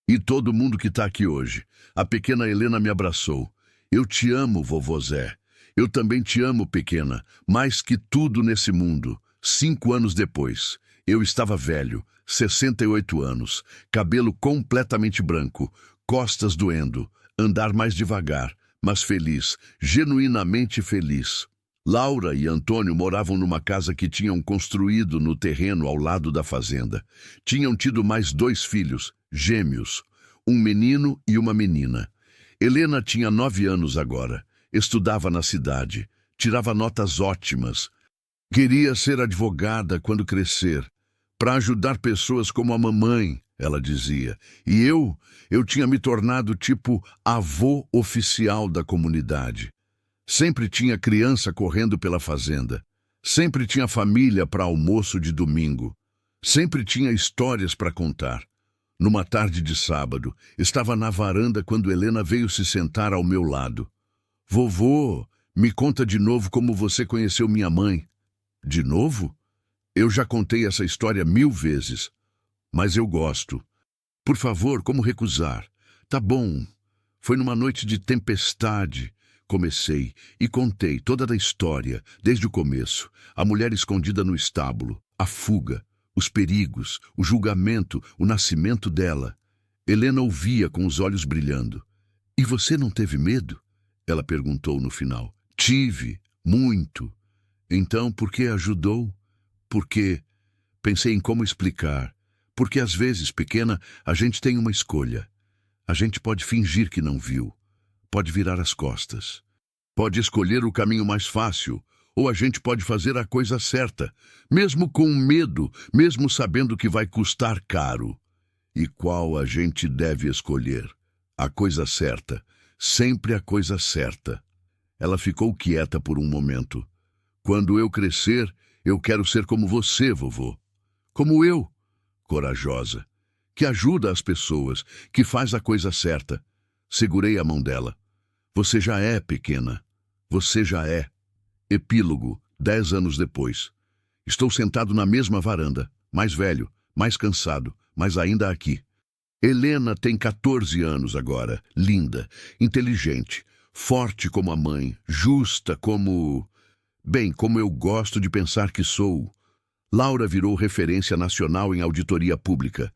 Speaker 1: E todo mundo que tá aqui hoje. A pequena Helena me abraçou. Eu te amo, vovô Zé. Eu também te amo, pequena, mais que tudo nesse mundo. 5 anos depois, eu estava velho, 68 anos, cabelo completamente branco, costas doendo, andar mais devagar, mas feliz, genuinamente feliz. Laura e Antônio moravam numa casa que tinham construído no terreno ao lado da fazenda. Tinham tido mais 2 filhos, gêmeos, um menino e uma menina. Helena tinha 9 anos agora, estudava na cidade, tirava notas ótimas. Queria ser advogada quando crescer, para ajudar pessoas como a mamãe, ela dizia. E eu tinha me tornado tipo avô oficial da comunidade. Sempre tinha criança correndo pela fazenda. Sempre tinha família para almoço de domingo. Sempre tinha histórias para contar. Numa tarde de sábado, estava na varanda quando Helena veio se sentar ao meu lado. Vovô, me conta de novo como você conheceu minha mãe. De novo? Eu já contei essa história 1000 vezes. Mas eu gosto. Por favor, como recusar? Tá bom. Foi numa noite de tempestade. Comecei e contei toda a história, desde o começo. A mulher escondida no estábulo, a fuga, os perigos, o julgamento, o nascimento dela. Helena ouvia com os olhos brilhando. E você não teve medo? Ela perguntou no final. Tive, muito. Então, por que ajudou? Porque pensei em como explicar. Porque às vezes, pequena, a gente tem uma escolha. A gente pode fingir que não viu. Pode virar as costas. Pode escolher o caminho mais fácil. Ou a gente pode fazer a coisa certa, mesmo com medo, mesmo sabendo que vai custar caro. E qual a gente deve escolher? A coisa certa. Sempre a coisa certa. Ela ficou quieta por um momento. Quando eu crescer, eu quero ser como você, vovô. Como eu. Corajosa. Que ajuda as pessoas, que faz a coisa certa. Segurei a mão dela. Você já é, pequena. Você já é. Epílogo, 10 anos depois. Estou sentado na mesma varanda, mais velho, mais cansado, mas ainda aqui. Helena tem 14 anos agora, linda, inteligente, forte como a mãe, justa como... Bem, como eu gosto de pensar que sou. Laura virou referência nacional em auditoria pública.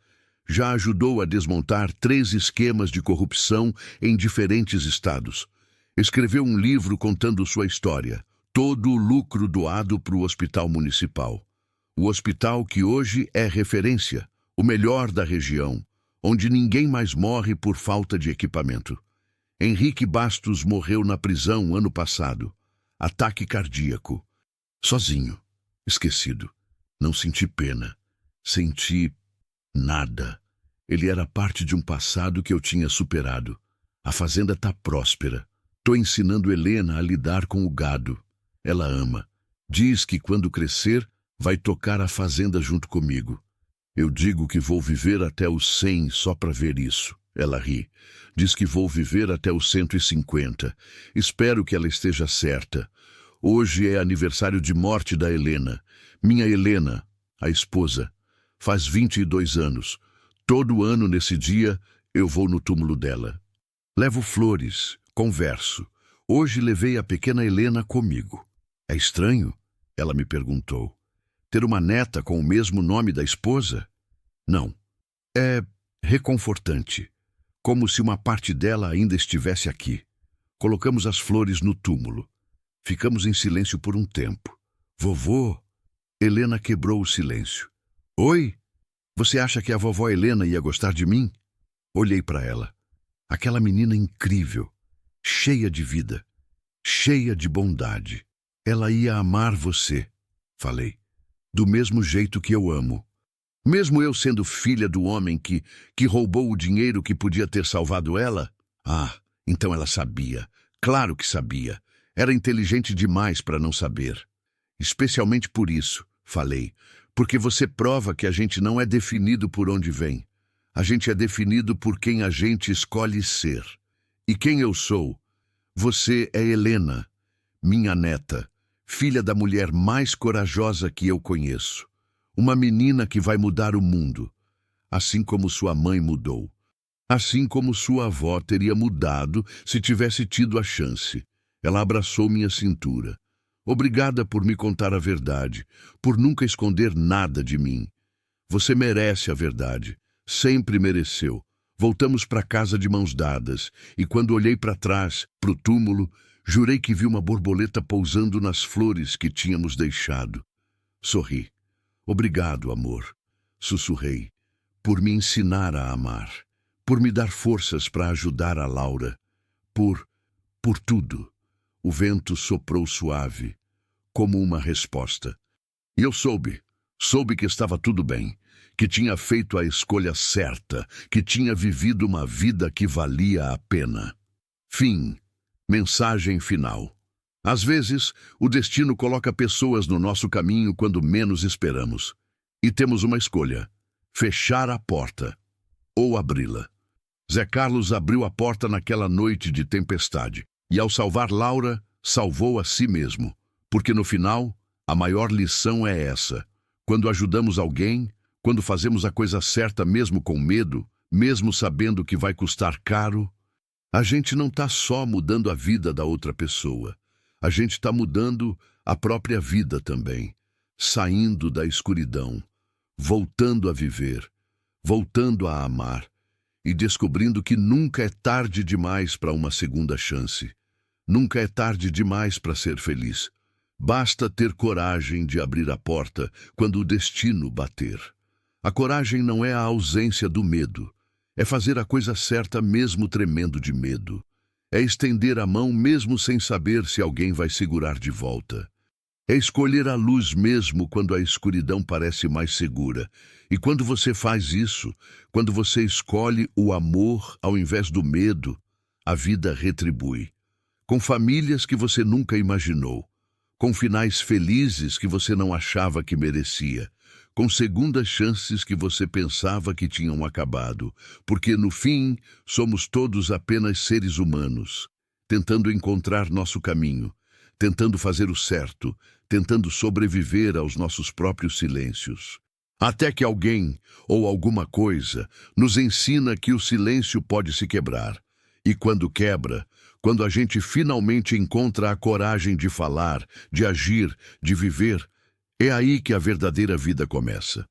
Speaker 1: Já ajudou a desmontar 3 esquemas de corrupção em diferentes estados. Escreveu um livro contando sua história. Todo o lucro doado para o hospital municipal. O hospital que hoje é referência, o melhor da região, onde ninguém mais morre por falta de equipamento. Henrique Bastos morreu na prisão ano passado. Ataque cardíaco. Sozinho. Esquecido. Não senti pena. Senti nada. Ele era parte de um passado que eu tinha superado. A fazenda tá próspera. Tô ensinando Helena a lidar com o gado. Ela ama. Diz que quando crescer, vai tocar a fazenda junto comigo. Eu digo que vou viver até os 100 só para ver isso. Ela ri. Diz que vou viver até os 150. Espero que ela esteja certa. Hoje é aniversário de morte da Helena. Minha Helena, a esposa, faz 22 anos. Todo ano nesse dia eu vou no túmulo dela. Levo flores, converso. Hoje levei a pequena Helena comigo. É estranho? Ela me perguntou. Ter uma neta com o mesmo nome da esposa? Não. É reconfortante. Como se uma parte dela ainda estivesse aqui. Colocamos as flores no túmulo. Ficamos em silêncio por um tempo. Vovô? Helena quebrou o silêncio. Oi? Você acha que a vovó Helena ia gostar de mim? Olhei para ela. Aquela menina incrível, cheia de vida, cheia de bondade. Ela ia amar você, falei. Do mesmo jeito que eu amo. Mesmo eu sendo filha do homem que roubou o dinheiro que podia ter salvado ela? Ah, então ela sabia. Claro que sabia. Era inteligente demais para não saber. Especialmente por isso, falei, porque você prova que a gente não é definido por onde vem. A gente é definido por quem a gente escolhe ser. E quem eu sou? Você é Helena, minha neta, filha da mulher mais corajosa que eu conheço. Uma menina que vai mudar o mundo, assim como sua mãe mudou. Assim como sua avó teria mudado se tivesse tido a chance. Ela abraçou minha cintura. Obrigada por me contar a verdade, por nunca esconder nada de mim. Você merece a verdade. Sempre mereceu. Voltamos para casa de mãos dadas, e quando olhei para trás, para o túmulo, jurei que vi uma borboleta pousando nas flores que tínhamos deixado. Sorri. Obrigado, amor. Sussurrei. Por me ensinar a amar. Por me dar forças para ajudar a Laura. Por tudo. O vento soprou suave, como uma resposta. E eu soube que estava tudo bem, que tinha feito a escolha certa, que tinha vivido uma vida que valia a pena. Fim. Mensagem final. Às vezes, o destino coloca pessoas no nosso caminho quando menos esperamos. E temos uma escolha: fechar a porta ou abri-la. Zé Carlos abriu a porta naquela noite de tempestade. E ao salvar Laura, salvou a si mesmo. Porque no final, a maior lição é essa. Quando ajudamos alguém, quando fazemos a coisa certa mesmo com medo, mesmo sabendo que vai custar caro, a gente não está só mudando a vida da outra pessoa. A gente está mudando a própria vida também. Saindo da escuridão, voltando a viver, voltando a amar e descobrindo que nunca é tarde demais para uma segunda chance. Nunca é tarde demais para ser feliz. Basta ter coragem de abrir a porta quando o destino bater. A coragem não é a ausência do medo. É fazer a coisa certa mesmo tremendo de medo. É estender a mão mesmo sem saber se alguém vai segurar de volta. É escolher a luz mesmo quando a escuridão parece mais segura. E quando você faz isso, quando você escolhe o amor ao invés do medo, a vida retribui. Com famílias que você nunca imaginou, com finais felizes que você não achava que merecia, com segundas chances que você pensava que tinham acabado, porque no fim somos todos apenas seres humanos, tentando encontrar nosso caminho, tentando fazer o certo, tentando sobreviver aos nossos próprios silêncios. Até que alguém ou alguma coisa nos ensina que o silêncio pode se quebrar. E quando quebra, quando a gente finalmente encontra a coragem de falar, de agir, de viver, é aí que a verdadeira vida começa.